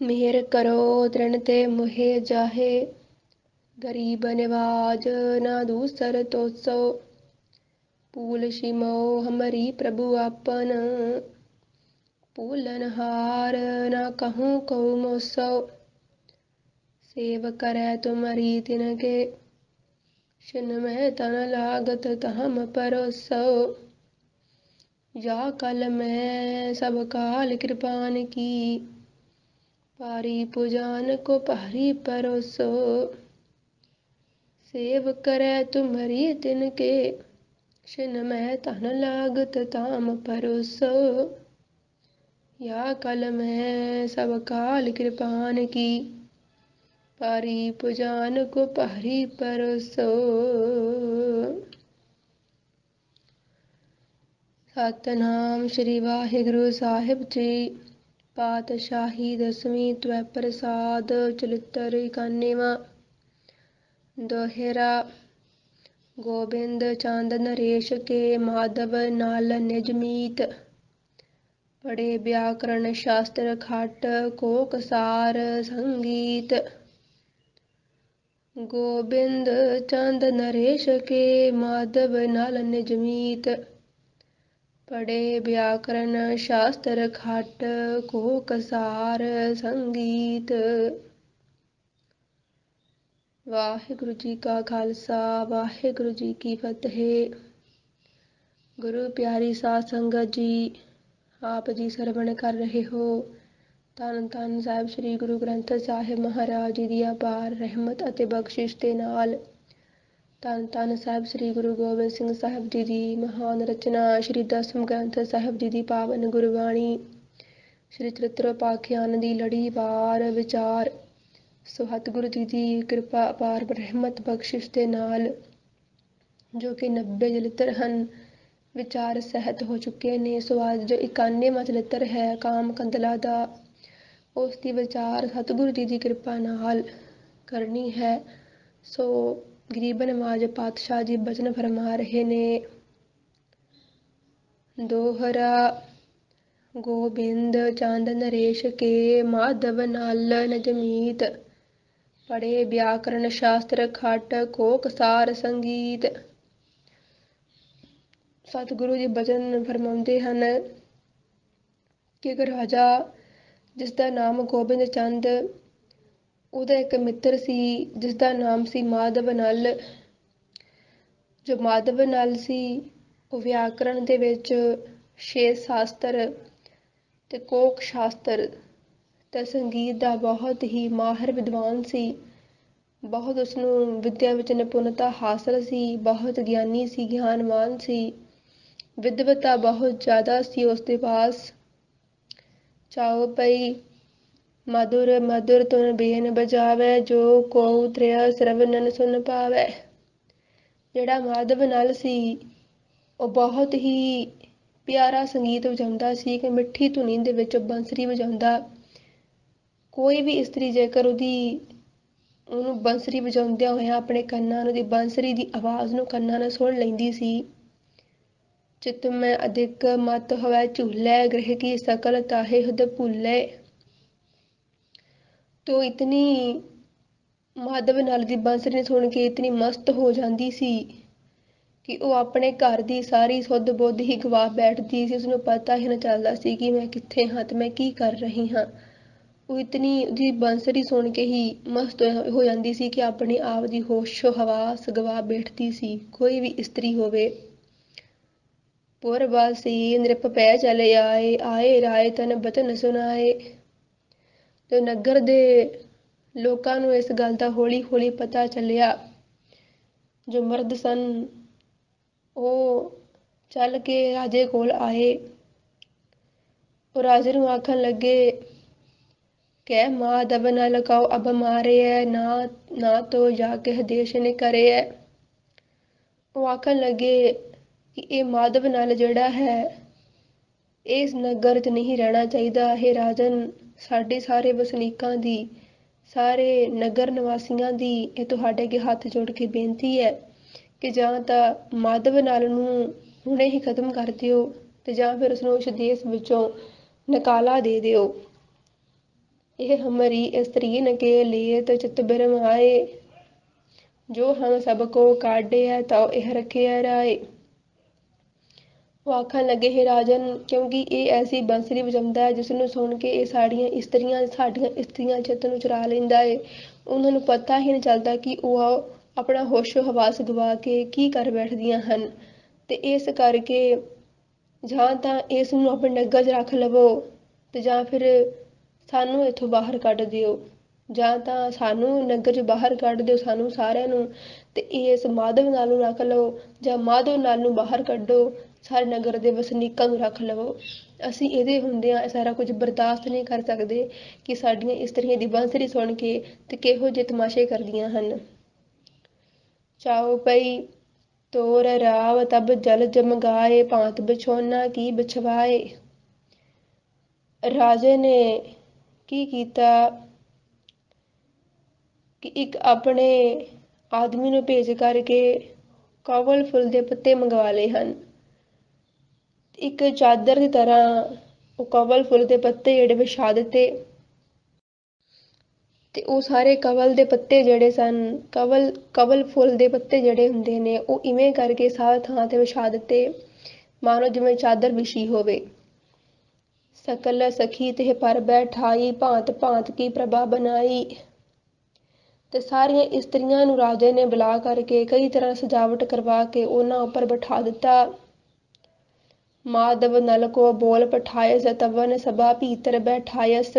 मेहर करो तृण ते मुहे जाहे, गरीब निवाज ना दूसर तोसो। पूल शिमो हमरी प्रभु आपन, पूलनहार ना कहूँ कहू मोसो। सेव करे तुमरी तिनके, शिन में तन लागत तहम परोसो। या कल में सब काल कृपान की, पारी पुजान को पहरी परोसो। सेव करे तुमरी तिनके, शिन में तन लागत ताम परोसो। या कल में सब काल कृपान की, पारी पुजान को पहरी परोसो। सतनाम श्री वाहिगुरु साहिब जी। पातशाही दसवीं त्वै प्रसाद चलित्र इकानेवा। दोहरा। गोबिंद चंद नरेश के माधव नाल निज मीत, पढ़े व्याकरण शास्त्र खाट कोक सार संगीत। गोबिंद चंद नरेश के माधव नाल निज मीत, पढ़े व्याकरण शास्त्र खाट कोक सार संगीत। वाहिगुरु जी का खालसा वाहिगुरु जी की फतेह। गुरु प्यारी साध संगत जी, आप जी सरवण कर रहे हो ਧੰਨ ਧੰਨ ਸਾਹਿਬ ਸ੍ਰੀ ਗੁਰੂ ਗ੍ਰੰਥ ਸਾਹਿਬ ਮਹਾਰਾਜ ਜੀ ਦੀ ਅਪਾਰ ਰਹਿਮਤ ਅਤੇ ਬਖਸ਼ਿਸ਼ ਦੇ ਨਾਲ ਧੰਨ ਧੰਨ ਸਾਹਿਬ ਸ੍ਰੀ ਗੁਰੂ ਗੋਬਿੰਦ ਸਿੰਘ ਸਾਹਿਬ ਜੀ ਦੀ ਮਹਾਨ ਰਚਨਾ ਸ੍ਰੀ ਦਸਮ ਗ੍ਰੰਥ ਸਾਹਿਬ ਜੀ ਦੀ ਪਾਵਨ ਗੁਰਬਾਣੀ ਸ੍ਰੀ ਚਰਿਤ੍ਰ ਪਾਖਿਆਨ ਦੀ ਲੜੀ ਵਾਰ ਵਿਚਾਰ। ਸੋ ਸਤਿਗੁਰੂ ਜੀ ਦੀ ਕਿਰਪਾ ਅਪਾਰ ਰਹਿਮਤ ਬਖਸ਼ਿਸ਼ ਦੇ ਨਾਲ ਜੋ ਕਿ 90 ਚਰਿਤ੍ਰ ਹਨ, ਵਿਚਾਰ ਸਹਿਤ ਹੋ ਚੁੱਕੇ ਨੇ। ਸੋ ਅੱਜ ਜੋ 91ਵਾਂ ਚਰਿਤ੍ਰ ਹੈ ਕਾਮ ਕੰਦਲਾ ਦਾ, ਉਸ ਦੀ ਵਿਚਾਰ ਸਤਿਗੁਰੂ ਜੀ ਦੀ ਕਿਰਪਾ ਨਾਲ ਕਰਨੀ ਹੈ। ਸੋ ਗਰੀਬ ਨਵਾਜ ਪਾਤਸ਼ਾਹ ਜੀ ਬਚਨ ਫਰਮਾ ਰਹੇ ਨੇ। ਦੋਹਰਾ। ਗੋਬਿੰਦ ਚੰਦ ਨਰੇਸ਼ ਕੇ ਮਾਧਵ ਨਾਲ ਨਜਮੀਤ, ਪੜ੍ਹੇ ਵਿਆਕਰਨ ਸ਼ਾਸਤਰ ਖਟ ਕੋਕ ਸਾਰ ਸੰਗੀਤ। ਸਤਿਗੁਰੂ ਜੀ ਬਚਨ ਫਰਮਾਉਂਦੇ ਹਨ ਕਿ ਇੱਕ ਰਾਜਾ ਜਿਸ ਦਾ ਨਾਮ ਗੋਬਿੰਦ ਚੰਦ, ਉਹਦਾ ਇੱਕ ਮਿੱਤਰ ਸੀ ਜਿਸ ਦਾ ਨਾਮ ਸੀ ਮਾਧਵ ਨਲ। ਜੋ ਮਾਧਵ ਨਲ ਸੀ ਉਹ ਵਿਆਕਰਨ ਦੇ ਵਿੱਚ ਛੇ ਸ਼ਾਸਤਰ ਤੇ ਕੋਕ ਸ਼ਾਸਤਰ ਤੇ ਸੰਗੀਤ ਦਾ ਬਹੁਤ ਹੀ ਮਾਹਿਰ ਵਿਦਵਾਨ ਸੀ। ਬਹੁਤ ਉਸਨੂੰ ਵਿੱਦਿਆ ਵਿੱਚ ਨਿਪੁੰਨਤਾ ਹਾਸਲ ਸੀ, ਬਹੁਤ ਗਿਆਨੀ ਸੀ, ਗਿਆਨਵਾਨ ਸੀ, ਵਿਦਵਤਾ ਬਹੁਤ ਜ਼ਿਆਦਾ ਸੀ ਉਸਦੇ ਪਾਸ। ਚਾਉ ਪਈ ਮਧੁਰ ਮਧੁਰ ਧੁਨ ਬੇਨ ਬਜਾਵੇ, ਜੋ ਕੋ ਤ੍ਰਿਆ ਸਰਵਨਨ ਸੁਨ ਪਾਵੇ। ਜਿਹੜਾ ਮਾਧਵ ਨਲ ਸੀ ਉਹ ਬਹੁਤ ਹੀ ਪਿਆਰਾ ਸੰਗੀਤ ਵਜਾਉਂਦਾ ਸੀ ਕਿ ਮਿੱਠੀ ਧੁਨੀ ਦੇ ਵਿੱਚ ਬੰਸਰੀ ਵਜਾਉਂਦਾ। ਕੋਈ ਵੀ ਇਸਤਰੀ ਜੇਕਰ ਉਹਨੂੰ ਬੰਸਰੀ ਵਜਾਉਂਦਿਆਂ ਹੋਇਆਂ ਆਪਣੇ ਕੰਨਾਂ ਨੂੰ ਦੀ ਬੰਸਰੀ ਦੀ ਆਵਾਜ਼ ਨੂੰ ਕੰਨਾਂ ਨਾਲ ਸੁਣ ਲੈਂਦੀ ਸੀ। ਚਿਤ ਮੈਂ ਅਧਿਕ ਮਤ ਹੋਵੇ ਝੂਲੇ, ਗ੍ਰਹਿ ਕੀ ਸਕਲ ਤਾਹੇ ਹੁਦ ਭੁੱਲੇ। ਤੋ ਇਤਨੀ ਮਾਧਵ ਨਲ ਦੀ ਬੰਸਰੀ ਨੂੰ ਸੁਣ ਕੇ ਇਤਨੀ ਮਸਤ ਹੋ ਜਾਂਦੀ ਸੀ ਕਿ ਉਹ ਆਪਣੇ ਘਰ ਦੀ ਸਾਰੀ ਸੁੱਧ ਬੁੱਧ ਹੀ ਗਵਾ ਬੈਠਦੀ ਸੀ। ਉਸਨੂੰ ਪਤਾ ਹੀ ਨਾ ਚੱਲਦਾ ਸੀ ਕਿ ਮੈਂ ਕਿੱਥੇ ਹਾਂ ਤੇ ਮੈਂ ਕੀ ਕਰ ਰਹੀ ਹਾਂ। ਉਹ ਇਤਨੀ ਉਹਦੀ ਬੰਸਰੀ ਸੁਣ ਕੇ ਹੀ ਮਸਤ ਹੋ ਜਾਂਦੀ ਸੀ ਕਿ ਆਪਣੇ ਆਪ ਦੀ ਹੋਸ਼ੋ ਹਵਾਸ ਗਵਾ ਬੈਠਦੀ ਸੀ। ਕੋਈ ਵੀ ਇਸਤਰੀ ਹੋਵੇ। ਪੁਰਵਾਸੀ ਨ੍ਰਿਪ ਪੈ ਚਲੇ ਆਏ, ਆਏ ਰਾਏ ਤਨ ਬਚਨ ਸੁਣਾਏ। ਤੇ ਨਗਰ ਦੇ ਲੋਕਾਂ ਨੂੰ ਇਸ ਗੱਲ ਦਾ ਹੌਲੀ ਹੌਲੀ ਪਤਾ ਚੱਲਿਆ। ਜੋ ਮਰਦ ਸਨ ਉਹ ਚੱਲ ਕੇ ਰਾਜੇ ਕੋਲ ਆਏ। ਉਹ ਰਾਜੇ ਨੂੰ ਆਖਣ ਲੱਗੇ ਕਹਿ ਮਾਧਵ ਨਲ ਕਉ ਅਬ ਮਾਰੇ ਹੈ, ਨਾ ਤੋ ਜਾ ਕੇ ਦੇਸ਼ ਨੇ ਕਰੇ ਹੈ। ਉਹ ਆਖਣ ਲੱਗੇ ਕਿ ਇਹ ਮਾਧਵ ਨਲ ਜਿਹੜਾ ਹੈ ਇਸ ਨਗਰ 'ਚ ਨਹੀਂ ਰਹਿਣਾ ਚਾਹੀਦਾ। ਇਹ ਰਾਜਨ ਸਾਡੇ ਸਾਰੇ ਵਸਨੀਕਾਂ ਦੀ, ਸਾਰੇ ਨਗਰ ਨਿਵਾਸੀਆਂ ਦੀ ਇਹ ਤੁਹਾਡੇ ਅੱਗੇ ਹੱਥ ਜੋੜ ਕੇ ਬੇਨਤੀ ਹੈ ਕਿ ਜਾਂ ਤਾਂ ਮਾਧਵ ਨਲ ਨੂੰ ਹੁਣੇ ਹੀ ਖਤਮ ਕਰ ਦਿਓ ਤੇ ਜਾਂ ਫਿਰ ਉਸਨੂੰ ਉਸ ਦੇਸ਼ ਵਿੱਚੋਂ ਨਿਕਾਲਾ ਦੇ ਦਿਓ। यह हमारी स्त्रीन के लेत चित बिरमाए, जो हम सबको काढ़िया तो यह रखिया राय। ਉਹ ਆਖਣ ਲੱਗੇ हे ਰਾਜਨ, ਕਿਉਂਕਿ ਇਹ ਐਸੀ ਬੰਸਰੀ ਵਜਾਉਂਦਾ ਹੈ ਜਿਸ ਨੂੰ ਸੁਣ ਕੇ ਇਹ ਸਾਡੀਆਂ ਇਸਤਰੀਆਂ ਚਿੱਤ ਨੂੰ ਚੁਰਾ ਲੈਂਦਾ ਏ। ਉਹਨਾਂ ਨੂੰ ਪਤਾ ਹੀ ਨਹੀਂ ਚੱਲਦਾ ਕਿ ਉਹ ਆਪਣਾ ਹੋਸ਼ੋ ਹਵਾਸ ਗਵਾ ਕੇ ਕੀ ਕਰ ਬੈਠਦੀਆਂ ਹਨ, ਤੇ ਇਸ ਕਰਕੇ ਜਾਂ ਤਾਂ ਇਸ ਨੂੰ ਆਪਣੇ ਨਗਰ 'ਚ ਰੱਖ ਲਵੋ ਤੇ ਜਾਂ ਫਿਰ ਸਾਨੂੰ ਇੱਥੋਂ ਬਾਹਰ ਕੱਢ ਦਿਓ, ਜਾਂ ਤਾਂ ਸਾਨੂੰ ਨਗਰ 'ਚ ਬਾਹਰ ਕੱਢ ਦਿਓ ਸਾਨੂੰ ਸਾਰਿਆਂ ਨੂੰ, ਤੇ ਇਸ ਮਾਧਵ ਨਾਲ ਨੂੰ ਰੱਖ ਲਓ, ਜਾਂ ਮਾਧਵ ਨਾਲ ਨੂੰ ਬਾਹਰ ਕੱਢੋ, ਸਾਰੇ ਨਗਰ ਦੇ ਵਸਨੀਕਾਂ ਨੂੰ ਰੱਖ ਲਵੋ। ਅਸੀਂ ਇਹਦੇ ਹੁੰਦਿਆਂ ਸਾਰਾ ਕੁਝ ਬਰਦਾਸ਼ਤ ਨਹੀਂ ਕਰ ਸਕਦੇ ਕਿ ਸਾਡੀਆਂ ਇਸਤਰੀਆਂ ਦੀ ਬੰਸਰੀ ਸੁਣ ਕੇ ਤੇ ਕਿਹੋ ਜਿਹੇ ਤਮਾਸ਼ੇ ਕਰਦੀਆਂ ਹਨ। ਚਾਉ ਪਈ ਤੋਰ ਰਾਵ ਤਬ ਜਲ ਜਮਗਾਏ, ਭਾਂਤ ਬਿਛੋਨਾ ਕੀ ਬਿਛਵਾਏ। ਰਾਜੇ ਨੇ ਕੀ ਕੀਤਾ ਕਿ ਇੱਕ ਆਪਣੇ ਆਦਮੀ ਨੂੰ ਭੇਜ ਕਰਕੇ ਕਵਲ ਫੁੱਲ ਦੇ ਪੱਤੇ ਮੰਗਵਾ ਲਏ ਹਨ। ਇੱਕ ਚਾਦਰ ਦੀ ਤਰ੍ਹਾਂ ਉਹ ਕਵਲ ਫੁੱਲ ਦੇ ਪੱਤੇ ਜਿਹੜੇ ਵਿਛਾ ਦਿੱਤੇ, ਤੇ ਉਹ ਸਾਰੇ ਕਵਲ ਦੇ ਪੱਤੇ ਜਿਹੜੇ ਸਨ, ਕਵਲ ਫੁੱਲ ਦੇ ਪੱਤੇ ਜਿਹੜੇ ਹੁੰਦੇ ਨੇ, ਉਹ ਇਵੇਂ ਕਰਕੇ ਸਾਰੀ ਥਾਂ ਤੇ ਵਿਛਾ ਦਿੱਤੇ ਮਾਨੋ ਜਿਵੇਂ ਚਾਦਰ ਵਿਛੀ ਹੋਵੇ। ਸਕਲ ਸਖੀ ਤੇ ਪਰ ਬੈਠਾਈ, ਭਾਂਤ ਭਾਂਤ ਕੀ ਪ੍ਰਭਾ ਬਣਾਈ। ਤੇ ਸਾਰੀਆਂ ਇਸਤਰੀਆਂ ਨੂੰ ਰਾਜੇ ਨੇ ਬੁਲਾ ਕਰਕੇ ਕਈ ਤਰ੍ਹਾਂ ਸਜਾਵਟ ਕਰਵਾ ਕੇ ਉਹਨਾਂ ਉੱਪਰ ਬਿਠਾ ਦਿੱਤਾ। ਮਾਧਵ ਨਲ ਕੋ ਬੋਲ ਪਠਾਇਸ, ਤਵਨ ਸਭਾ ਭੀਤਰ ਬੈਠਾਇਸ।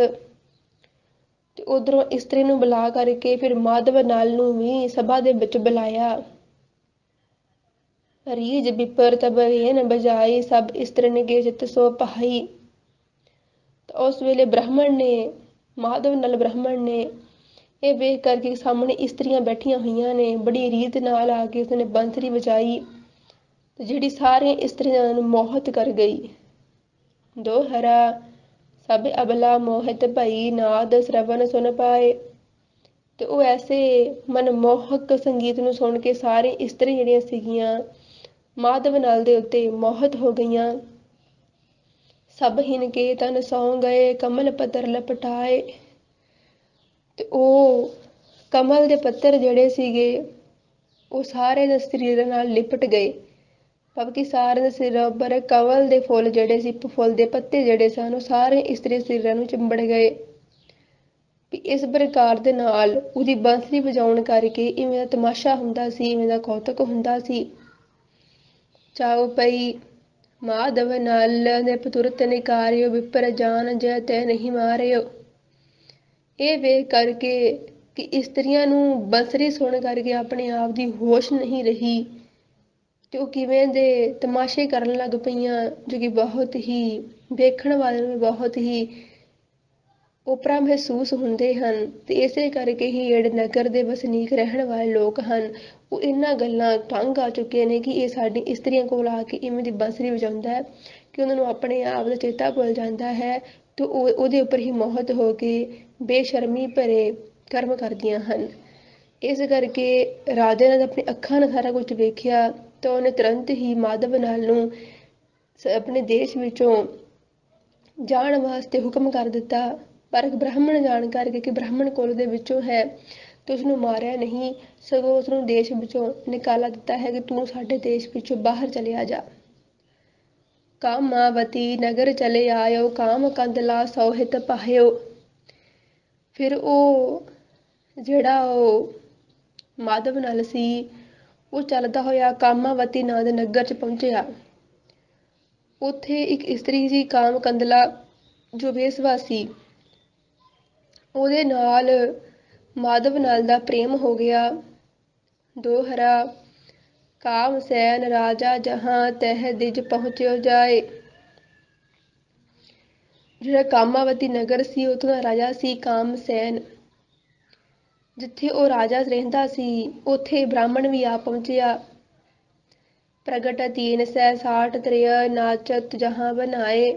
ਤੇ ਉਧਰੋਂ ਇਸਤਰੀ ਨੂੰ ਬੁਲਾ ਕਰਕੇ ਫਿਰ ਮਾਧਵ ਨਲ ਨੂੰ ਵੀ ਸਭਾ ਦੇ ਵਿੱਚ ਬੁਲਾਇਆ। ਰੀਝ ਬਿਪਰ ਤਬ ਵੇਨ ਬਜਾਈ, ਸਭ ਇਸਤਰਨ ਕੇ ਚਿਤ ਸੋ ਭਾਈ। ਤਾਂ ਉਸ ਵੇਲੇ ਬ੍ਰਾਹਮਣ ਨੇ, ਮਾਧਵ ਨਲ ਬ੍ਰਾਹਮਣ ਨੇ ਇਹ ਵੇਖ ਕਰਕੇ ਸਾਹਮਣੇ ਇਸਤਰੀਆਂ ਬੈਠੀਆਂ ਹੋਈਆਂ ਨੇ, ਬੜੀ ਰੀਤ ਨਾਲ ਆ ਕੇ ਉਸਨੇ ਬੰਸਰੀ ਵਜਾਈ ਤੇ ਜਿਹੜੀ ਸਾਰੀਆਂ ਇਸਤਰੀਆਂ ਨੂੰ ਮੋਹਿਤ ਕਰ ਗਈ। ਦੋਹਰਾ ਸਭ ਅਬਲਾ ਮੋਹਿਤ ਭਈ, ਨਾਦ ਸ਼ਰਵਨ ਸੁਨ ਪਾਏ। ਤੇ ਉਹ ਐਸੇ ਮਨਮੋਹਕ ਸੰਗੀਤ ਨੂੰ ਸੁਣ ਕੇ ਸਾਰੇ ਇਸਤਰੀ ਜਿਹੜੀਆਂ ਸੀਗੀਆਂ ਮਾਧਵ ਨਲ ਦੇ ਉੱਤੇ ਮੋਹਿਤ ਹੋ ਗਈਆਂ। ਸਭ ਹਿਨ ਕੇ ਤਨ ਸੌ ਗਏ, ਕਮਲ ਪੱਤਰ ਲਪਟਾਏ। ਤੇ ਉਹ ਕਮਲ ਦੇ ਪੱਤਰ ਜਿਹੜੇ ਸੀਗੇ ਉਹ ਸਾਰੇ ਦੇ ਸਰੀਰ ਨਾਲ ਲਿਪਟ ਗਏ, ਭਾਵ ਕਿ ਸਾਰੇ ਦੇ ਸਿਰਾਂ ਉੱਪਰ ਕਮਲ ਦੇ ਫੁੱਲ ਜਿਹੜੇ ਸੀ, ਫੁੱਲ ਦੇ ਪੱਤੇ ਜਿਹੜੇ ਸਨ, ਉਹ ਸਾਰੇ ਇਸਤਰੀ ਸਰੀਰਾਂ ਨੂੰ ਚਿੰਬੜ ਗਏ। ਵੀ ਇਸ ਪ੍ਰਕਾਰ ਦੇ ਨਾਲ ਉਹਦੀ ਬੰਸਰੀ ਵਜਾਉਣ ਕਰਕੇ ਇਵੇਂ ਦਾ ਤਮਾਸ਼ਾ ਹੁੰਦਾ ਸੀ, ਇਵੇਂ ਦਾ ਕੌਤਕ ਹੁੰਦਾ ਸੀ। ਚਾਉ ਪਈ ਮਾਧਵ ਨਲ ਨੇ ਪਤੁਰਤ ਨਿਕਾਰਿਓ, ਵਿਪਰ ਜਾਨ ਜੈ ਤੈ ਨਹੀਂ ਮਾਰਿਓ। ਇਹ ਵੇਖ ਕਰਕੇ ਕਿ ਇਸਤਰੀਆਂ ਨੂੰ ਬੰਸਰੀ ਸੁਣ ਕਰਕੇ ਆਪਣੇ ਆਪ ਦੀ ਹੋਸ਼ ਨਹੀਂ ਰਹੀ ਤੇ ਉਹ ਕਿਵੇਂ ਦੇ ਤਮਾਸ਼ੇ ਕਰਨ ਲੱਗ ਪਈਆਂ, ਜੋ ਕਿ ਬਹੁਤ ਹੀ ਵੇਖਣ ਵਾਲੇ ਨੂੰ ਬਹੁਤ ਹੀ ਓਪਰਾ ਮਹਿਸੂਸ ਹੁੰਦੇ ਹਨ। ਤੇ ਇਸੇ ਕਰਕੇ ਹੀ ਜਿਹੜੇ ਨਗਰ ਦੇ ਵਸਨੀਕ ਰਹਿਣ ਵਾਲੇ ਲੋਕ ਹਨ, ਉਹ ਇਹਨਾਂ ਗੱਲਾਂ ਤੰਗ ਆ ਚੁੱਕੇ ਨੇ ਕਿ ਇਹ ਸਾਡੀ ਇਸਤਰੀਆਂ ਕੋਲ ਆ ਕੇ ਇਵੇਂ ਦੀ ਬੰਸਰੀ ਵਜਾਉਂਦਾ ਹੈ ਕਿ ਉਹਨਾਂ ਨੂੰ ਆਪਣੇ ਆਪ ਦਾ ਚੇਤਾ ਭੁੱਲ ਜਾਂਦਾ ਹੈ ਤੇ ਉਹ ਉਹਦੇ ਉੱਪਰ ਹੀ ਮੋਹਿਤ ਹੋ ਕੇ ਬੇਸ਼ਰਮੀ ਭਰੇ ਕਰਮ ਕਰਦੀਆਂ ਹਨ। ਇਸ ਕਰਕੇ ਰਾਜੇ ਨੇ ਆਪਣੀ ਅੱਖਾਂ ਨਾਲ ਸਾਰਾ ਕੁਝ ਵੇਖਿਆ ਤਾਂ ਉਹਨੇ ਤੁਰੰਤ ਹੀ ਮਾਧਵ ਨਲ ਨੂੰ ਆਪਣੇ ਦੇਸ਼ ਵਿੱਚੋਂ ਜਾਣ ਵਾਸਤੇ ਹੁਕਮ ਕਰ ਦਿੱਤਾ। ਪਰ ਬ੍ਰਾਹਮਣ ਜਾਣ ਕਰਕੇ ਕਿ ਬ੍ਰਾਹਮਣ ਕੁਲ ਦੇ ਵਿੱਚੋਂ ਹੈ ਤੇ ਉਸਨੂੰ ਮਾਰਿਆ ਨਹੀਂ, ਸਗੋਂ ਉਸਨੂੰ ਦੇਸ਼ ਵਿੱਚੋਂ ਨਿਕਾਲਾ ਦਿੱਤਾ ਹੈ ਕਿ ਤੂੰ ਸਾਡੇ ਦੇਸ਼ ਵਿੱਚੋਂ ਬਾਹਰ ਚਲਿਆ ਜਾ। ਕਾਮਾਵਤੀ ਨਗਰ ਚਲੇ ਆਇਓ, ਕਾਮ ਕੰਦਲਾ ਸੋਹਿਤ ਪਾਇਓ। ਫਿਰ ਉਹ ਜਿਹੜਾ ਉਹ ਮਾਧਵ ਨਲ ਸੀ ਉਹ ਚੱਲਦਾ ਹੋਇਆ ਕਾਮਾਵਤੀ ਨਾਂ ਦੇ ਨਗਰ 'ਚ ਪਹੁੰਚਿਆ। ਉੱਥੇ ਇੱਕ ਇਸਤਰੀ ਸੀ ਕਾਮ ਕੰਦਲਾ, ਜੋ ਵੇਸਵਾ ਸੀ। ਉਹਦੇ ਨਾਲ ਮਾਧਵ ਨਲ ਦਾ ਪ੍ਰੇਮ ਹੋ ਗਿਆ। ਦੋਹਰਾ ਕਾਮ ਸੈਨ ਰਾਜਾ ਜਹਾਂ ਤਹਿ ਦਿਜ ਪਹੁੰਚਿਓ ਜਾਏ। ਜਿਹੜਾ ਕਾਮਾਵਤੀ ਨਗਰ ਸੀ ਉੱਥੋਂ ਦਾ ਰਾਜਾ ਸੀ ਕਾਮ ਸੈਨ। ਜਿੱਥੇ ਉਹ ਰਾਜਾ ਰਹਿੰਦਾ ਸੀ ਉੱਥੇ ਬ੍ਰਾਹਮਣ ਵੀ ਆ ਪਹੁੰਚਿਆ। ਪ੍ਰਗਟ ਤੀਨ ਸੈ ਸਾਠ ਤ੍ਰਿਆ, ਨਾਚਤ ਜਹਾਂ ਬਣਾਏ।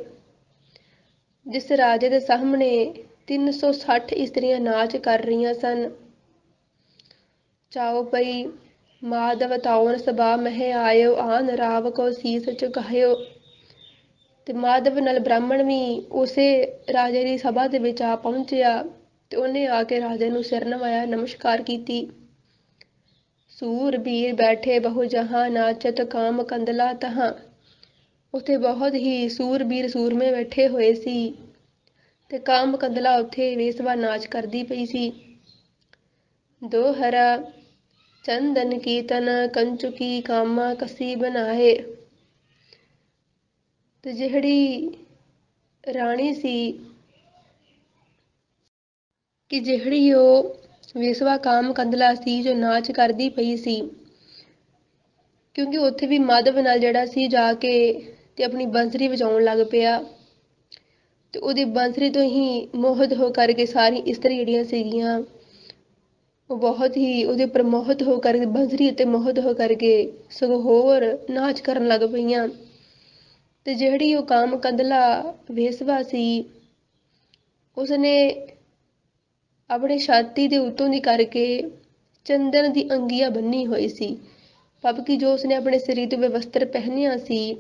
ਜਿਸ ਰਾਜੇ ਦੇ ਸਾਹਮਣੇ 360 ਇਸਤਰੀਆਂ ਨਾਚ ਕਰ ਰਹੀਆਂ ਸਨ। ਚਾਉ ਪਈ ਮਾਧਵ ਤਾਉਨ ਸਭਾ ਮਹਿ ਆਇਓ, ਆਨ ਰਾਵ ਕੋ ਸੀਸ ਝੁਕਾਇਓ। ਤੇ ਮਾਧਵ ਨਾਲ ਬ੍ਰਾਹਮਣ ਵੀ ਉਸੇ ਰਾਜੇ ਦੀ ਸਭਾ ਦੇ ਵਿੱਚ ਆ ਪਹੁੰਚਿਆ ਤੇ ਉਹਨੇ ਆ ਕੇ ਰਾਜੇ ਨੂੰ ਸਿਰ ਨਵਾਇਆ, ਨਮਸਕਾਰ ਕੀਤੀ। ਸੂਰਬੀਰ ਬੈਠੇ ਬਹੁ ਜਹਾਂ, ਨਾਚਤ ਕਾਮ ਕੰਦਲਾ ਤਹਾਂ। ਉੱਥੇ ਬਹੁਤ ਹੀ ਸੂਰਬੀਰ ਸੂਰਮੇ ਬੈਠੇ ਹੋਏ ਸੀ ਤੇ ਕਾਮ ਕੰਦਲਾ ਉੱਥੇ ਵੇਸਵਾ ਨਾਚ ਕਰਦੀ ਪਈ ਸੀ। ਦੋਹਰਾ ਚੰਦਨ ਕੀ ਤਨ ਕੰਚੁਕੀ ਕਾਮਾ ਕਸੀ ਬਣਾਏ। ਤੇ ਜਿਹੜੀ ਰਾਣੀ ਸੀ ਕਿ ਜਿਹੜੀ ਉਹ ਵੇਸਵਾ ਕਾਮ ਕੰਦਲਾ ਸੀ ਜੋ ਨਾਚ ਕਰਦੀ ਪਈ ਸੀ, ਕਿਉਂਕਿ ਉੱਥੇ ਵੀ ਮਾਧਵ ਨਾਲ ਜਿਹੜਾ ਸੀ ਜਾ ਕੇ ਤੇ ਆਪਣੀ ਬੰਸਰੀ ਵਜਾਉਣ ਲੱਗ ਪਿਆ ਤੇ ਉਹਦੀ ਬੰਸਰੀ ਤੋਂ ਹੀ ਮੋਹਿਤ ਹੋ ਕਰਕੇ ਸਾਰੀ ਇਸਤਰੀ ਜਿਹੜੀਆਂ ਸੀਗੀਆਂ ਉਹ ਬਹੁਤ ਹੀ ਉਹਦੇ ਉੱਪਰ ਮੋਹਿਤ ਹੋ ਕਰਕੇ ਬੰਸਰੀ ਉੱਤੇ ਮੋਹਿਤ ਹੋ ਕਰਕੇ ਸਗੋਂ ਹੋਰ ਨਾਚ ਕਰਨ ਲੱਗ ਪਈਆਂ। ਤੇ ਜਿਹੜੀ ਉਹ ਕਾਮ ਕੰਦਲਾ ਵੇਸਵਾ ਸੀ ਉਸਨੇ ਆਪਣੇ ਛਾਤੀ ਦੇ ਉੱਤੋਂ ਦੀ ਕਰਕੇ ਚੰਦਨ ਦੀ ਅੰਗੀਆਂ ਬੰਨੀ ਹੋਈ ਸੀ, ਭਾਵ ਕਿ ਜੋ ਉਸਨੇ ਆਪਣੇ ਸਰੀਰ ਤੇ ਵਸਤਰ ਪਹਿਨਿਆ ਸੀ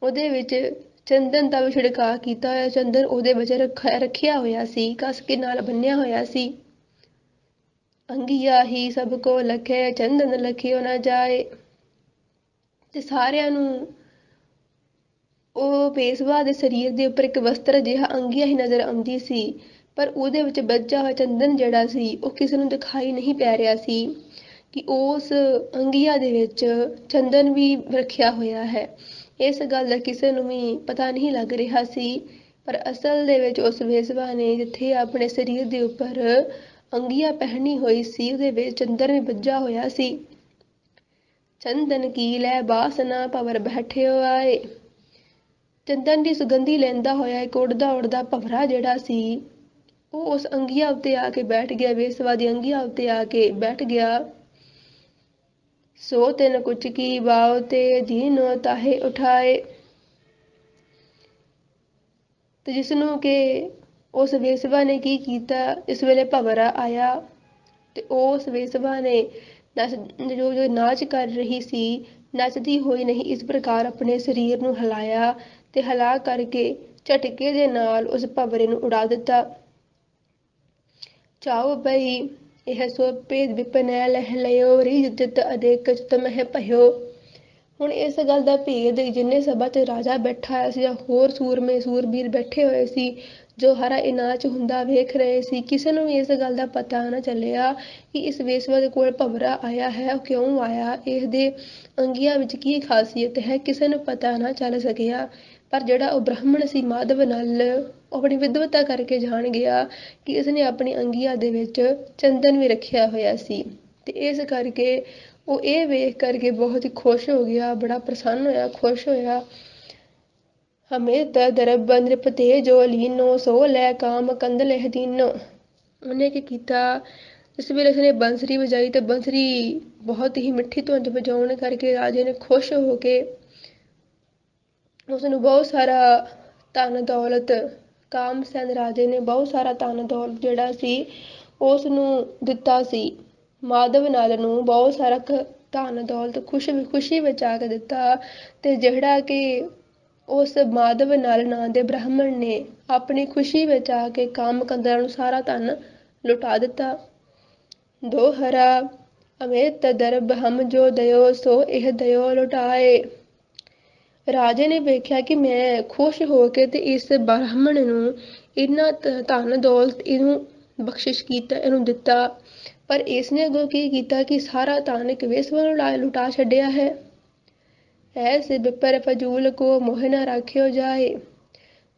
ਉਹਦੇ ਵਿੱਚ ਚੰਦਨ ਦਾ ਵੀ ਛਿੜਕਾਅ ਕੀਤਾ ਹੋਇਆ, ਚੰਦਨ ਉਹਦੇ ਵਿੱਚ ਰੱਖਿਆ ਹੋਇਆ ਸੀ, ਕਸ ਕੇ ਨਾਲ ਬੰਨਿਆ ਹੋਇਆ ਸੀ। ਅੰਗੀਆ ਹੀ ਸਭ ਕੋ ਲਖੇ, ਚੰਦਨ ਲਖਿਓ ਨਾ ਜਾਏ। ਤੇ ਸਾਰਿਆਂ ਨੂੰ ਉਹ ਵੇਸਵਾ ਦੇ ਸਰੀਰ ਦੇ ਉੱਪਰ ਇੱਕ ਵਸਤਰ ਜਿਹਾ ਅੰਗੀਆ ਹੀ ਨਜ਼ਰ ਆਉਂਦੀ ਸੀ, ਪਰ ਉਹਦੇ ਵਿੱਚ ਬੱਝਾ ਹੋਇਆ ਚੰਦਨ ਜਿਹੜਾ ਸੀ ਉਹ ਕਿਸੇ ਨੂੰ ਦਿਖਾਈ ਨਹੀਂ ਪੈ ਰਿਹਾ ਸੀ ਕਿ ਉਸ ਅੰਗੀਆ ਦੇ ਵਿੱਚ ਚੰਦਨ ਵੀ ਰੱਖਿਆ ਹੋਇਆ ਹੈ। ਇਸ ਗੱਲ ਦਾ ਕਿਸੇ ਨੂੰ ਵੀ ਪਤਾ ਨਹੀਂ ਲੱਗ ਰਿਹਾ ਸੀ, ਪਰ ਅਸਲ ਦੇ ਵਿੱਚ ਉਸ ਵੇਸਵਾ ਨੇ ਜਿੱਥੇ ਆਪਣੇ ਸਰੀਰ ਦੇ ਉੱਪਰ ਅੰਗੀਆ ਪਹਿਨੀ ਹੋਈ ਸੀ ਉਹਦੇ ਵਿੱਚ ਚੰਦਨ ਵੀ ਬੱਝਾ ਹੋਇਆ ਸੀ। ਚੰਦਨ ਕੀ ਲੈ ਬਾਸਨਾ ਭਵਰ ਬੈਠਿਓ ਆਏ। ਚੰਦਨ ਦੀ ਸੁਗੰਧੀ ਲੈਂਦਾ ਹੋਇਆ ਇੱਕ ਉੱਡਦਾ ਉੱਡਦਾ ਭਵਰਾ ਜਿਹੜਾ ਸੀ ਉਹ ਉਸ ਅੰਗੀਆ ਉੱਤੇ ਆ ਕੇ ਬੈਠ ਗਿਆ, ਵੇਸਵਾ ਦੀ ਅੰਗੀਆ ਉੱਤੇ ਆ ਕੇ ਬੈਠ ਗਿਆ। ਸੋ ਤਿਨ ਕੁਛ ਕੀ ਬਾਉ ਤੇ ਦੀਨੋ ਤਾਹੇ ਉਠਾਏ। ਤੇ ਜਿਸਨੂੰ ਕਿ ਉਸ ਵੇਸਵਾ ਨੇ ਕੀ ਕੀਤਾ, ਇਸ ਵੇਲੇ ਭਵਰਾ ਆਇਆ ਤੇ ਉਸ ਵੇਸਵਾ ਨੇ ਜੋ ਨਾਚ ਕਰ ਰਹੀ ਸੀ, ਨੱਚਦੀ ਹੋਈ ਨਹੀਂ ਇਸ ਪ੍ਰਕਾਰ ਆਪਣੇ ਸਰੀਰ ਨੂੰ ਹਿਲਾਇਆ ਤੇ ਹਿਲਾ ਕਰਕੇ ਝਟਕੇ ਦੇ ਨਾਲ ਉਸ ਭਵਰੇ ਨੂੰ ਉਡਾ ਦਿੱਤਾ। ਚਾਉ ਬਈ ਇਹ ਸੋਪੇ ਵਿਪਨੈ ਲਹਿ ਲਿਓ, ਰੀਝ ਜਿਤ ਅਦੇਕ ਚਿਤ ਮਹਿ ਭਇਓ। ਹੁਣ ਇਸ ਗੱਲ ਦਾ ਭੇਦ ਜਿੰਨੇ ਸਭਾ 'ਚ ਰਾਜਾ ਬੈਠਾ ਹੋਇਆ ਸੀ ਜਾਂ ਹੋਰ ਸੂਰਮੇ ਸੂਰਬੀਰ ਬੈਠੇ ਹੋਏ ਸੀ ਜੋ ਹਰਾ ਇਹ ਨਾਚ ਹੁੰਦਾ ਵੇਖ ਰਹੇ ਸੀ, ਕਿਸੇ ਨੂੰ ਵੀ ਇਸ ਗੱਲ ਦਾ ਪਤਾ ਨਾ ਚੱਲਿਆ ਕਿ ਇਸ ਵੇਸਵਾ ਦੇ ਕੋਲ ਭਵਰਾ ਆਇਆ ਹੈ, ਉਹ ਕਿਉਂ ਆਇਆ, ਇਹਦੇ ਅੰਗੀਆਂ ਵਿੱਚ ਕੀ ਖਾਸੀਅਤ ਹੈ, ਕਿਸੇ ਨੂੰ ਪਤਾ ਨਾ ਚੱਲ ਸਕਿਆ। ਪਰ ਜਿਹੜਾ ਉਹ ਬ੍ਰਾਹਮਣ ਸੀ ਮਾਧਵ ਨਾਲ ਉਹ ਆਪਣੀ ਵਿਦਵਤਾ ਕਰਕੇ ਜਾਣ ਗਿਆ ਕਿ ਇਸਨੇ ਆਪਣੀ ਅੰਗੀਆਂ ਦੇ ਵਿੱਚ ਚੰਦਨ ਵੀ ਰੱਖਿਆ ਹੋਇਆ ਸੀ ਤੇ ਇਸ ਕਰਕੇ ਉਹ ਇਹ ਵੇਖ ਕਰਕੇ ਬਹੁਤ ਹੀ ਖੁਸ਼ ਹੋ ਗਿਆ, ਬੜਾ ਪ੍ਰਸੰਨ ਹੋਇਆ, ਖੁਸ਼ ਹੋਇਆ। ਹਮੇ ਤਾਂ ਦਰਬ ਨ੍ਰਿਪਤੇ ਜੋ ਲੀਨੋ, ਸੋ ਲੈ ਕਾਮ ਕੰਦ ਲਹਿ ਦੀਨੋ। ਉਹਨੇ ਕੀ ਕੀਤਾ, ਇਸ ਵੇਲੇ ਉਸਨੇ ਬੰਸਰੀ ਵਜਾਈ ਤੇ ਬੰਸਰੀ ਬਹੁਤ ਹੀ ਮਿੱਠੀ ਧੁਨ ਵਜਾਉਣ ਕਰਕੇ ਰਾਜੇ ਨੇ ਖੁਸ਼ ਹੋ ਕੇ ਉਸਨੂੰ ਬਹੁਤ ਸਾਰਾ ਧਨ ਦੌਲਤ, ਕਾਮਸੈਨ ਰਾਜੇ ਨੇ ਬਹੁਤ ਸਾਰਾ ਧਨ ਦੌਲਤ ਜਿਹੜਾ ਸੀ ਉਸ ਨੂੰ ਦਿੱਤਾ ਸੀ। ਮਾਧਵ ਨਲ ਨੂੰ ਬਹੁਤ ਸਾਰਾ ਧਨ ਦੌਲਤ ਖੁਸ਼ੀ ਵਿੱਚ ਆ ਕੇ ਦਿੱਤਾ ਤੇ ਜਿਹੜਾ ਕਿ ਉਸ ਮਾਧਵ ਨਲ ਨਾਂ ਦੇ ਬ੍ਰਾਹਮਣ ਨੇ ਆਪਣੀ ਖੁਸ਼ੀ ਵਿੱਚ ਆ ਕੇ ਕਾਮ ਕੰਦਰਾਂ ਨੂੰ ਸਾਰਾ ਧਨ ਲੁਟਾ ਦਿੱਤਾ। ਦੋਹਰਾ ਅਮੇਤ ਦਰਬ ਹਮ ਜੋ ਦਇਓ, ਸੋ ਇਹ ਦਇਓ ਲੁਟਾਏ। ਰਾਜੇ ਨੇ ਵੇਖਿਆ ਕਿ ਮੈਂ ਖੁਸ਼ ਹੋ ਕੇ ਤੇ ਇਸ ਬ੍ਰਾਹਮਣ ਨੂੰ ਇੰਨਾ ਧਨ ਦੌਲਤ ਇਹਨੂੰ ਬਖਸ਼ਿਸ਼ ਕੀਤਾ, ਇਹਨੂੰ ਦਿੱਤਾ, ਪਰ ਇਸਨੇ ਅੱਗੋਂ ਕੀ ਕੀਤਾ ਕਿ ਸਾਰਾ ਧਨ ਇੱਕ ਵੇਸਵਾ ਨੂੰ ਲੁਟਾ ਛੱਡਿਆ ਹੈ। ਐਸੇ ਵਿਪਰ ਫਜੂਲ ਕੋ ਮੋਹ ਨਾ ਰਾਖਿਓ ਜਾਏ।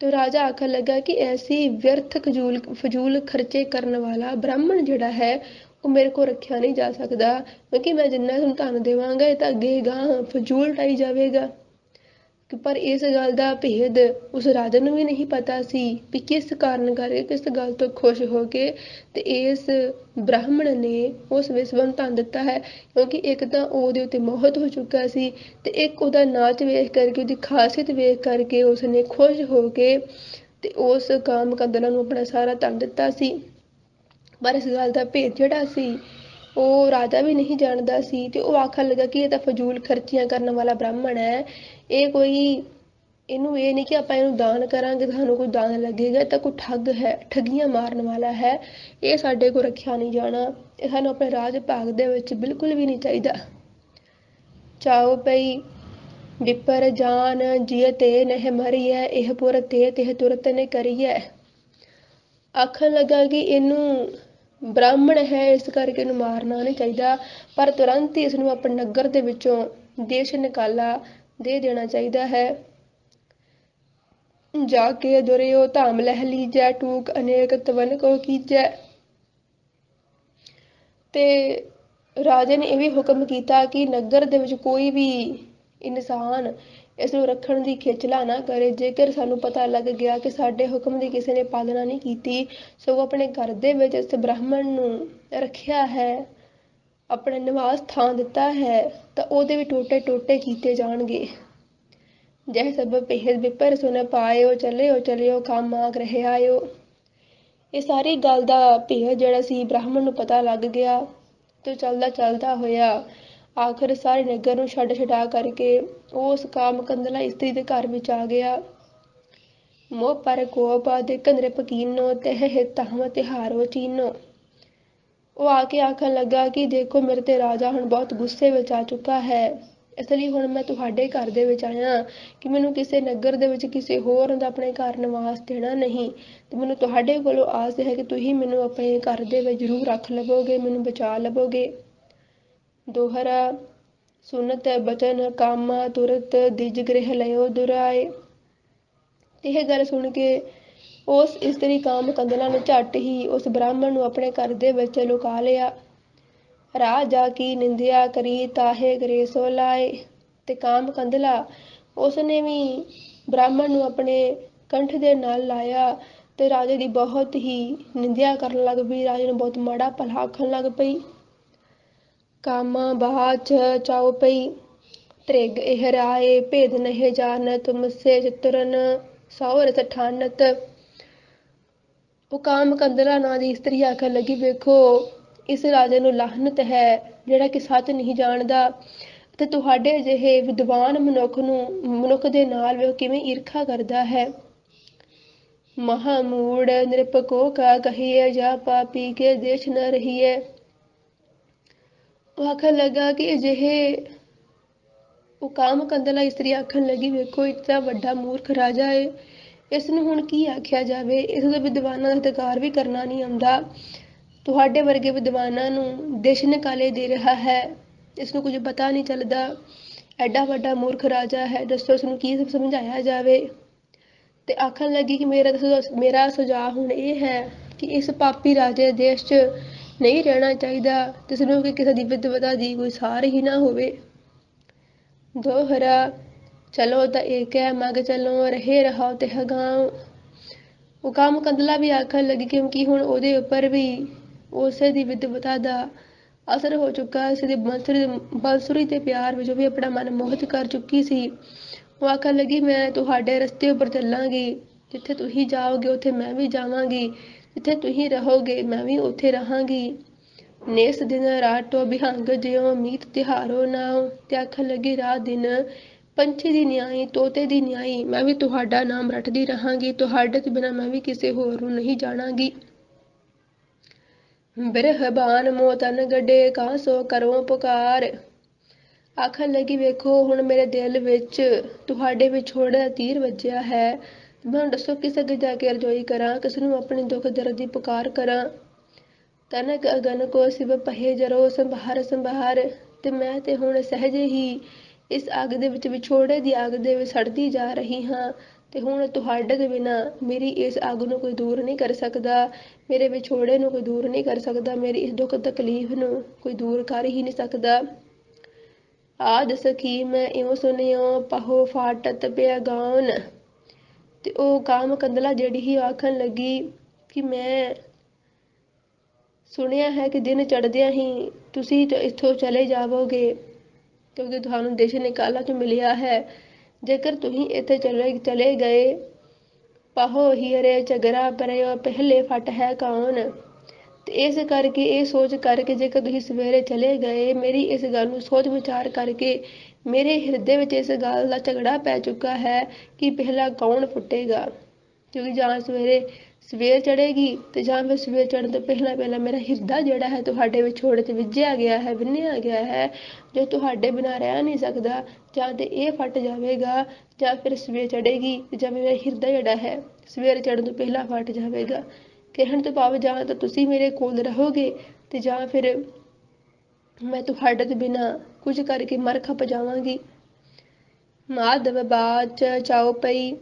तो राजा आखन लगा कि ऐसी व्यर्थ फजूल खर्चे करने वाला ब्राह्मण जिहड़ा है वो मेरे को रखिया नहीं जा सकता, क्योंकि मैं जिन्ना तुहानूं धन देवांगा ये तां अगे गां फजूल ढाई जावेगा। पर इस गल का भेद उस राजा नूं भी नहीं पता सी भी किस कारण करके किस गल तो खुश हो के ते इस ब्राह्मण ने उस विसवा नूं धन दिता है, क्योंकि एक तो ਉਹਦੇ ਉੱਤੇ ਮੋਹਿਤ हो चुका सी ते एक ਉਹਦਾ नाच वेख करके ਉਹਦੀ खासियत वेख करके उसने खुश हो के ते उस काम कंदला नूं अपना सारा धन दिता सी। पर इस गल का भेद जिहड़ा सी ਉਹ राजा भी नहीं जानता सी ते ਉਹ आखन लगा कि ये तो फजूल खर्चियां करने वाला ब्राह्मण है, ये कोई ਇਹਨੂੰ ਇਹ ਨਹੀਂ ਕਿ ਆਪਾਂ ਇਹਨੂੰ ਦਾਨ ਕਰਾਂਗੇ ਸਾਨੂੰ ਕੋਈ ਦਾਨ ਲੱਗੇਗਾ, ਤਾਂ ਕੋਈ ਠੱਗ ਹੈ, ਠੱਗੀਆਂ ਮਾਰਨ ਵਾਲਾ ਹੈ, ਇਹ ਸਾਡੇ ਕੋਲ ਰੱਖਿਆ ਨਹੀਂ ਜਾਣਾ। ਇਹ ਸਾਨੂੰ ਆਪਣੇ ਰਾਜ ਭਾਗ ਦੇ ਵਿੱਚ ਬਿਲਕੁਲ ਵੀ ਨਹੀਂ ਚਾਹੀਦਾ। ਚਾਉ ਪਈ ਵਿਪਰ ਜਾਨ ਜਿය ਤੇ ਨਹਿ ਮਰੀਐ, ਇਹ ਪੁਰ ਤੇ ਤਿਹ ਤੁਰਤ ਨੇ ਕਰੀਐ। ਆਖਣ ਲੱਗਾ ਕਿ ਇਹਨੂੰ ਬ੍ਰਾਹਮਣ ਹੈ ਇਸ ਕਰਕੇ ਇਹਨੂੰ ਮਾਰਨਾ ਨਹੀਂ ਚਾਹੀਦਾ, ਪਰ ਤੁਰੰਤ ਹੀ ਇਸ ਨੂੰ ਆਪਣੇ ਨਗਰ ਦੇ ਵਿੱਚੋਂ ਦੇਸ਼ ਨਿਕਾਲਾ ਦੇ ਦੇਣਾ ਚਾਹੀਦਾ ਹੈ। ਜਾ ਕੇ ਦੁਰਿਓ ਧਾਮ ਲਹਿ ਲੀਜੈ, ਟੂਕ ਅਨੇਕ ਤਵਨ ਕੋ ਕੀਜੈ। ਤੇ ਰਾਜੇ ਨੇ ਇਹ ਵੀ ਹੁਕਮ ਕੀਤਾ ਕਿ ਨਗਰ ਦੇ ਵਿੱਚ ਕੋਈ ਵੀ ਇਨਸਾਨ ਇਸ ਨੂੰ ਰੱਖਣ ਦੀ ਖੇਚਲਾ ਨਾ ਕਰੇ। ਜੇਕਰ ਸਾਨੂੰ ਪਤਾ ਲੱਗ ਗਿਆ ਕਿ ਸਾਡੇ ਹੁਕਮ ਦੀ ਕਿਸੇ ਨੇ ਪਾਲਣਾ ਨਹੀਂ ਕੀਤੀ, ਸਗੋਂ ਆਪਣੇ ਘਰ ਦੇ ਵਿੱਚ ਇਸ ਬ੍ਰਾਹਮਣ ਨੂੰ ਰੱਖਿਆ ਹੈ, ਆਪਣਾ ਨਿਵਾਸ ਥਾਂ ਦਿੱਤਾ ਹੈ, ਤਾਂ ਉਹਦੇ ਵੀ ਟੋਟੇ ਟੋਟੇ ਕੀਤੇ ਜਾਣਗੇ। ਜਹ ਸਭ ਭੇਦ ਵਿਪਰ ਸੁਨ ਪਾਇਓ, ਚਲਿਓ ਕੰਮ ਮਾਗ ਰਹੇ ਆਇਓ। ਇਹ ਸਾਰੀ ਗੱਲ ਦਾ ਭੇਦ ਜਿਹੜਾ ਸੀ ਬ੍ਰਾਹਮਣ ਨੂੰ ਪਤਾ ਲੱਗ ਗਿਆ, ਤੇ ਚੱਲਦਾ ਚੱਲਦਾ ਹੋਇਆ ਆਖਰ ਸਾਰੇ ਨਗਰ ਨੂੰ ਛੱਡ ਛਡਾ ਕਰਕੇ ਉਸ ਕਾਮ ਕੰਦਲਾ ਇਸਤਰੀ ਦੇ ਘਰ ਵਿੱਚ ਆ ਗਿਆ। ਮੋਹ ਪਰ ਕੋਪ ਦੇਖ ਨ੍ਰਿਪ ਕੀਨੋ, ਤਹ ਹਿਤ ਹਮ ਤਿਹਾਰੋ ਚੀਨੋ। ਉਹ ਆ ਕੇ ਆਖਣ ਲੱਗਾ ਕਿ ਦੇਖੋ ਮੇਰੇ ਤੇ ਰਾਜਾ ਹੁਣ ਬਹੁਤ ਗੁੱਸੇ ਵਿੱਚ ਆ ਚੁੱਕਾ ਹੈ, ਇਸ ਲਈ ਹੁਣ ਮੈਂ ਤੁਹਾਡੇ ਘਰ ਦੇ ਵਿੱਚ ਆਇਆ ਕਿ ਮੈਨੂੰ ਕਿਸੇ ਨਗਰ ਦੇ ਵਿੱਚ ਕਿਸੇ ਹੋਰ ਦਾ ਆਪਣੇ ਘਰ ਨਿਵਾਸ ਦੇਣਾ ਨਹੀਂ, ਤੇ ਮੈਨੂੰ ਤੁਹਾਡੇ ਕੋਲੋਂ ਆਸ ਹੈ ਕਿ ਤੁਸੀਂ ਮੈਨੂੰ ਆਪਣੇ ਘਰ ਦੇ ਵਿੱਚ ਜ਼ਰੂਰ ਰੱਖ ਲਵੋਗੇ, ਮੈਨੂੰ ਬਚਾ ਲਵੋਗੇ। ਦੋਹਰਾ ਸੁਨਤ ਬਚਨ ਕਾਮਾ, ਤੁਰਤ ਦਿਜ ਗ੍ਰਹਿ ਲਿਓ ਦੁਰਾਏ। ਇਹ ਗੱਲ ਸੁਣ ਕੇ ਉਸ ਇਸਤਰੀ ਕਾਮ ਕੰਦਲਾ ਨੇ ਝੱਟ ਹੀ ਉਸ ਬ੍ਰਾਹਮਣ ਨੂੰ ਆਪਣੇ ਘਰ ਦੇ ਵਿੱਚ ਲੁਕਾ ਲਿਆ। ਰਾਜਾ ਕੀ ਨਿੰਦਿਆ ਕਰੀ, ਤਾਹੇ ਗ੍ਰਹਿ ਸੋ ਲਾਏ। ਤੇ ਕਾਮ ਕੰਦਲਾ ਉਸਨੇ ਵੀ ਬ੍ਰਾਹਮਣ ਨੂੰ ਆਪਣੇ ਕੰਠ ਦੇ ਨਾਲ ਲਾਇਆ ਤੇ ਰਾਜੇ ਦੀ ਬਹੁਤ ਹੀ ਨਿੰਦਿਆ ਕਰਨ ਲੱਗ ਪਈ, ਰਾਜੇ ਨੂੰ ਬਹੁਤ ਮਾੜਾ ਭਲਾ ਆਖਣ ਲੱਗ ਪਈ। ਕਾਮਾ ਬਾਚ ਚਾਉ ਪਈ ਤ੍ਰਿਗ ਇਹ ਰਾਏ, ਭੇਦ ਨਹੀਂ ਜਾਣਤ ਮੁਸੇ ਚਤੁਰਨ ਸੌ ਰਸ ਠਾਨਤ। ਉਹ ਕਾਮ ਕੰਦਲਾ ਨਾਂ ਦੀ ਇਸਤਰੀ ਆਖਣ ਲੱਗੀ, ਵੇਖੋ ਇਸ ਰਾਜੇ ਨੂੰ ਲਾਹਨਤ ਹੈ ਜਿਹੜਾ ਕਿ ਸੱਚ ਨਹੀਂ ਜਾਣਦਾ, ਤੇ ਤੁਹਾਡੇ ਜਿਹੇ ਵਿਦਵਾਨ ਮਨੁੱਖ ਦੇ ਨਾਲ ਵੇ ਕਿਵੇਂ ਈਰਖਾ ਕਰਦਾ ਹੈ। ਮਹਾਮੂੜ ਨ੍ਰਿਪ ਕੋ ਕਾ ਕਹੀਏ, ਜਾ ਪਾਪੀ ਕੇ ਦੇਸ਼ ਨ ਰਹੀਏ। ਉਹ ਆਖਣ ਲੱਗਾ ਕਿ ਅਜਿਹੇ ਉਹ ਕਾਮ ਕੰਦਲਾ ਇਸਤਰੀ ਆਖਣ ਲੱਗੀ, ਵੇਖੋ ਇਤਨਾ ਵੱਡਾ ਮੂਰਖ ਰਾਜਾ ਏ, ਇਸ ਨੂੰ ਹੁਣ ਕੀ ਆਖਿਆ ਜਾਵੇ, ਇਸ ਦੇ ਵਿਦਵਾਨਾਂ ਦਾ ਅਧਿਕਾਰ ਵੀ ਕਰਨਾ ਨਹੀਂ ਆਉਂਦਾ, ਤੁਹਾਡੇ ਵਰਗੇ ਵਿਦਵਾਨਾਂ ਨੂੰ ਦੇਸ਼ ਨਿਕਾਲੇ ਦੇ ਰਿਹਾ ਹੈ, ਇਸ ਨੂੰ ਕੁਝ ਪਤਾ ਨਹੀਂ ਚੱਲਦਾ, ਐਡਾ ਵੱਡਾ ਮੂਰਖ ਰਾਜਾ ਹੈ, ਦੱਸੋ ਇਸ ਨੂੰ ਕੀ ਸਮਝਾਇਆ ਜਾਵੇ। ਤੇ ਆਖਣ ਲੱਗੀ ਕਿ ਮੇਰਾ ਸੁਝਾਅ ਹੁਣ ਇਹ ਹੈ ਕਿ ਇਸ ਪਾਪੀ ਰਾਜੇ ਦੇਸ਼ 'ਚ ਨਹੀਂ ਰਹਿਣਾ ਚਾਹੀਦਾ, ਜਿਸ ਨੂੰ ਕਿ ਕਿਸੇ ਦੀ ਵਿਦਵਤਾ ਦੀ ਕੋਈ ਸਾਰ ਹੀ ਨਾ ਹੋਵੇ। ਦੋਹਰਾ ਚਲੋ ਤਾਂ ਏਕ ਹੈ ਮਗ ਚਲੋ, ਰਹੇ ਰਹਾਓ ਤੇ ਹਗਾਓ। ਉਹ ਕਾਮ ਕੰਦਲਾ ਵੀ ਆਖਣ ਲੱਗੀ ਕਿਉਂਕਿ ਹੁਣ ਉਹਦੇ ਉੱਪਰ ਵੀ ਉਸੇ ਦੀ ਵਿਦਵਤਾ ਦਾ ਅਸਰ ਹੋ ਚੁੱਕਾ, ਇਸ ਦੀ ਬਾਂਸੁਰੀ ਤੇ ਪਿਆਰ ਵਿੱਚ ਵੀ ਆਪਣਾ ਮਨ ਮੋਹਿਤ ਕਰ ਚੁੱਕੀ ਸੀ। ਉਹ ਆਖਣ ਲੱਗੀ ਮੈਂ ਤੁਹਾਡੇ ਰਸਤੇ ਉੱਪਰ ਚੱਲਾਂਗੀ, ਜਿੱਥੇ ਤੁਸੀਂ ਜਾਓਗੇ ਉੱਥੇ ਮੈਂ ਵੀ ਜਾਵਾਂਗੀ, ਜਿੱਥੇ ਤੁਸੀਂ ਰਹੋਗੇ ਮੈਂ ਵੀ ਉੱਥੇ ਰਹਾਂਗੀ। ਨੇਸ ਦਿਨ ਰਾਟੋ ਬਿਹੰਗ ਜਿਉ, ਮੀਤ ਤਿਹਾਰੋ ਨਾਉ। ਤੇ ਆਖਣ ਲੱਗੀ ਰਾਤ ਦਿਨ ਪੰਛੀ ਦੀ ਨਿਆਈ, ਤੋਤੇ ਦੀ ਨਿਆਈ ਮੈਂ ਵੀ ਤੁਹਾਡਾ ਨਾਮ ਰੱਟਦੀ ਰਹਾਂਗੀ, ਤੁਹਾਡੇ ਤੋਂ ਬਿਨਾਂ ਮੈਂ ਵੀ ਕਿਸੇ ਹੋਰ ਨੂੰ ਨਹੀਂ ਜਾਣਾਂਗੀ। ਬਿਰਹਬਾਨ ਮੋ ਤਨ ਗੱਡੇ, ਕਾਂ ਸੋ ਕਰੋ ਪੁਕਾਰ। ਆਖਣ ਲੱਗੀ ਵੇਖੋ ਹੁਣ ਮੇਰੇ ਦਿਲ ਵਿੱਚ ਤੁਹਾਡੇ ਵਿਛੋੜੇ ਦਾ ਤੀਰ ਵੱਜਿਆ ਹੈ, ਮੈਨੂੰ ਦੱਸੋ ਕਿਸ ਅੱਗੇ ਜਾ ਕੇ ਅਰਜ਼ੋਈ ਕਰਾਂ, ਕਿਸ ਨੂੰ ਆਪਣੇ ਦੁੱਖ ਦਰਦ ਦੀ ਪੁਕਾਰ ਕਰਾਂ। ਤਨਕ ਅਗਨ ਕੋ ਸਿਵ ਪਹੇ ਜਰੋ, ਸੰਭਾਰ ਸੰਭਾਰ। ਤੇ ਮੈਂ ਤੇ ਹੁਣ ਸਹਿਜੇ ਹੀ ਇਸ ਅੱਗ ਦੇ ਵਿੱਚ, ਵਿਛੋੜੇ ਦੀ ਅੱਗ ਦੇ ਵਿੱਚ ਸੜਦੀ ਜਾ ਰਹੀ ਹਾਂ, ਤੇ ਹੁਣ ਤੁਹਾਡੇ ਤੋਂ ਬਿਨਾਂ ਮੇਰੀ ਇਸ ਅੱਗ ਨੂੰ ਕੋਈ ਦੂਰ ਨਹੀਂ ਕਰ ਸਕਦਾ, ਮੇਰੇ ਵਿਛੋੜੇ ਨੂੰ ਕੋਈ ਦੂਰ ਨਹੀਂ ਕਰ ਸਕਦਾ, ਮੇਰੀ ਇਸ ਦੁੱਖ ਤਕਲੀਫ ਨੂੰ ਕੋਈ ਦੂਰ ਕਰ ਹੀ ਨਹੀਂ ਸਕਦਾ। ਆਦ ਸਖੀ ਮੈਂ ਇਉਂ ਸੁਣਿਓ, ਪਹੋ ਫਾਟਤ ਪਿਆ ਗਾਉਨ। ਤੇ ਉਹ ਕਾਮ ਕੰਦਲਾ ਜਿਹੜੀ ਹੀ ਆਖਣ ਲੱਗੀ ਕਿ ਮੈਂ ਸੁਣਿਆ ਹੈ ਕਿ ਦਿਨ ਚੜ੍ਹਦਿਆਂ ਹੀ ਤੁਸੀਂ ਇੱਥੋਂ ਚਲੇ ਜਾਵੋਗੇ, ਕਿਉਂਕਿ ਤੁਹਾਨੂੰ ਦੇਸ਼ ਨਿਕਾਲਾ ਜੋ ਮਿਲਿਆ ਹੈ, ਜੇਕਰ ਤੁਸੀਂ ਇੱਥੇ ਚਲੇ ਗਏ। ਪਾਹੋ ਹੀਰੇ ਝਗੜਾ ਪਰਿਓ, ਪਹਿਲੇ ਫਟ ਹੈ ਕੌਣ। ਤੇ ਇਸ ਕਰਕੇ ਇਹ ਸੋਚ ਕਰਕੇ ਜੇਕਰ ਤੁਸੀਂ ਸਵੇਰੇ ਚਲੇ ਗਏ, ਮੇਰੀ ਇਸ ਗੱਲ ਨੂੰ ਸੋਚ ਵਿਚਾਰ ਕਰਕੇ ਮੇਰੇ ਹਿਰਦੇ ਵਿੱਚ ਇਸ ਗੱਲ ਦਾ ਝਗੜਾ ਪੈ ਚੁੱਕਾ ਹੈ ਕਿ ਪਹਿਲਾਂ ਕੌਣ ਫੁੱਟੇਗਾ, ਕਿਉਂਕਿ ਜਾਂ ਸਵੇਰ ਚੜ੍ਹੇਗੀ ਤੇ ਜਾਂ ਫਿਰ ਸਵੇਰ ਚੜ੍ਹਨ ਤੋਂ ਪਹਿਲਾਂ ਮੇਰਾ ਹਿਰਦਾ ਜਿਹੜਾ ਹੈ ਤੁਹਾਡੇ ਵਿਛੋੜੇ 'ਚ ਵਿਝਿਆ ਗਿਆ ਹੈ, ਵਿੰਨਿਆ ਗਿਆ ਹੈ, ਜੋ ਤੁਹਾਡੇ ਬਿਨਾਂ ਰਹਿ ਨਹੀਂ ਸਕਦਾ। ਜਾਂ ਤੇ ਇਹ ਫਟ ਜਾਵੇਗਾ ਜਾਂ ਫਿਰ ਸਵੇਰ ਚੜ੍ਹੇਗੀ ਜਾਂ ਮੇਰਾ ਹਿਰਦਾ ਜਿਹੜਾ ਹੈ ਸਵੇਰ ਚੜ੍ਹਨ ਤੋਂ ਪਹਿਲਾਂ ਫਟ ਜਾਵੇਗਾ। ਕਹਿਣ ਤੋਂ ਭਾਵ ਜਾਂ ਤਾਂ ਤੁਸੀਂ ਮੇਰੇ ਕੋਲ ਰਹੋਗੇ ਤੇ ਜਾਂ ਫਿਰ ਮੈਂ ਤੁਹਾਡੇ ਤੋਂ ਬਿਨਾਂ ਕੁਝ ਕਰਕੇ ਮਰ ਖਪ ਜਾਵਾਂਗੀ। ਮਾਧਵ ਬਾਚ ਚਾਉ ਪਈ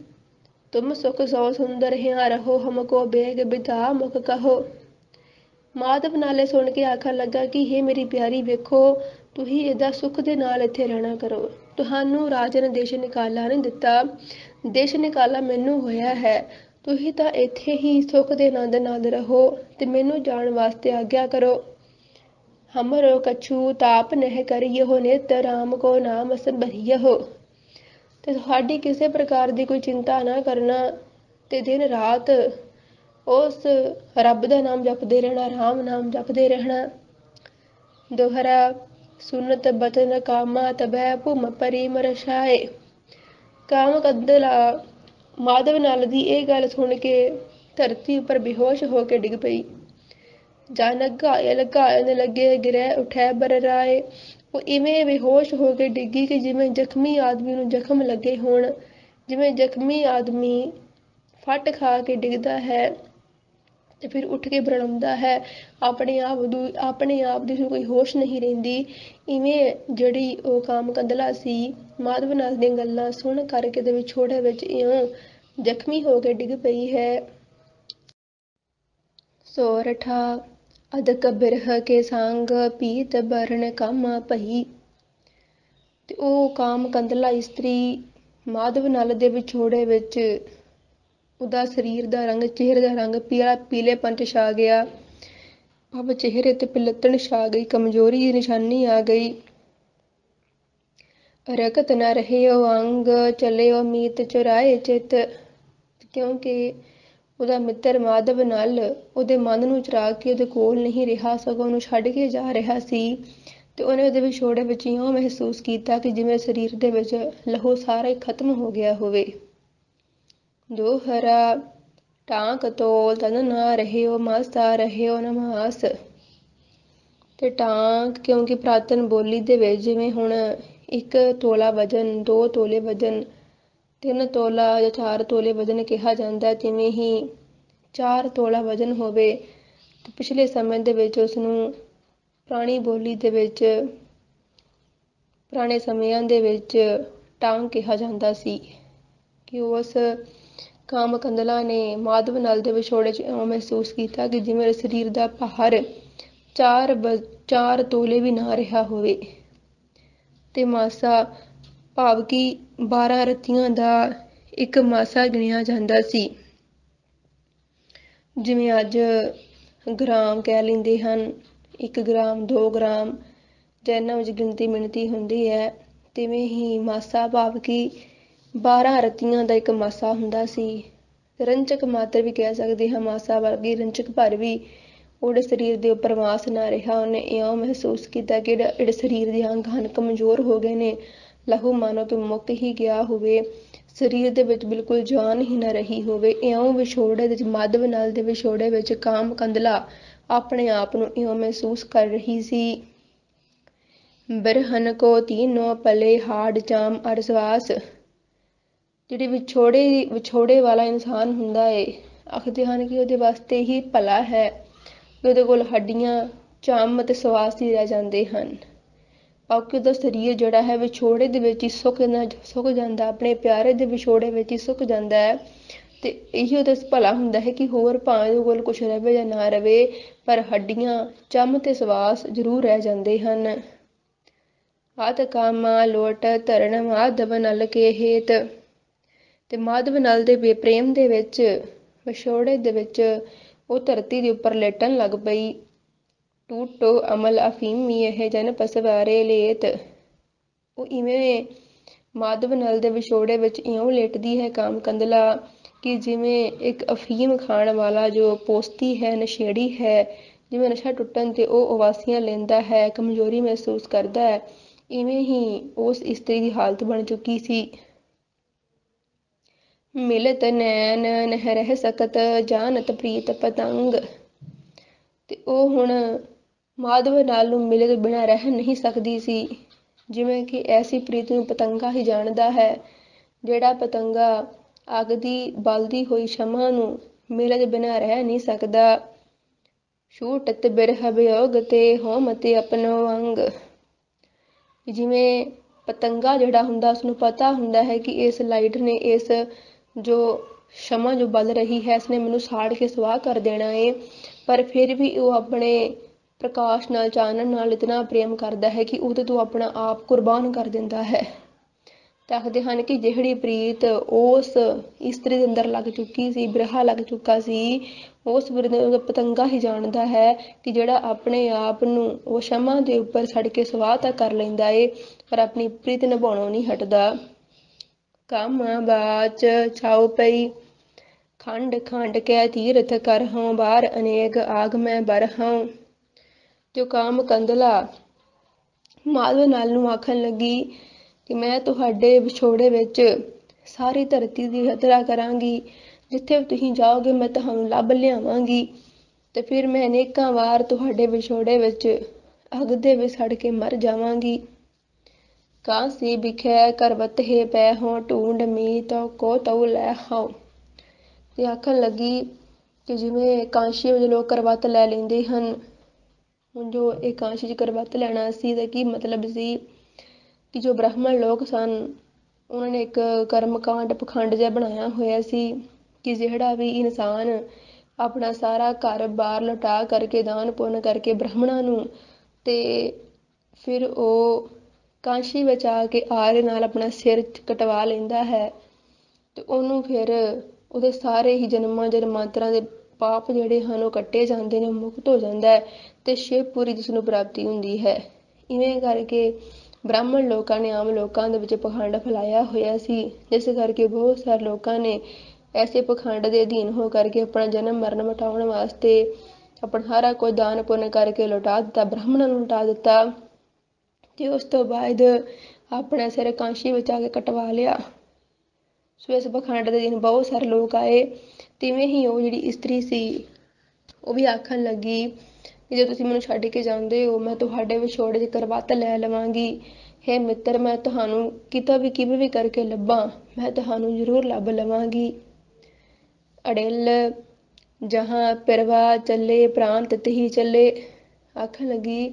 ਤੁਮ ਸੁਖ ਸੋ ਸੁੰਦਰ ਹਿਆ ਰਹੋ, ਹਮਕੋ ਬੇਗ ਬਿਧਾ ਮੁਖ ਕਹੋ। ਮਾਧਵ ਨਾਲੇ ਸੁਣ ਕੇ ਆਖਣ ਲੱਗਾ ਕਿ ਹੇ ਮੇਰੀ ਪਿਆਰੀ, ਵੇਖੋ ਤੁਸੀਂ ਇਹਦਾ ਸੁੱਖ ਦੇ ਨਾਲ ਇੱਥੇ ਰਹਿਣਾ ਕਰੋ। ਤੁਹਾਨੂੰ ਰਾਜੇ ਨੇ ਦੇਸ਼ ਨਿਕਾਲਾ ਨਹੀਂ ਦਿੱਤਾ, ਦੇਸ਼ ਨਿਕਾਲਾ ਮੈਨੂੰ ਹੋਇਆ ਹੈ। ਤੁਸੀਂ ਤਾਂ ਇੱਥੇ ਹੀ ਸੁੱਖ ਦੇ ਆਨੰਦ ਨਾਲ ਰਹੋ ਤੇ ਮੈਨੂੰ ਜਾਣ ਵਾਸਤੇ ਆਗਿਆ ਕਰੋ। ਹਮਰੋ ਕਛੂ ਤਾਪ ਨਹਿ ਕਰਿਓ, ਨਿਤ ਰਾਮ ਕੋ ਨਾਮ ਸੰਭਰਿਓ। ਤੇ ਤੁਹਾਡੀ ਕਿਸੇ ਪ੍ਰਕਾਰ ਦੀ ਕੋਈ ਚਿੰਤਾ ਨਾ ਕਰਨਾ ਤੇ ਦਿਨ ਰਾਤ ਉਸ ਰੱਬ ਦਾ ਨਾਮ ਜਪਦੇ ਰਹਿਣਾ, ਰਾਮ ਨਾਮ ਜਪਦੇ ਰਹਿਣਾ। ਦੋਹਰਾ ਸੁਨਤ ਬਚਨ ਕਾਮਾ ਤਬੈ ਭੂਮ ਪਰੀ ਮਰਛਾਏ। ਕਾਮ ਕੰਦਲਾ ਮਾਧਵ ਨਲ ਦੀ ਇਹ ਗੱਲ ਸੁਣ ਕੇ ਧਰਤੀ ਉੱਪਰ ਬੇਹੋਸ਼ ਹੋ ਕੇ ਡਿੱਗ ਪਈ। ਜਨ ਘਾਇਲ ਘਾਇਲ ਲੱਗੇ ਗਿਰੈ ਉਠੈ ਬਰਰਾਏ। ਉਹ ਇਵੇਂ ਬੇਹੋਸ਼ ਹੋ ਕੇ ਡਿੱਗੀ ਕਿ ਜਿਵੇਂ ਜ਼ਖਮੀ ਆਦਮੀ ਨੂੰ ਜ਼ਖਮ ਲੱਗੇ ਹੋਣ, ਜਿਵੇਂ ਜ਼ਖਮੀ ਆਦਮੀ ਫੱਟ ਖਾ ਕੇ ਡਿੱਗਦਾ ਹੈ ਤੇ ਫਿਰ ਉੱਠ ਕੇ ਬਰਲਾਉਂਦਾ ਹੈ, ਆਪਣੇ ਆਪ ਦੀ ਕੋਈ ਹੋਸ਼ ਨਹੀਂ ਰਹਿੰਦੀ। ਇਵੇਂ ਜਿਹੜੀ ਉਹ ਕਾਮ ਕੰਦਲਾ ਸੀ, ਮਾਧਵ ਨਾਥ ਦੀਆਂ ਗੱਲਾਂ ਸੁਣ ਕਰਕੇ ਦੇ ਵਿਛੋੜੇ ਵਿੱਚ ਇਉਂ ਜ਼ਖਮੀ ਹੋ ਕੇ ਡਿੱਗ ਪਈ ਹੈ। ਸੋਰਠਾ ਅਦਕ ਬਿਰਹ ਕੇ ਸੰਗ ਪੀਤ ਬਰਨ ਕਾਮਾ ਪਈ। ਤੇ ਉਹ ਕਾਮ ਕੰਦਲਾ ਇਸਤਰੀ ਮਾਧਵ ਨਲ ਦੇ ਵਿਛੋੜੇ ਵਿੱਚ ਉਹਦਾ ਸਰੀਰ ਦਾ ਰੰਗ, ਚਿਹਰੇ ਦਾ ਰੰਗ ਪੀਲੇਪਨ 'ਚ ਛਾ ਗਿਆ। ਭਾਵ ਚਿਹਰੇ ਤੇ ਪਿਲੱਤਣ ਛਾ ਗਈ, ਕਮਜ਼ੋਰੀ ਦੀ ਨਿਸ਼ਾਨੀ ਆ ਗਈ। ਰਕਤ ਨਾ ਰਹਿਓ ਅੰਗ ਚਲਿਓ ਮੀਤ ਚੁਰਾਏ ਚਿੱਤ। ਕਿਉਂਕਿ ਉਹਦਾ ਮਿੱਤਰ ਮਾਧਵ ਨਲ ਉਹਦੇ ਮਨ ਨੂੰ ਚੁਰਾ ਕੇ ਉਹਦੇ ਕੋਲ ਨਹੀਂ ਰਿਹਾ, ਸਗੋਂ ਉਹਨੂੰ ਛੱਡ ਕੇ ਜਾ ਰਿਹਾ ਸੀ। ਤੇ ਉਹਨੇ ਉਹਦੇ ਵਿਛੋੜੇ ਵਿੱਚ ਇਉਂ ਮਹਿਸੂਸ ਕੀਤਾ ਕਿ ਜਿਵੇਂ ਸਰੀਰ ਦੇ ਵਿੱਚ ਲਹੂ ਸਾਰਾ ਹੀ ਖਤਮ ਹੋ ਗਿਆ ਹੋਵੇ। ਦੋਹਰਾ ਟਾਂਕ ਤੋਲ ਤਨ ਨਾ ਰਹਿਓ, ਮਾਸਾ ਰਹਿਓ ਨ ਮਾਸ। ਤੇ ਟਾਂਕ ਕਿਉਂਕਿ ਪ੍ਰਾਤਨ ਬੋਲੀ ਦੇ ਵਿੱਚ ਜਿਵੇਂ ਹੁਣ 1 ਤੋਲਾ ਵਜਨ, 2 ਤੋਲੇ ਵਜਨ, 3 ਤੋਲਾ ਜਾਂ 4 ਤੋਲੇ ਵਜਨ ਕਿਹਾ ਜਾਂਦਾ, ਤਿਵੇਂ ਹੀ 4 ਤੋਲਾ ਵਜਨ ਹੋਵੇ। ਤੇ ਪਿਛਲੇ ਸਮੇਂ ਦੇ ਵਿੱਚ ਉਸਨੂੰ ਪੁਰਾਣੀ ਬੋਲੀ ਦੇ ਵਿੱਚ, ਪੁਰਾਣੇ ਸਮਿਆਂ ਦੇ ਵਿੱਚ ਟਾਂਗ ਕਿਹਾ ਜਾਂਦਾ ਸੀ। ਕਿ ਉਸ ਕਾਮ ਕੰਦਲਾ ਨੇ ਮਾਧਵ ਨਲ ਦੇ ਵਿਛੋੜੇ 'ਚ ਇਉਂ ਮਹਿਸੂਸ ਕੀਤਾ ਕਿ ਜਿਵੇਂ ਸਰੀਰ ਦਾ ਭਾਰ 4 ਤੋਲੇ ਵੀ ਨਾ ਰਿਹਾ ਹੋਵੇ। ਤੇ ਮਾਸਾ ਭਾਵ ਕਿ 12 ਰੱਤੀਆਂ ਦਾ ਇੱਕ ਮਾਸਾ ਗਿਣਿਆ ਜਾਂਦਾ ਸੀ। ਜਿਵੇਂ ਅੱਜ ਗ੍ਰਾਮ ਕਹਿ ਲੈਂਦੇ ਹਨ, 1 ਗ੍ਰਾਮ, 2 ਗ੍ਰਾਮ, ਜਾਂ ਇਹਨਾਂ ਵਿੱਚ ਗਿਣਤੀ ਮਿਣਤੀ ਹੁੰਦੀ ਹੈ, ਤਿਵੇਂ ਹੀ ਮਾਸਾ ਭਾਵ ਕਿ 12 ਰੱਤੀਆਂ ਦਾ ਇੱਕ ਮਾਸਾ ਹੁੰਦਾ ਸੀ। ਰੰਚਕ ਮਾਤਰ ਵੀ ਕਹਿ ਸਕਦੇ ਹਾਂ ਮਾਸਾ, ਵਰਗੀ ਰੰਚਕ ਭਰ ਵੀ ਉਹਦੇ ਸਰੀਰ ਦੇ ਉੱਪਰ ਮਾਸ ਨਾ ਰਿਹਾ। ਉਹਨੇ ਇਉਂ ਮਹਿਸੂਸ ਕੀਤਾ ਕਿ ਜਿਹੜੇ ਸਰੀਰ ਦੇ ਅੰਗ ਹਨ ਕਮਜ਼ੋਰ ਹੋ ਗਏ ਨੇ, ਲਹੂ ਮਾਨੋ ਕਿ ਮੁੱਕ ਹੀ ਗਿਆ ਹੋਵੇ, ਸਰੀਰ ਦੇ ਵਿੱਚ ਬਿਲਕੁਲ ਜਾਨ ਹੀ ਨਾ ਰਹੀ ਹੋਵੇ। ਇਉਂ ਵਿਛੋੜੇ ਵਿੱਚ, ਮਾਧਵ ਨਲ ਦੇ ਵਿਛੋੜੇ ਵਿੱਚ ਕਾਮ ਕੰਦਲਾ ਆਪਣੇ ਆਪ ਨੂੰ ਇਉਂ ਮਹਿਸੂਸ ਕਰ ਰਹੀ ਸੀ। ਬਿਰਹਨ ਕੋ ਤੀਨੋਂ ਪਲੇ ਹਾੜ ਚਾਮ ਅਰ ਸਵਾਸ। ਜਿਹੜੀ ਵਿਛੋੜੇ ਵਾਲਾ ਇਨਸਾਨ ਹੁੰਦਾ ਏ, ਆਖਦੇ ਹਨ ਕਿ ਉਹਦੇ ਵਾਸਤੇ ਹੀ ਭਲਾ ਹੈ ਕਿ ਉਹਦੇ ਕੋਲ ਹੱਡੀਆਂ, ਚੰਮ ਅਤੇ ਸਵਾਸ ਹੀ ਰਹਿ ਜਾਂਦੇ ਹਨ। ਕਿਉਂਕਿ ਉਹਦਾ ਸਰੀਰ ਜਿਹੜਾ ਹੈ ਵਿਛੋੜੇ ਦੇ ਵਿੱਚ ਹੀ ਸੁੱਕ ਜਾਂਦਾ, ਆਪਣੇ ਪਿਆਰੇ ਦੇ ਵਿਛੋੜੇ ਵਿੱਚ ਹੀ ਸੁੱਕ ਜਾਂਦਾ ਹੈ। ਤੇ ਇਹੀ ਉਹਦਾ ਭਲਾ ਹੁੰਦਾ ਹੈ ਕਿ ਹੋਰ ਭਾਵੇਂ ਉਹਦੇ ਕੋਲ ਕੁਛ ਰਵੇ ਜਾਂ ਨਾ ਰਵੇ, ਪਰ ਹੱਡੀਆਂ, ਚੰਮ ਤੇ ਸਵਾਸ ਜ਼ਰੂਰ ਰਹਿ ਜਾਂਦੇ ਹਨ। ਆਤ ਕਾਮਾ ਲੋਟ ਧਰਨ ਮਾਧਵ ਨਲ ਕੇ ਹੇਤ। ਤੇ ਮਾਧਵ ਨਲ ਦੇ ਬੇਪ੍ਰੇਮ ਦੇ ਵਿੱਚ, ਵਿਛੋੜੇ ਦੇ ਵਿੱਚ ਉਹ ਧਰਤੀ ਦੇ ਉੱਪਰ ਲੇਟਣ ਲੱਗ ਪਈ। ਟੂਟੋ ਅਮਲ ਅਫੀਮੀ ਇਹ ਜਨ ਪਸਵਾਰੇ ਲੇਤ। ਉਹ ਇਵੇਂ ਮਾਧਵ ਨਲ ਦੇ ਵਿਛੋੜੇ ਵਿੱਚ ਇਉਂ ਲੇਟਦੀ ਹੈ ਕਾਮ ਕੰਦਲਾ ਕਿ ਜਿਵੇਂ ਇੱਕ ਅਫੀਮ ਖਾਣ ਵਾਲਾ ਜੋ ਪੋਸਤੀ ਹੈ, ਨਸ਼ੇੜੀ ਹੈ, ਜਿਵੇਂ ਨਸ਼ਾ ਟੁੱਟਣ ਤੇ ਉਹ ਉਵਾਸੀਆਂ ਲੈਂਦਾ ਹੈ, ਕਮਜ਼ੋਰੀ ਮਹਿਸੂਸ ਕਰਦਾ ਹੈ, ਇਵੇਂ ਹੀ ਉਸ ਇਸਤਰੀ ਦੀ ਹਾਲਤ ਬਣ ਚੁੱਕੀ ਸੀ। ਮਿਲਤ ਨੈਣ ਨਹਿ ਰਹਿ ਸਕਤ, ਜਾਨਤ ਪ੍ਰੀਤ ਪਤੰਗ। ਤੇ ਉਹ ਹੁਣ ਮਾਧਵ ਨਾਲ ਨੂੰ ਮਿਲੇ ਤੋਂ ਬਿਨਾਂ ਰਹਿ ਨਹੀਂ ਸਕਦੀ ਸੀ। ਜਿਵੇਂ ਕਿ ਐਸੀ ਪ੍ਰੀਤ ਨੂੰ ਪਤੰਗਾ ਹੀ ਜਾਣਦਾ ਹੈ। ਜਿਹੜਾ ਪਤੰਗਾ ਅੱਗ ਦੀ ਬਲਦੀ ਹੋਈ ਸ਼ਮਾ ਨੂੰ ਮਿਲੇ ਤੋਂ ਬਿਨਾਂ ਰਹਿ ਨਹੀਂ ਸਕਦਾ। ਛੂਟਤ ਬਿਰਹ ਵਿਯੋਗ ਤੇ ਹੋਮ ਤੇ ਆਪਣੋ ਅੰਗ। ਜਿਵੇਂ ਪਤੰਗਾ ਜਿਹੜਾ ਹੁੰਦਾ ਉਸਨੂੰ ਪਤਾ ਹੁੰਦਾ ਹੈ ਕਿ ਇਸ ਲਾਈਟ ਨੇ, ਇਸ ਜੋ ਸ਼ਮਾ ਜੋ ਬਲ ਰਹੀ ਹੈ, ਇਸਨੇ ਮੈਨੂੰ ਸਾੜ ਕੇ ਸੁਆਹ ਕਰ ਦੇਣਾ ਏ, ਪਰ ਫਿਰ ਵੀ ਉਹ ਆਪਣੇ ਪ੍ਰਕਾਸ਼ ਨਾਲ, ਚਾਨਣ ਨਾਲ ਇਤਨਾ ਪ੍ਰੇਮ ਕਰਦਾ ਹੈ ਕਿ ਉਹਦੇ ਤੋਂ ਆਪਣਾ ਆਪ ਕੁਰਬਾਨ ਕਰ ਦਿੰਦਾ ਹੈ। ਦੱਸਦੇ ਹਨ ਕਿ ਜਿਹੜੀ ਪ੍ਰੀਤ ਉਸ ਇਸਤਰੀ ਦੇ ਅੰਦਰ ਲੱਗ ਚੁੱਕੀ ਸੀ, ਬਿਰਹਾ ਲੱਗ ਚੁੱਕਾ ਸੀ, ਉਸ ਪਤੰਗਾ ਹੀ ਜਾਣਦਾ ਹੈ ਕਿ ਜਿਹੜਾ ਆਪਣੇ ਆਪ ਨੂੰ ਉਹ ਸ਼ਮਾ ਦੇ ਉੱਪਰ ਸੜ ਕੇ ਸਵਾਹ ਤਾਂ ਕਰ ਲੈਂਦਾ ਏ, ਪਰ ਆਪਣੀ ਪ੍ਰੀਤ ਨਿਭਾਉਣੋਂ ਨਹੀਂ ਹਟਦਾ। ਕਾਮਾ ਬਾਚ ਛਾਉ ਪਈ, ਖੰਡ ਖੰਡ ਕੈ ਤੀਰਥ ਕਰਹੁ, ਬਾਰ ਅਨੇਕ ਆਗ ਮੈਂ ਬਰਹੁ। ਜੋ ਕਾਮ ਕੰਦਲਾ ਮਾਧਵ ਨਾਲ ਨੂੰ ਆਖਣ ਲੱਗੀ ਕਿ ਮੈਂ ਤੁਹਾਡੇ ਵਿਛੋੜੇ ਵਿੱਚ ਸਾਰੀ ਧਰਤੀ ਦੀ ਯਾਤਰਾ ਕਰਾਂਗੀ, ਜਿੱਥੇ ਤੁਸੀਂ ਜਾਓਗੇ ਮੈਂ ਤੁਹਾਨੂੰ ਲੱਭ ਲਿਆਵਾਂਗੀ, ਤੇ ਫਿਰ ਮੈਂ ਅਨੇਕਾਂ ਵਾਰ ਤੁਹਾਡੇ ਵਿਛੋੜੇ ਵਿੱਚ ਅੱਗ ਦੇ ਵਿੱਚ ਸੜ ਕੇ ਮਰ ਜਾਵਾਂਗੀ। ਕਾਂਸੀ ਬਿਖੈ ਕਰਵਤ ਹੈ ਪੈ ਹੋਂ, ਢੂੰਡ ਮੀਤ ਕੋ ਤਉ ਲੈ ਹਉ। ਤੇ ਆਖਣ ਲੱਗੀ ਕਿ ਜਿਵੇਂ ਕਾਂਸ਼ੀ ਵਿੱਚ ਲੋਕ ਕਰਵਤ ਲੈ ਲੈਂਦੇ ਹਨ, ਹੁਣ ਜੋ ਇਹ ਕਾਂਸ਼ੀ 'ਚ ਕਰਵਤ ਲੈਣਾ ਸੀ ਤਾਂ ਕੀ ਮਤਲਬ ਸੀ ਕਿ ਜੋ ਬ੍ਰਾਹਮਣ ਲੋਕ ਸਨ ਉਹਨਾਂ ਨੇ ਇੱਕ ਕਰਮਕਾਂਡ ਪਖੰਡ ਜਿਹਾ ਬਣਾਇਆ ਹੋਇਆ ਸੀ ਕਿ ਜਿਹੜਾ ਵੀ ਇਨਸਾਨ ਆਪਣਾ ਸਾਰਾ ਘਰ ਬਾਰ ਲੁਟਾ ਕਰਕੇ, ਦਾਨ ਪੁੰਨ ਕਰਕੇ ਬ੍ਰਾਹਮਣਾਂ ਨੂੰ, ਤੇ ਫਿਰ ਉਹ ਕਾਂਸ਼ੀ ਵਿੱਚ ਆ ਕੇ ਆਰੇ ਨਾਲ ਆਪਣਾ ਸਿਰ ਕਟਵਾ ਲੈਂਦਾ ਹੈ, ਤੇ ਉਹਨੂੰ ਫਿਰ ਉਹਦੇ ਸਾਰੇ ਹੀ ਜਨਮਾਂ ਜਨਮਾਂਤਰਾਂ ਦੇ ਪਾਪ ਜਿਹੜੇ ਹਨ ਉਹ ਕੱਟੇ ਜਾਂਦੇ ਨੇ, ਮੁਕਤ ਹੋ ਜਾਂਦਾ ਹੈ ਤੇ ਸ਼ਿਵਪੁਰੀ ਜਿਸ ਨੂੰ ਪ੍ਰਾਪਤੀ ਹੁੰਦੀ ਹੈ। ਇਵੇਂ ਕਰਕੇ ਬ੍ਰਾਹਮਣ ਲੋਕਾਂ ਨੇ ਆਮ ਲੋਕਾਂ ਦੇ ਵਿੱਚ ਪਖੰਡ ਫੈਲਾਇਆ ਹੋਇਆ ਸੀ, ਜਿਸ ਕਰਕੇ ਬਹੁਤ ਸਾਰੇ ਲੋਕਾਂ ਨੇ ਐਸੇ ਪਖੰਡ ਦੇ ਅਧੀਨ ਹੋ ਕਰਕੇ ਆਪਣਾ ਜਨਮ ਮਰਨ ਮਿਟਾਉਣ ਵਾਸਤੇ ਆਪਣਾ ਸਾਰਾ ਕੁਝ ਦਾਨ ਪੁੰਨ ਕਰਕੇ ਲੁਟਾ ਦਿੱਤਾ, ਬ੍ਰਾਹਮਣਾਂ ਨੂੰ ਲੁਟਾ ਦਿੱਤਾ, ਤੇ ਉਸ ਤੋਂ ਬਾਅਦ ਆਪਣਾ ਸਿਰ ਕਾਂਸ਼ੀ ਵਿੱਚ ਆ ਕੇ ਕਟਵਾ ਲਿਆ। ਸੋ ਇਸ ਪਖੰਡ ਦੇ ਦਿਨ ਬਹੁਤ ਸਾਰੇ ਲੋਕ ਆਏ। ਤਿਵੇਂ ਹੀ ਉਹ ਜਿਹੜੀ ਇਸਤਰੀ ਸੀ ਉਹ ਵੀ ਆਖਣ ਲੱਗੀ ਕਿ ਜੇ ਤੁਸੀਂ ਮੈਨੂੰ ਛੱਡ ਕੇ ਜਾਂਦੇ ਹੋ ਮੈਂ ਤੁਹਾਡੇ ਵਿਛੋੜੇ 'ਚ ਕਰਵਤ ਲੈ ਲਵਾਂਗੀ। ਹੇ ਮਿੱਤਰ, ਮੈਂ ਤੁਹਾਨੂੰ ਕਿਤੋਂ ਵੀ ਕਿਵੇਂ ਵੀ ਕਰਕੇ ਲੱਭਾਂ, ਮੈਂ ਤੁਹਾਨੂੰ ਜ਼ਰੂਰ ਲੱਭ ਲਵਾਂਗੀ। ਅੜਿੱਲ ਜਹਾਂ ਪਿਰਵਾ ਚੱਲੇ, ਪ੍ਰਾਣ ਤਿਤ ਹੀ ਚੱਲੇ। ਆਖਣ ਲੱਗੀ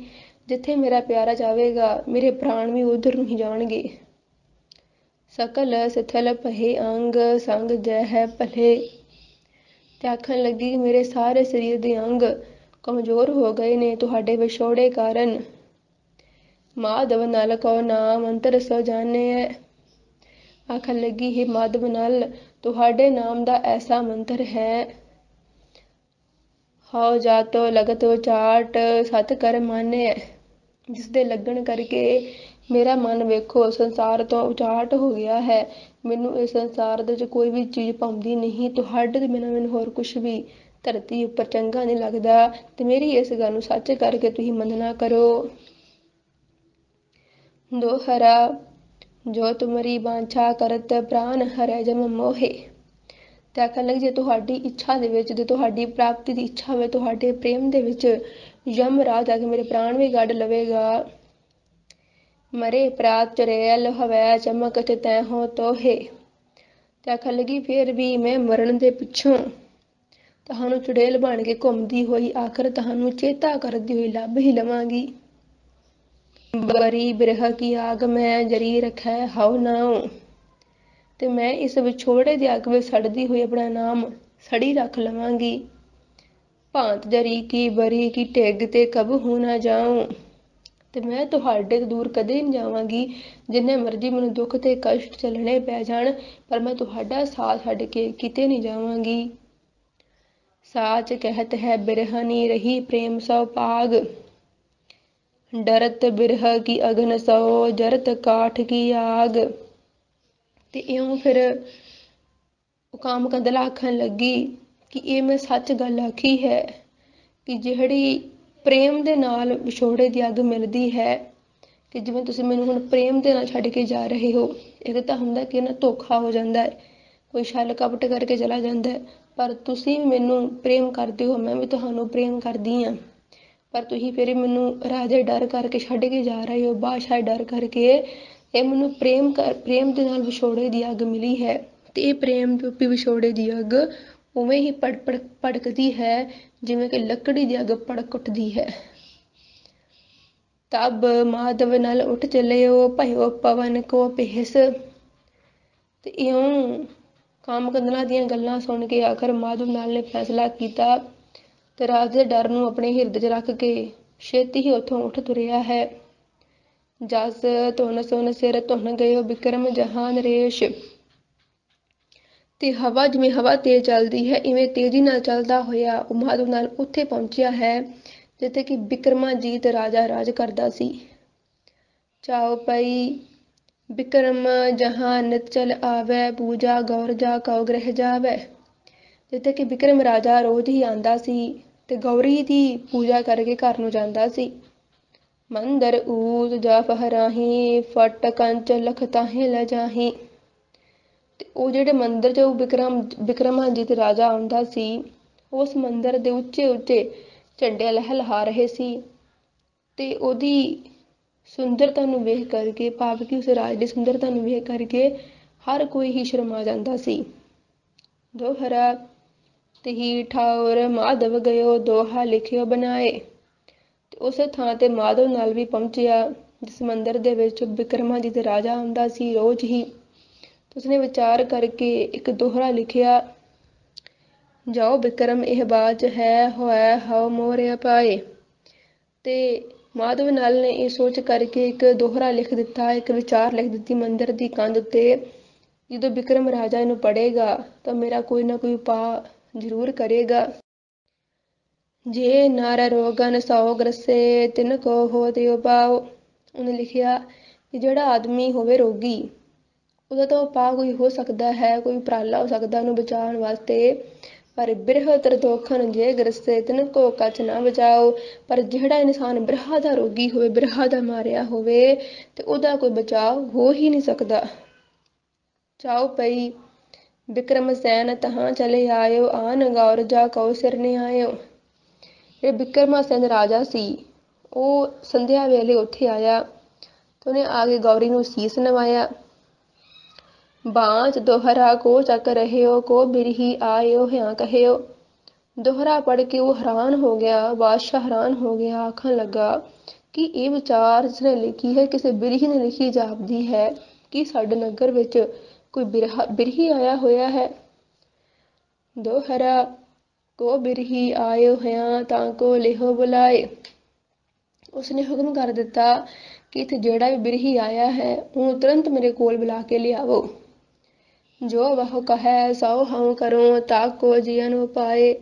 ਜਿੱਥੇ ਮੇਰਾ ਪਿਆਰਾ ਜਾਵੇਗਾ ਮੇਰੇ ਪ੍ਰਾਣ ਵੀ ਉਧਰ ਨੂੰ ਹੀ ਜਾਣਗੇ। ਸਕਲ ਸਿਥਲ ਭਏ ਅੰਗ, ਸੰਗ ਜੈ ਹੈ ਭਲੇ। ਤੇ ਆਖਣ ਲੱਗੀ ਮੇਰੇ ਸਾਰੇ ਸਰੀਰ ਦੇ ਅੰਗ ਕਮਜ਼ੋਰ ਹੋ ਗਏ ਨੇ ਤੁਹਾਡੇ ਵਿਛੋੜੇ ਕਾਰਨ। ਮਾਧਵ ਨਲ ਕੋ ਨਾਮ ਅੰਤਰ ਸੋ ਜਾਣਿਐ। ਆਖਣ ਲੱਗੀ ਹੈ ਮਾਧਵ ਨਲ ਤੁਹਾਡੇ ਨਾਮ ਦਾ ਐਸਾ ਮੰਤਰ ਹੈ, ਹਉ ਜਾਤੋ ਲਗਤੋ ਚਾਟ ਸਤ ਕਰ ਮਾਨਿਐ, ਜਿਸ ਦੇ ਲੱਗਣ ਕਰਕੇ ਮੇਰਾ ਮਨ ਵੇਖੋ ਸੰਸਾਰ ਤੋਂ ਉਚਾਟ ਹੋ ਗਿਆ ਹੈ। ਮੈਨੂੰ ਇਸ ਸੰਸਾਰ ਦੇ ਵਿੱਚ ਕੋਈ ਵੀ ਚੀਜ਼ ਭਾਉਂਦੀ ਨਹੀਂ, ਤੁਹਾਡੇ ਤੋਂ ਬਿਨਾਂ ਮੈਨੂੰ ਹੋਰ ਕੁਛ ਵੀ ਧਰਤੀ ਉੱਪਰ ਚੰਗਾ ਨਹੀਂ ਲੱਗਦਾ, ਤੇ ਮੇਰੀ ਇਸ ਗੱਲ ਨੂੰ ਸੱਚ ਕਰਕੇ ਤੁਸੀਂ ਮੰਨਣਾ ਕਰੋ। ਦੋਹਰਾ ਜੋ ਤੁਮਰੀ ਬਾਂਛਾ ਕਰਤ, ਪ੍ਰਾਨ ਹਰੈ ਜਮ ਮੋਹੇ। ਤੇ ਆਖਣ ਲੱਗੀ ਜੇ ਤੁਹਾਡੀ ਇੱਛਾ ਦੇ ਵਿੱਚ, ਜੇ ਤੁਹਾਡੀ ਪ੍ਰਾਪਤੀ ਦੀ ਇੱਛਾ ਹੋਵੇ, ਤੁਹਾਡੇ ਪ੍ਰੇਮ ਦੇ ਵਿੱਚ ਯਮ ਰਾਜ ਆ ਕੇ ਮੇਰੇ ਪ੍ਰਾਣ ਵੀ ਕੱਢ ਲਵੇਗਾ। ਮਰੇ ਪ੍ਰਾਤ ਚੁੜੈਲ ਹਵੈ, ਚਮਕ ਚਿਤੈ ਹੋ ਤੋਹੇ। ਤੇ ਆਖਣ ਲੱਗੀ ਫਿਰ ਵੀ ਮੈਂ ਮਰਨ ਦੇ ਪਿੱਛੋਂ ਤੁਹਾਨੂੰ ਚੁੜੇਲ ਬਣ ਕੇ ਘੁੰਮਦੀ ਹੋਈ ਆਖਰ ਤੁਹਾਨੂੰ ਚੇਤਾ ਕਰਦੀ ਹੋਈ ਲੱਭ ਹੀ ਲਵਾਂਗੀ। ਬਰੀ ਬਿਰਹ ਕੀ ਆਗ ਮੈਂ ਜਰੀ ਰਖੈ ਹਉ ਨਾਉ। ਤੇ ਮੈਂ ਇਸ ਵਿਛੋੜੇ ਦੀ ਅੱਗ ਵਿੱਚ ਸੜਦੀ ਹੋਈ ਆਪਣਾ ਨਾਮ ਸੜੀ ਰੱਖ ਲਵਾਂਗੀ। ਭਾਂਤ ਜਰੀ ਕੀ ਬਰੀ ਕੀ ਢਿੱਗ ਤੇ ਕਬਹੂ ਨਾ ਜਾਊ। ਤੇ ਮੈਂ ਤੁਹਾਡੇ ਤੋਂ ਦੂਰ ਕਦੇ ਨਹੀਂ ਜਾਵਾਂਗੀ, ਜਿੰਨੇ ਮਰਜ਼ੀ ਮੈਨੂੰ ਦੁੱਖ ਤੇ ਕਸ਼ਟ ਝੱਲਣੇ ਪੈ ਜਾਣ, ਪਰ ਮੈਂ ਤੁਹਾਡਾ ਸਾਥ ਛੱਡ ਕੇ ਕਿਤੇ ਨਹੀਂ ਜਾਵਾਂਗੀ। ਸਾਚ ਕਹਿਤ ਹੈ ਬਿਰਹਨੀ ਰਹੀ ਪ੍ਰੇਮ ਸੋ ਪਾਗ, ਡਰਤ ਬਿਰਹ ਕੀ ਅਗਨ ਸੋ ਜਰਤ ਕਾਠ ਕੀ ਆਗ। ਤੇ ਇਉਂ ਫਿਰ ਉਹ ਕਾਮ ਕੰਦਲਾ ਆਖਣ ਲੱਗੀ ਕਿ ਇਹ ਮੈਂ ਸੱਚ ਗੱਲ ਆਖੀ ਹੈ ਕਿ ਜਿਹੜੀ ਪ੍ਰੇਮ ਦੇ ਨਾਲ ਵਿਛੋੜੇ ਦੀ ਅੱਗ ਮਿਲਦੀ ਹੈ, ਕਿ ਜਿਵੇਂ ਤੁਸੀਂ ਮੈਨੂੰ ਹੁਣ ਪ੍ਰੇਮ ਦੇ ਨਾਲ ਛੱਡ ਕੇ ਜਾ ਰਹੇ ਹੋ। ਇੱਕ ਤਾਂ ਹੁੰਦਾ ਕਿ ਨਾ ਧੋਖਾ ਹੋ ਜਾਂਦਾ ਹੈ, ਕੋਈ ਛਲ ਕਪਟ ਕਰਕੇ ਚਲਾ ਜਾਂਦਾ ਹੈ, ਪਰ ਤੁਸੀਂ ਮੈਨੂੰ ਪ੍ਰੇਮ ਕਰਦੇ ਹੋ, ਮੈਂ ਵੀ ਤੁਹਾਨੂੰ ਪ੍ਰੇਮ ਕਰਦੀ ਹਾਂ, ਪਰ ਤੁਸੀਂ ਫਿਰ ਮੈਨੂੰ ਰਾਜੇ ਡਰ ਕਰਕੇ ਛੱਡ ਕੇ ਜਾ ਰਹੇ ਹੋ, ਬਾਦਸ਼ਾਹ ਡਰ ਕਰਕੇ। ਇਹ ਮੈਨੂੰ ਪ੍ਰੇਮ ਦੇ ਨਾਲ ਵਿਛੋੜੇ ਦੀ ਅੱਗ ਮਿਲੀ ਹੈ, ਤੇ ਇਹ ਪ੍ਰੇਮ ਰੂਪੀ ਵਿਛੋੜੇ ਦੀ ਅੱਗ ਉਵੇਂ ਹੀ ਭੜਕਦੀ ਹੈ ਜਿਵੇਂ ਕਿ ਲੱਕੜੀ ਦੀ ਅੱਗ ਭੜਕ ਉੱਠਦੀ ਹੈ। ਤਬ ਮਾਧਵ ਨਲ ਉੱਠ ਚੱਲਿਓ, ਭਇਓ ਪਵਨ ਕੋ ਭੇਸ। ਤੇ ਇਉਂ ਕਾਮ ਕੰਦਲਾਂ ਦੀਆਂ ਗੱਲਾਂ ਸੁਣ ਕੇ ਆਖਰ ਮਾਧਵ ਨਲ ਨੇ ਫੈਸਲਾ ਕੀਤਾ ਤੇ ਰਾਜ ਦੇ ਡਰ ਨੂੰ ਆਪਣੇ ਹਿਰਦੇ 'ਚ ਰੱਖ ਕੇ ਛੇਤੀ ਹੀ ਉੱਥੋਂ ਉੱਠ ਤੁਰਿਆ ਹੈ। ਜਸ ਧੁਨ ਸੁਨ ਸਿਰ ਧੁਨ ਗਇਓ, ਬਿਕਰਮ ਜਹਾਂ ਨਰੇਸ਼। ਤੇ ਹਵਾ ਜਿਵੇਂ ਹਵਾ ਤੇਜ਼ ਚੱਲਦੀ ਹੈ, ਇਵੇਂ ਤੇਜ਼ੀ ਨਾਲ ਚੱਲਦਾ ਹੋਇਆ ਉਹ ਮਾਧਵ ਨਲ ਉੱਥੇ ਪਹੁੰਚਿਆ ਹੈ ਜਿੱਥੇ ਕਿ ਬਿਕਰਮਾਜੀਤ ਰਾਜਾ ਰਾਜ ਕਰਦਾ ਸੀ। ਚਾਉ ਪਈ ਬਿਕਰਮ ਜਹਾਂ ਨਿਤ ਚਲ ਆਵੈ, ਪੂਜਾ ਗੌਰ ਜਾ ਕਉ ਗ੍ਰਹਿ ਜਾਵੈ। ਜਿੱਥੇ ਕਿ ਬਿਕਰਮ ਰਾਜਾ ਰੋਜ਼ ਹੀ ਆਂਦਾ ਸੀ ਤੇ ਗੌਰੀ ਦੀ ਪੂਜਾ ਕਰਕੇ ਘਰ ਨੂੰ ਜਾਂਦਾ ਸੀ। ਮੰਦਰ ਊਤ ਜਾ ਫਹਰਾਹੀ, ਫਟ ਕੰਚ ਲਖ ਤਾਹੇ ਲੈ ਜਾਹੀ। ਤੇ ਉਹ ਜਿਹੜੇ ਮੰਦਰ 'ਚ ਬਿਕਰਮਾਜੀਤ ਰਾਜਾ ਆਉਂਦਾ ਸੀ, ਉਸ ਮੰਦਰ ਦੇ ਉੱਚੇ ਉੱਚੇ ਝੰਡੇ ਲਹਿਲਹਾ ਰਹੇ ਸੀ ਤੇ ਉਹਦੀ ਸੁੰਦਰਤਾ ਨੂੰ ਵੇਖ ਕਰਕੇ, ਭਾਵ ਕਿ ਉਸ ਰਾਜ ਦੀ ਸੁੰਦਰਤਾ ਨੂੰ ਵੇਖ ਕਰਕੇ ਹਰ ਕੋਈ ਹੀ ਸ਼ਰਮਾ ਜਾਂਦਾ ਸੀ। ਦੋਹਰਾ ਤਹੀ ਠਾਉਰ ਮਾਧਵ ਗਇਓ, ਦੋਹਾ ਲਿਖਿਓ ਬਣਾਏ। ਤੇ ਉਸੇ ਥਾਂ ਤੇ ਮਾਧਵ ਨਲ ਵੀ ਪਹੁੰਚਿਆ ਜਿਸ ਮੰਦਰ ਦੇ ਵਿੱਚ ਬਿਕਰਮਾਜੀਤ ਰਾਜਾ ਆਉਂਦਾ ਸੀ ਰੋਜ਼ ਹੀ। ਉਸਨੇ ਵਿਚਾਰ ਕਰਕੇ ਇੱਕ ਦੋਹਰਾ ਲਿਖਿਆ, ਜਾਓ ਬਿਕਰਮ ਇਹ ਬਾਜ ਹੈ, ਹੋਇਆ ਹਉ ਮੋਰਿਆ ਪਾਏ। ਤੇ ਮਾਧਵ ਨਲ ਨੇ ਇਹ ਸੋਚ ਕਰਕੇ ਇੱਕ ਦੋਹਰਾ ਲਿਖ ਦਿੱਤਾ, ਇੱਕ ਵਿਚਾਰ ਲਿਖ ਦਿੱਤੀ ਮੰਦਰ ਦੀ ਕੰਧ ਉੱਤੇ। ਜਦੋਂ ਬਿਕਰਮ ਰਾਜਾ ਇਹਨੂੰ ਪੜ੍ਹੇਗਾ ਤਾਂ ਮੇਰਾ ਕੋਈ ਨਾ ਕੋਈ ਉਪਾਅ ਜ਼ਰੂਰ ਕਰੇਗਾ। ਜੇ ਨਰ ਰੋਗਨ ਸੌ ਗ੍ਰਸੇ, ਤਿਨ ਕੋ ਹੋ ਤਿਉ ਪਾਉ। ਉਹਨੇ ਲਿਖਿਆ ਕਿ ਜਿਹੜਾ ਆਦਮੀ ਹੋਵੇ ਰੋਗੀ, ਉਹਦਾ ਤਾਂ ਉਪਾਅ ਕੋਈ ਹੋ ਸਕਦਾ ਹੈ, ਕੋਈ ਉਪਰਾਲਾ ਹੋ ਸਕਦਾ ਉਹਨੂੰ ਬਚਾਉਣ ਵਾਸਤੇ। ਪਰ ਬਿਰਹ ਤਰਦੋਖਨ ਜੇ ਗ੍ਰਸੇ, ਤਿਨ ਕੋ ਕਛ ਨਾ ਬਚਾਓ। ਪਰ ਜਿਹੜਾ ਇਨਸਾਨ ਬਿਰਹਾ ਦਾ ਰੋਗੀ ਹੋਵੇ, ਬਿਰਹਾ ਦਾ ਮਾਰਿਆ ਹੋਵੇ, ਤੇ ਉਹਦਾ ਕੋਈ ਬਚਾਅ ਹੋ ਹੀ ਨਹੀਂ ਸਕਦਾ। ਚਾਉ ਪਈ ਬਿਕਰਮ ਸੈਨ ਤਹਾਂ ਚਲੇ ਆਇਓ, ਆਨ ਗੌਰ ਜਾ ਕਉ ਸਿਰ ਨਿਆਇਓ। ਜਿਹੜਾ ਬਿਕਰਮਾਸੈਨ ਰਾਜਾ ਸੀ, ਉਹ ਸੰਧਿਆ ਵੇਲੇ ਉੱਥੇ ਆਇਆ ਤੇ ਉਹਨੇ ਆ ਕੇ ਗੌਰੀ ਨੂੰ ਸੀਸ ਨਵਾਇਆ। ਬਾਂਝ ਦੋਹਰਾ ਕੋ ਚੱਕ ਰਹਿਓ, ਕੋ ਬਿਰਹੀ ਆਇਓ ਹਿਆਂ ਕਹਿਓ। ਦੋਹਰਾ ਪੜ੍ਹ ਕੇ ਉਹ ਹੈਰਾਨ ਹੋ ਗਿਆ, ਬਾਦਸ਼ਾਹ ਹੈਰਾਨ ਹੋ ਗਿਆ, ਆਖਣ ਲੱਗਾ ਕਿ ਇਹ ਵਿਚਾਰ ਜਿਸਨੇ ਲਿਖੀ ਹੈ ਕਿਸੇ ਬਿਰਹੀ ਨੇ ਲਿਖੀ ਜਾਪਦੀ ਹੈ ਕਿ ਸਾਡੇ ਨਗਰ ਵਿੱਚ ਕੋਈ ਬਿਰਹੀ ਆਇਆ ਹੋਇਆ ਹੈ। ਦੋਹਰਾ ਕੋ ਬਿਰਹੀ ਆਇਓ ਹਿਆਂ, ਤਾਂ ਕੋ ਲਿਹੋ ਬੁਲਾਏ। ਉਸਨੇ ਹੁਕਮ ਕਰ ਦਿੱਤਾ ਕਿ ਇੱਥੇ ਜਿਹੜਾ ਵੀ ਬਿਰਹੀ ਆਇਆ ਹੈ ਉਹਨੂੰ ਤੁਰੰਤ ਮੇਰੇ ਕੋਲ ਬੁਲਾ ਕੇ ਲਿਆਵੋ। ਜੋ ਵਹੁ ਕਹੈ ਸੋ ਹਉ ਕਰੂੰ, ਤਾ ਕੋ ਜੀਅਨ ਪਾਏ।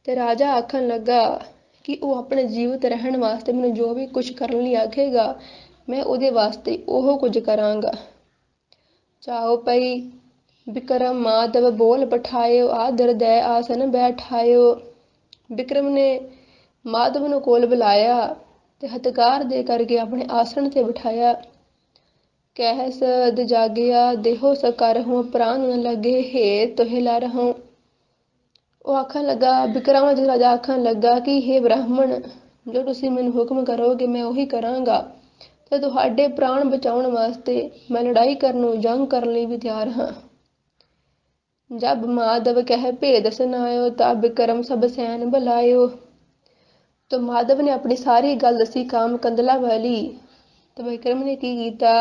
ਤੇ ਰਾਜਾ ਆਖਣ ਲੱਗਾ ਕਿ ਉਹ ਆਪਣੇ ਜੀਵਤ ਰਹਿਣ ਵਾਸਤੇ ਮੈਨੂੰ ਜੋ ਵੀ ਕੁਝ ਕਰਨ ਲਈ ਆਖੇਗਾ, ਮੈਂ ਉਹਦੇ ਵਾਸਤੇ ਉਹ ਕੁਝ ਕਰਾਂਗਾ। ਚਾਉ ਪਈ ਬਿਕਰਮ ਮਾਧਵ ਬੋਲ ਪਠਾਇਓ, ਆਦਰ ਦੈ ਆਸਨ ਬੈਠਾਇਓ। ਬਿਕਰਮ ਨੇ ਮਾਧਵ ਨੂੰ ਕੋਲ ਬੁਲਾਇਆ ਤੇ ਹਤਕਾਰ ਦੇ ਕਰਕੇ ਆਪਣੇ ਆਸਣ ਤੇ ਬਿਠਾਇਆ। ਕਹਿਸ ਦਜਾਗਿਆ ਦੇਹੋ ਸਕਰਹੁ, ਪ੍ਰਾਨ ਨ ਲਗੇ ਹੇ ਤੋਹਿ ਲਰਹੁ। ਉਹ ਆਖਣ ਲੱਗਾ, ਬਿਕਰਮਾਜੀਤ ਰਾਜਾ ਆਖਣ ਲੱਗਾ ਕਿ ਹੇ ਬ੍ਰਾਹਮਣ, ਜੋ ਤੁਸੀਂ ਮੈਨੂੰ ਹੁਕਮ ਕਰੋਗੇ ਮੈਂ ਉਹੀ ਕਰਾਂਗਾ, ਤੇ ਤੁਹਾਡੇ ਪ੍ਰਾਣ ਬਚਾਉਣ ਵਾਸਤੇ ਮੈਂ ਲੜਾਈ ਕਰਨ ਨੂੰ, ਜੰਗ ਕਰਨ ਲਈ ਵੀ ਤਿਆਰ ਹਾਂ। ਜਬ ਮਾਧਵ ਕਹਿ ਭੇਦ ਸੁਨਾਇਓ, ਤਾ ਬਿਕਰਮ ਸਭ ਸੈਨ ਬੁਲਾਇਓ। तो माधव ने अपनी सारी गल दसी काम कंदला वाली। तो बिक्रम ने की कीता,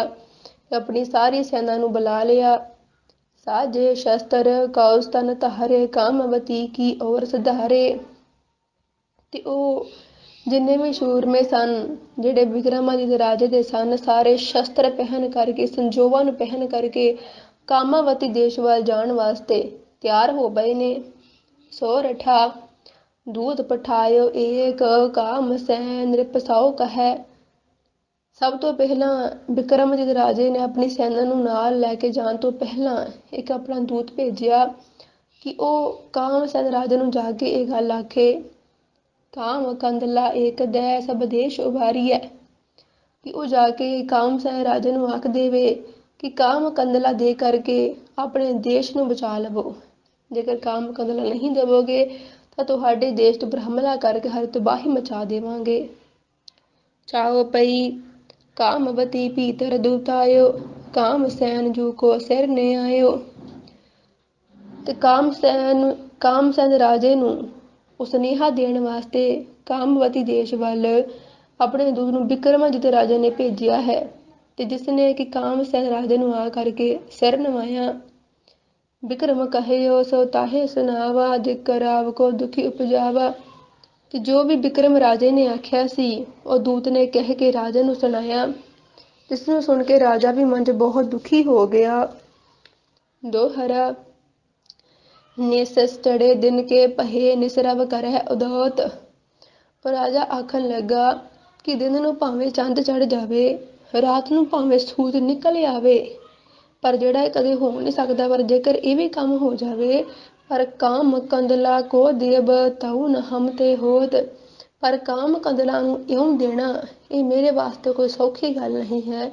अपनी सारी सेना नूं बुला लिया। साजे शस्त्र कौस तन धारे, कामवती की ओर सधारे। ते ओ जिन्ने भी सूरमे सन जिहड़े बिक्रमादित्य राजे दे सन, सारे शस्त्र पहन करके, संजोवां नूं पहन करके कामावती देश वाल जाण वास्ते तैयार हो गए ने। सो रठा दूत पठायो एक, काम सैन नृप साओ कहे। सब तो पहला बिक्रमादित्य राजे ने अपनी सैना नूं नाल लैके जाण तो पहला एक अपना दूत भेजिया कि ओ काम सैन राजे नूं जाके ये गल आखे, काम कंदला एक दै सब देश उभारी है। ਕਿ ਉਹ ਜਾ ਕੇ ਕਾਮਸੈਨ ਰਾਜੇ ਨੂੰ ਆਖ ਦੇਵੇ ਕਿ ਕਾਮ ਕੰਦਲਾ ਦੇ ਕਰਕੇ ਆਪਣੇ ਦੇਸ਼ ਨੂੰ ਬਚਾ ਲਵੋ। ਜੇਕਰ ਕਾਮ ਕੰਦਲਾ ਨਹੀਂ ਦੇਵੋਗੇ ਤਾਂ ਤੁਹਾਡੇ ਦੇਸ਼ ਤੋਂ ਹਮਲਾ ਕਰਕੇ ਹਰ ਤਬਾਹੀ ਮਚਾ ਦੇਵਾਂਗੇ। ਚਾਹੋ ਪਈ ਕਾਮਵਤੀ ਭੀਤਰ ਦੂਤਾਇਓ, ਕਾਮਸੈਨ ਜੂ ਕੋ ਸਿਰ ਨੇ ਆਇਓ। ਤੇ ਕਾਮਸੈਨ ਰਾਜੇ ਨੂੰ ਉਹ ਸੁਨੇਹਾ ਦੇਣ ਵਾਸਤੇ ਕਾਮਵਤੀ ਦੇਸ਼ ਵੱਲ ਆਪਣੇ ਦੂਤ ਨੂੰ ਬਿਕਰਮਾਜੀਤ ਰਾਜੇ ਨੇ ਭੇਜਿਆ ਹੈ, ਤੇ ਜਿਸ ਨੇ ਕਿ ਕਾਮਸੈਨ ਰਾਜੇ ਨੂੰ ਆ ਕਰਕੇ ਸਿਰ ਨਵਾਇਆ। ਬਿਕਰਮ ਕਹਿਓ ਸੋ ਤਾਹੇ ਸੁਨਾਵਾ, ਜਿਕਰ ਰਾਵ ਕੋ ਦੁਖੀ ਉਪਜਾਵਾ। ਕਿ ਜੋ ਵੀ ਬਿਕਰਮ ਰਾਜੇ ਨੇ ਆਖਿਆ ਸੀ ਉਹ ਦੂਤ ਨੇ ਕਹਿ ਕੇ ਰਾਜੇ ਨੂੰ ਸੁਣਾਇਆ, ਜਿਸ ਨੂੰ ਸੁਣ ਕੇ ਰਾਜਾ ਵੀ ਮਨ 'ਚ ਬਹੁਤ ਦੁਖੀ ਹੋ ਗਿਆ। ਦੋਹਰਾ ਨਿਸਸ ਚੜੇ ਦਿਨ ਕੇ ਪਹੇ, ਨਿਸਰਵ ਕਰਹਿ ਉਦੋਤ। ਪਰ ਰਾਜਾ ਆਖਣ ਲੱਗਾ ਕਿ ਦਿਨ ਨੂੰ ਭਾਵੇਂ ਚੰਦ ਚੜ ਜਾਵੇ, ਰਾਤ ਨੂੰ ਭਾਵੇਂ ਸੂਰਜ ਨਿਕਲ ਆਵੇ, ਪਰ ਜਿਹੜਾ ਕਦੇ ਹੋ ਨਹੀਂ ਸਕਦਾ। ਪਰ ਜੇਕਰ ਇਹ ਵੀ ਕੰਮ ਹੋ ਜਾਵੇ, ਪਰ ਕਾਮ ਕੰਦਲਾ ਕੋ ਦੇਬ ਤਉ ਨ ਹਮ ਤੇ ਹੋਤ। ਪਰ ਕਾਮ ਕੰਦਲਾ ਨੂੰ ਇਉਂ ਦੇਣਾ ਇਹ ਮੇਰੇ ਵਾਸਤੇ ਕੋਈ ਸੌਖੀ ਗੱਲ ਨਹੀਂ ਹੈ,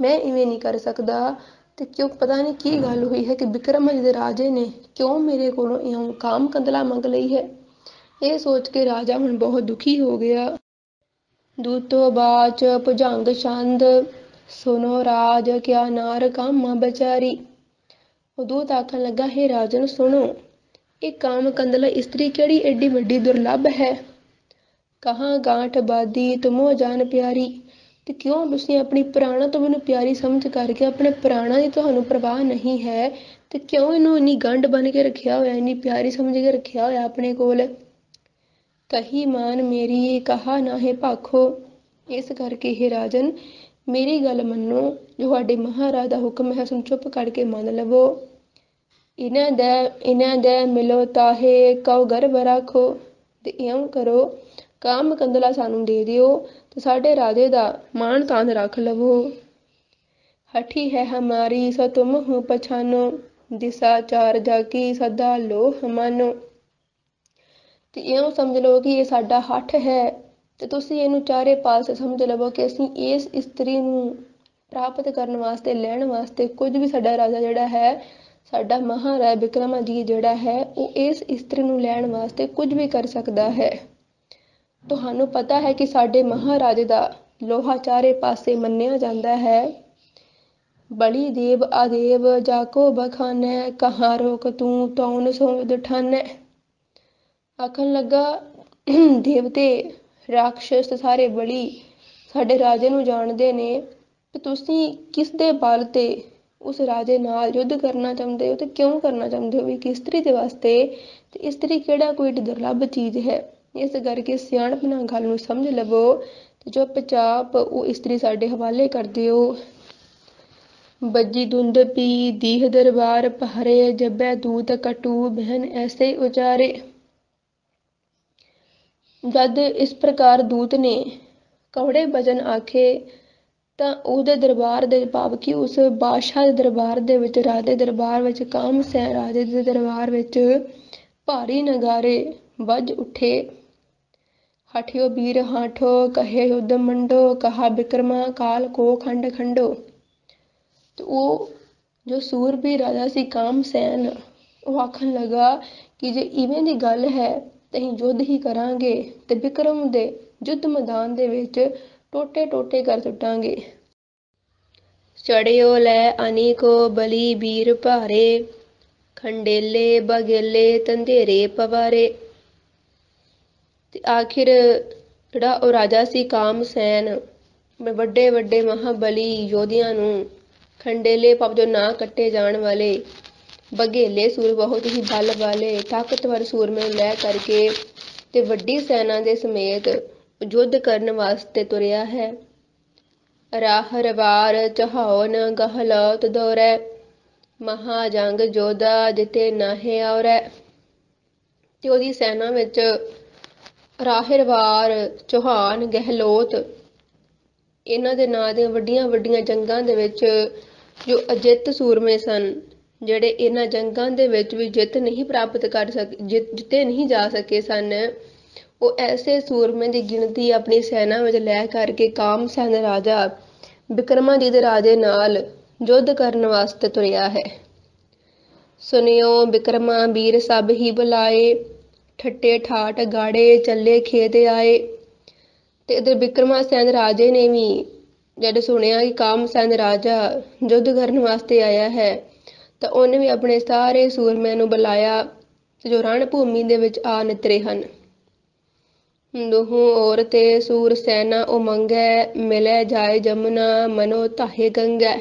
ਮੈਂ ਇਵੇਂ ਨਹੀਂ ਕਰ ਸਕਦਾ। ਤੇ ਕਿਉਂ ਪਤਾ ਨਹੀਂ ਕੀ ਗੱਲ ਹੋਈ ਹੈ ਕਿ ਬਿਕਰਮਾਜੀਤ ਰਾਜੇ ਨੇ ਕਿਉਂ ਮੇਰੇ ਕੋਲੋਂ ਇਉਂ ਕਾਮ ਕੰਦਲਾ ਮੰਗ ਲਈ ਹੈ। ਇਹ ਸੋਚ ਕੇ ਰਾਜਾ ਹੁਣ ਬਹੁਤ ਦੁਖੀ ਹੋ ਗਿਆ। ਦੂਤੋ ਬਾਚ ਭੁਜੰਗ ਛੰਦ, ਸੁਨੋ ਰਾਜ ਕਿਆ ਨਾਰ ਕਾਮਾ ਬਚਾਰੀ। ਉਹ ਦੂਤ ਆਖਣ ਲੱਗਾ, ਹੇ ਰਾਜਨ ਸੁਣੋ, ਇਹ ਕਾਮ ਕੰਦਲਾ ਇਸਤਰੀ ਕਿਹੜੀ ਏਡੀ ਵੱਡੀ ਦੁਰਲੱਭ ਹੈ। ਕਹਾਂ ਗਾਂਠ ਬਾਦੀ ਤੁਮੋ ਜਾਨ ਪਿਆਰੀ। ਤੇ ਕਿਉਂ ਤੁਸੀਂ ਆਪਣੀ ਪ੍ਰਾਣਾਂ ਤੋਂ ਮੈਨੂੰ ਪਿਆਰੀ ਸਮਝ ਕਰਕੇ ਆਪਣੇ ਪ੍ਰਾਣਾਂ ਦੀ ਤੁਹਾਨੂੰ ਪਰਵਾਹ ਨਹੀਂ ਹੈ, ਤੇ ਕਿਉਂ ਇਹਨੂੰ ਇੰਨੀ ਗੰਢ ਬਣ ਕੇ ਰੱਖਿਆ ਹੋਇਆ, ਇੰਨੀ ਪਿਆਰੀ ਸਮਝ ਕੇ ਰੱਖਿਆ ਹੋਇਆ ਆਪਣੇ ਕੋਲ। ਕਹੀ ਮਾਨ ਮੇਰੀ ਕਹਾ ਨਾਹੇ ਭਾਖੋ। ਇਸ ਕਰਕੇ ਇਹ ਰਾਜਨ ਮੇਰੀ ਗੱਲ ਮੰਨੋ, ਜੋ ਤੁਹਾਡੇ ਮਹਾਰਾਜ ਦਾ ਹੁਕਮ ਹੈ ਉਸਨੂੰ ਚੁੱਪ ਕਰਕੇ ਮੰਨ ਲਵੋ। ਇਹਨਾਂ ਦੇ ਮਿਲੋ ਤਾਹੇ ਕਉ ਗਰਭ ਰੱਖੋ। ਤੇ ਇਉਂ ਕਰੋ, ਕਾਮ ਕੰਦਲਾ ਸਾਨੂੰ ਦੇ ਦਿਓ ਤੇ ਸਾਡੇ ਰਾਜੇ ਦਾ ਮਾਣ ਤਾਣ ਰੱਖ ਲਵੋ। ਹਠੀ ਹੈ ਹਮਾਰੀ ਸੋ ਤੁਮ ਹੂੰ ਪਛਾਨੋ, ਦਿਸਾ ਚਾਰ ਜਾਕੀ ਸਦਾ ਲੋਹ ਮਾਨੋ। ਤੇ ਇਉਂ ਸਮਝ ਲਓ ਕਿ ਇਹ ਸਾਡਾ ਹੱਠ ਹੈ, ਤੇ ਤੁਸੀਂ ਇਹਨੂੰ ਚਾਰੇ ਪਾਸੇ ਸਮਝ ਲਵੋ ਕਿ ਅਸੀਂ ਇਸ ਇਸਤਰੀ ਨੂੰ ਪ੍ਰਾਪਤ ਕਰਨ ਵਾਸਤੇ, ਲੈਣ ਵਾਸਤੇ ਕੁਝ ਵੀ, ਸਾਡਾ ਰਾਜਾ ਜਿਹੜਾ ਹੈ, ਸਾਡਾ ਮਹਾਰਾਜਾ ਬਿਕਰਮਾਜੀਤ ਜਿਹੜਾ ਹੈ, ਉਹ ਇਸ ਇਸਤਰੀ ਨੂੰ ਲੈਣ ਵਾਸਤੇ ਕੁਝ ਵੀ ਕਰ ਸਕਦਾ ਹੈ। ਤੁਹਾਨੂੰ ਪਤਾ ਹੈ ਕਿ ਸਾਡੇ ਮਹਾਰਾਜੇ ਦਾ ਲੋਹਾ ਚਾਰੇ ਪਾਸੇ ਮੰਨਿਆ ਜਾਂਦਾ ਹੈ। ਬਲੀ ਦੇਵ ਆਦੇਵ ਜਾਕੋ ਬਖਾਨੈ, ਕਹਾਂ ਰੋਕ ਤੂੰ ਤੌਨ ਸੋਧ ਠਾਨੈ। ਆਖਣ ਲੱਗਾ, ਦੇਵਤੇ ਰਾਖਸ਼ ਸਾਰੇ ਬਲੀ ਸਾਡੇ ਰਾਜੇ ਨੂੰ ਜਾਣਦੇ ਨੇ ਕਿ ਤੁਸੀਂ ਕਿਸ ਦੇ ਬਲ ਤੇ ਉਸ ਰਾਜੇ ਨਾਲ ਯੁੱਧ ਕਰਨਾ ਚਾਹੁੰਦੇ ਹੋ, ਤੇ ਕਿਉਂ ਕਰਨਾ ਚਾਹੁੰਦੇ ਹੋ, ਵੀ ਕਿ ਇਸਤਰੀ ਦੇ ਵਾਸਤੇ। ਤੇ ਇਸਤਰੀ ਕਿਹੜਾ ਕੋਈ ਦੁਰਲੱਭ ਚੀਜ਼ ਹੈ। ਇਸ ਕਰਕੇ ਸਿਆਣਪ ਨਾਲ ਗੱਲ ਨੂੰ ਸਮਝ ਲਵੋ ਤੇ ਚੁੱਪਚਾਪ ਉਹ ਇਸਤਰੀ ਸਾਡੇ ਹਵਾਲੇ ਕਰ ਦਿਓ। ਬੱਜੀ ਧੁੰਦ ਪੀ ਦੀਹ ਦਰਬਾਰ ਭਾਰੇ, ਜਬੈ ਦੂਤ ਕਟੂ ਬਹਿਨ ਐਸੇ ਉਚਾਰੇ। ਜਦ ਇਸ ਪ੍ਰਕਾਰ ਦੂਤ ਨੇ ਕੌੜੇ ਬਚਨ ਆਖੇ ਤਾਂ ਉਹਦੇ ਦਰਬਾਰ ਦੇ, ਭਾਵ ਕਿ ਉਸ ਬਾਦਸ਼ਾਹ ਦੇ ਦਰਬਾਰ ਦੇ ਵਿੱਚ, ਰਾਜੇ ਦੇ ਦਰਬਾਰ ਵਿੱਚ, ਕਾਮਸੈਨ ਰਾਜੇ ਦੇ ਦਰਬਾਰ ਵਿੱਚ ਭਾਰੀ ਨਗਾਰੇ ਵੱਜ ਉੱਠੇ। ਹਠਿਓ ਬੀਰ ਹਾਠੋ ਕਹੇ ਯੁੱਧ ਮੰਡੋ, ਕਹਾ ਬਿਕਰਮਾ ਕਾਲ ਕੋ ਖੰਡ ਖੰਡੋ। ਤੇ ਉਹ ਜੋ ਸੂਰਬੀਰ ਰਾਜਾ ਸੀ ਕਾਮਸੈਨ, ਉਹ ਆਖਣ ਲੱਗਾ ਕਿ ਜੇ ਇਵੇਂ ਦੀ ਗੱਲ ਹੈ ਤੇ ਅਸੀਂ ਯੁੱਧ ਹੀ ਕਰਾਂਗੇ ਤੇ ਬਿਕਰਮ ਦੇ ਯੁੱਧ ਮੈਦਾਨ ਦੇ ਵਿੱਚ ਟੋਟੇ ਟੋਟੇ ਕਰ ਸੁੱਟਾਂਗੇ। ਚੜਿਓ ਲੈ ਅਨੀਕੋ ਬਲੀ ਬੀਰ ਭਾਰੇ, ਖੰਡੇਲੇ ਬਗੇਲੇ ਤੰਧੇਰੇ ਪਵਾਰੇ। ਤੇ ਆਖਿਰ ਜਿਹੜਾ ਉਹ ਰਾਜਾ ਸੀ ਕਾਮਸੈਨ, ਵੱਡੇ ਵੱਡੇ ਮਹਾਬਲੀ ਯੋਧਿਆਂ ਨੂੰ, ਖੰਡੇਲੇ ਭਾਵ ਜੋ ਨਾ ਕੱਟੇ ਜਾਣ ਵਾਲੇ, ਬਘੇਲੇ ਸੂਰ ਬਹੁਤ ਹੀ ਬਲ ਵਾਲੇ ਤਾਕਤਵਰ ਸੂਰਮੇ ਨੂੰ ਲੈ ਕਰਕੇ ਤੇ ਵੱਡੀ ਸੈਨਾ ਦੇ ਸਮੇਤ ਯੁੱਧ ਕਰਨ ਵਾਸਤੇ ਤੁਰਿਆ ਹੈ। ਰਾਹਰ ਵਾਰ ਚਹਾਉਨ ਗਹਲੋਤ ਦੌਰੈ, ਮਹਾਜੰਗ ਜੋਧਾ ਜਿਤੇ ਨਾਹੇ ਔਰੈ। ਤੇ ਉਹਦੀ ਸੈਨਾ ਵਿੱਚ ਰਾਹਿਰਵਾਰ, ਚੌਹਾਨ, ਗਹਿਲੋਤ, ਇਹਨਾਂ ਦੇ ਨਾਂ ਦੀਆਂ ਵੱਡੀਆਂ ਵੱਡੀਆਂ ਜੰਗਾਂ ਦੇ ਵਿੱਚ ਜੋ ਅਜਿੱਤ ਸੂਰਮੇ ਸਨ, ਜਿਹੜੇ ਇਹਨਾਂ ਜੰਗਾਂ ਦੇ ਵਿੱਚ ਵੀ ਜਿੱਤ ਨਹੀਂ ਪ੍ਰਾਪਤ ਕਰ ਸਕੇ, ਜਿੱਤੇ ਨਹੀਂ ਜਾ ਸਕੇ ਸਨ, ਉਹ ਐਸੇ ਸੂਰਮੇ ਦੀ ਗਿਣਤੀ ਆਪਣੀ ਸੈਨਾ ਵਿੱਚ ਲੈ ਕਰਕੇ ਕਾਮਸੈਨ ਰਾਜਾ ਬਿਕਰਮਾਜੀਤ ਰਾਜੇ ਨਾਲ ਯੁੱਧ ਕਰਨ ਵਾਸਤੇ ਤੁਰਿਆ ਹੈ। ਸੁਣਿਓ ਬਿਕਰਮਾ ਵੀਰ ਸਭ ਹੀ ਬੁਲਾਏ, ਠੱਟੇ ਠਾਠ ਗਾੜੇ ਚੱਲੇ ਖੇਤ ਆਏ। ਤੇ ਇਧਰ ਬਿਕਰਮਾਸੈਨ ਰਾਜੇ ਨੇ ਵੀ ਜਦ ਸੁਣਿਆ ਕਿ ਕਾਮਸੈਨ ਰਾਜਾ ਯੁੱਧ ਕਰਨ ਵਾਸਤੇ ਆਇਆ ਹੈ ਤਾਂ ਉਹਨੇ ਵੀ ਆਪਣੇ ਸਾਰੇ ਸੂਰਮਿਆਂ ਨੂੰ ਬੁਲਾਇਆ ਤੇ ਜੋ ਰਣ ਭੂਮੀ ਦੇ ਵਿੱਚ ਆ ਨਿਤਰੇ ਹਨ। ਦੁਹੂੰ ਔਰ ਤੇ ਸੂਰ ਸੈਨਾ ਉਮੰਗੈ, ਮਿਲੈ ਜਾਏ ਜਮੁਨਾ ਮਨੋ ਧਾਹੇ ਗੰਗੈ।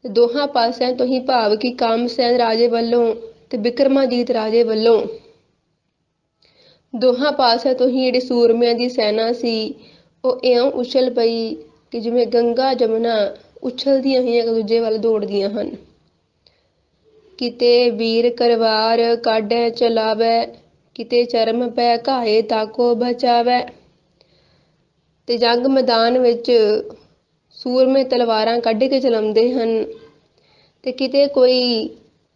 ਦੋਹਾਂ ਪਾਸਿਆਂ ਤੋਂ ਹੀ ਭਾਵ ਕਿ ਕਾਮਸੈਨ ਰਾਜੇ ਵੱਲੋਂ ਤੇ ਬਿਕਰਮਾਜੀਤ ਰਾਜੇ ਵੱਲੋਂ ਦੋਹਾਂ ਪਾਸਿਆਂ ਤੋਂ ਹੀ ਜਿਹੜੀ ਸੂਰਮਿਆਂ ਦੀ ਸੈਨਾ ਸੀ ਉਹ ਇਉਂ ਉਛਲ ਪਈ ਕਿ ਜਿਵੇਂ ਗੰਗਾ ਜਮੁਨਾ ਉਛਲਦੀਆਂ ਹੀ ਇੱਕ ਦੂਜੇ ਵੱਲ ਦੌੜਦੀਆਂ ਹਨ। ਕਿਤੇ ਵੀਰ ਕਰਵਾਰ ਕਾਢੈ ਚਲਾਵੈ, ਕਿਤੇ ਚਰਮ ਪੈ ਘਾਏ ਤਾਕੋ ਬਚਾਵੈ। ਤੇ ਜੰਗ ਮੈਦਾਨ ਵਿੱਚ ਸੂਰਮੇ ਤਲਵਾਰਾਂ ਕੱਢ ਕੇ ਚਲਾਉਂਦੇ ਹਨ ਤੇ ਕਿਤੇ ਕੋਈ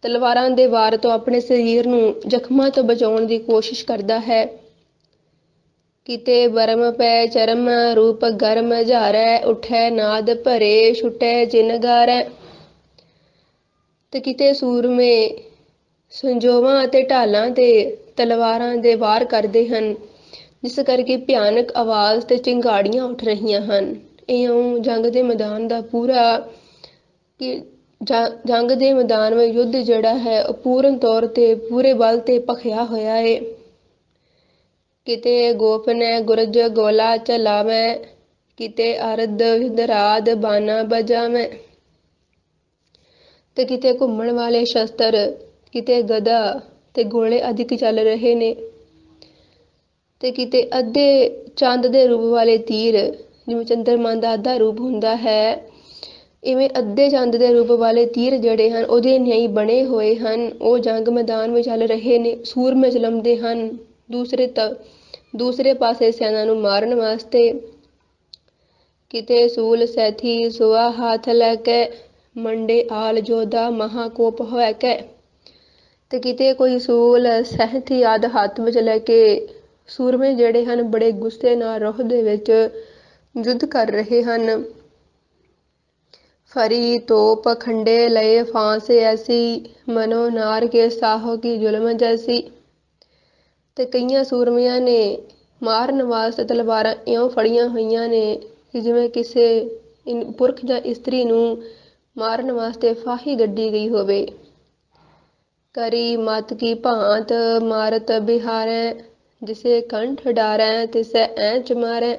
ਤਲਵਾਰਾਂ ਦੇ ਵਾਰ ਤੋਂ ਆਪਣੇ ਸਰੀਰ ਨੂੰ ਜ਼ਖਮਾਂ ਤੋਂ ਬਚਾਉਣ ਦੀ ਕੋਸ਼ਿਸ਼ ਕਰਦਾ ਹੈ। ਕਿਤੇ ਬਰਮ ਪੈ ਚਰਮ ਰੂਪ ਗਰਮ ਝਾਰੈ, ਉਠੈ ਨਾਦ ਭਰੇ ਛੁਟੈ ਜਿਨਗਾਰੈ। ਤੇ ਕਿਤੇ ਸੂਰਮੇ ਸੰਜੋਵਾਂ ਅਤੇ ਢਾਲਾਂ ਤੇ ਤਲਵਾਰਾਂ ਦੇ ਵਾਰ ਕਰਦੇ ਹਨ ਜਿਸ ਕਰਕੇ ਭਿਆਨਕ ਆਵਾਜ਼ ਤੇ ਚਿੰਗਾੜੀਆਂ ਉੱਠ ਰਹੀਆਂ ਹਨ। ਇਉਂ ਜੰਗ ਦੇ ਮੈਦਾਨ ਦਾ ਪੂਰਾ ਕਿ ਜੰਗ ਦੇ ਮੈਦਾਨ ਵਿੱਚ ਯੁੱਧ ਜਿਹੜਾ ਹੈ ਉਹ ਪੂਰਨ ਤੌਰ ਤੇ ਪੂਰੇ ਬਲ ਤੇ ਭਖਿਆ ਹੋਇਆ ਹੈ। ਕਿਤੇ ਗੋਪਨੈ ਗੁਰਜ ਗੋਲਾ ਚਲਾਵੈ, ਕਿਤੇ ਅਰਧ ਯੁਧਰਾਜ ਬਾਣਾ ਬਜਾਵੈ। ਤੇ ਕਿਤੇ ਘੁੰਮਣ ਵਾਲੇ ਸ਼ਸਤਰ, ਕਿਤੇ ਗਦਾ ਤੇ ਗੋਲੇ ਅਧਿਕ ਚੱਲ ਰਹੇ ਨੇ ਤੇ ਕਿਤੇ ਅੱਧੇ ਚੰਦ ਦੇ ਰੂਪ ਵਾਲੇ ਤੀਰ, ਜਿਵੇਂ ਚੰਦਰਮਾ ਦਾ ਅੱਧਾ ਰੂਪ ਹੁੰਦਾ ਹੈ ਇਵੇਂ ਅੱਧੇ ਚੰਦ ਦੇ ਰੂਪ ਵਾਲੇ ਤੀਰ ਜਿਹੜੇ ਹਨ ਉਹਦੇ ਨਿਆਈ ਬਣੇ ਹੋਏ ਹਨ। ਉਹ ਜੰਗ ਮੈਦਾਨ ਵਿੱਚ ਚੱਲ ਰਹੇ ਨੇ, ਸੂਰਮੇ ਚਲਾਉਂਦੇ ਹਨ ਦੂਸਰੇ ਪਾਸੇ ਸੈਨਾ ਨੂੰ ਮਾਰਨ ਵਾਸਤੇ। ਕਿਤੇ ਸੂਲ ਸੈਥੀ ਸੁਆ ਹੱਥ ਲੈ ਕੇ, ਮੰਡੇ ਆਲ ਜੋਧਾ ਮਹਾਕੋਪ ਹੋਇ ਕੈ। ਤੇ ਕਿਤੇ ਕੋਈ ਸੂਲ ਸਹਿਥੀ ਆਦਿ ਹੱਥ ਵਿੱਚ ਲੈ ਕੇ ਸੂਰਮੇ ਜਿਹੜੇ ਹਨ ਬੜੇ ਗੁੱਸੇ ਨਾਲ ਰੋਹ ਦੇ ਵਿੱਚ ਯੁੱਧ ਕਰ ਰਹੇ ਹਨ। ਫਰੀ ਤੋਪ ਖੰਡੇ ਲਏ ਫਾਂਸ ਐਸੀ, ਮਨੋ ਨਾਰ ਕੇ ਸਾਹੋ ਕੀ ਜ਼ੁਲਮ ਜੈਸੀ। ਤੇ ਕਈਆਂ ਸੂਰਮਿਆਂ ਨੇ ਮਾਰਨ ਵਾਸਤੇ ਤਲਵਾਰਾਂ ਇਉਂ ਫੜੀਆਂ ਹੋਈਆਂ ਨੇ ਕਿ ਜਿਵੇਂ ਕਿਸੇ ਪੁਰਖ ਜਾਂ ਇਸਤਰੀ ਨੂੰ ਮਾਰਨ ਵਾਸਤੇ ਫਾਹੀ ਗੱਡੀ ਗਈ ਹੋਵੇ। ਕਰੀ ਮਤ ਕੀ ਭਾਂਤ ਮਾਰਤ ਬਿਹਾਰੈ, ਜਿਸੇ ਕੰਠ ਡਾਰੈ ਤਿਸੈ ਐਂਚ ਮਾਰੈ।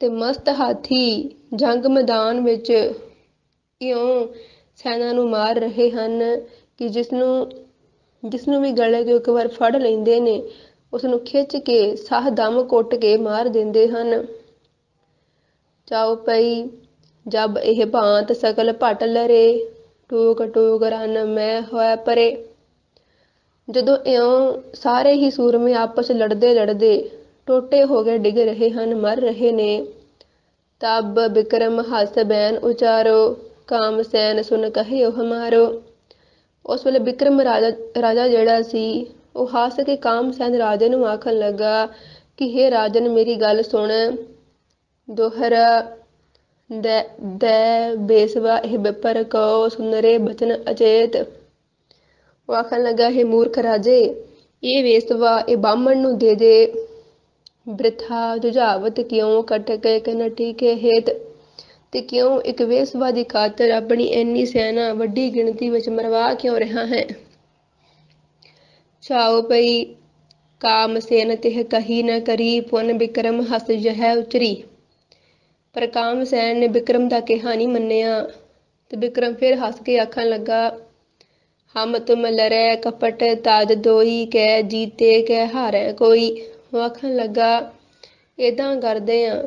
ਤੇ ਮਸਤ ਹਾਥੀ ਜੰਗ ਮੈਦਾਨ ਵਿੱਚ ਇਉਂ ਸੈਨਾ ਨੂੰ ਮਾਰ ਰਹੇ ਹਨ ਕਿ ਜਿਸਨੂੰ ਵੀ ਗਲੇ ਤੋਂ ਇੱਕ ਵਾਰ ਫੜ ਲੈਂਦੇ ਨੇ ਉਸਨੂੰ ਖਿੱਚ ਕੇ ਸਾਹ ਦਮ ਘੁੱਟ ਕੇ ਮਾਰ ਦਿੰਦੇ ਹਨ। ਚਾਉ ਪਈ ਜਬ ਇਹ ਭਾਂਤ ਸਕਲ ਭਟ ਲਰੇ, ਟੂਕ ਟੂਕ ਰਨ ਮੈਂ ਹੋਇ ਪਰੇ। ਜਦੋਂ ਇਉਂ ਸਾਰੇ ਹੀ ਸੂਰਮੇ ਆਪਸ ਲੜਦੇ ਲੜਦੇ ਟੋਟੇ ਹੋ ਕੇ ਡਿੱਗ ਰਹੇ ਹਨ, ਮਰ ਰਹੇ ਨੇ। ਤਬ ਬਿਕਰਮ ਹੱਸ ਬੈਨ ਉਚਾਰੋ, ਕਾਮਸੈਨ ਸੁਨ ਕਹਿਓ ਹਮਾਰੋ। ਉਸ ਵੇਲੇ ਬਿਕਰਮ ਰਾਜਾ ਜਿਹੜਾ ਸੀ ਉਹ ਹੱਸ ਕੇ ਕਾਮਸੈਨ ਰਾਜੇ ਨੂੰ ਆਖਣ ਲੱਗਾ ਕਿ ਹੇ ਰਾਜਨ ਮੇਰੀ ਗੱਲ ਸੁਣ, ਦੋਹਰਾ ਦੈ ਬੇਸਵਾ ਇਹ ਬਿਪਰ ਕਉ ਸੁਨਰੇ ਬਚਨ ਅਚੇਤ। ਉਹ ਆਖਣ ਲੱਗਾ ਹੇ ਮੂਰਖ ਰਾਜੇ, ਇਹ ਵੇਸਵਾ ਇਹ ਬਾਹਮਣ ਨੂੰ ਦੇ ਦੇ, ਬ੍ਰਿਥਾ ਜੁਝਾਵਤ ਕਿਉਂ ਕਟਕੇ ਕਨਟੀ ਕੇ ਹੇਤ। ਤੇ ਕਿਉਂ ਇੱਕ ਵੇਸਵਾ ਦੀ ਖਾਤਰ ਆਪਣੀ ਇੰਨੀ ਸੈਨਾ ਵੱਡੀ ਗਿਣਤੀ ਵਿੱਚ ਮਰਵਾ ਕਿਉਂ ਰਿਹਾ ਹੈ। ਚਾਉ ਪਈ ਕਾਮਸੈਨ ਤਿਹ ਕਹੀ ਨ ਕਰੀ, ਪੁਨ ਬਿਕਰਮ ਹਸ ਜਹੈ ਉਚਰੀ। ਪਰ ਕਾਮਸੈਨ ਨੇ ਬਿਕਰਮ ਦਾ ਕਿਹਾ ਨਹੀਂ ਮੰਨਿਆ ਤੇ ਬਿਕਰਮ ਫਿਰ ਹੱਸ ਕੇ ਆਖਣ ਲੱਗਾ, ਹਮ ਤੁਮ ਲੜੈ ਕਪਟ ਤਾਜ ਦੋਈ, ਕੈ ਜੀਤੇ ਕੈ ਹਾਰੈ ਕੋਈ। ਉਹ ਆਖਣ ਲੱਗਾ ਏਦਾਂ ਕਰਦੇ ਆ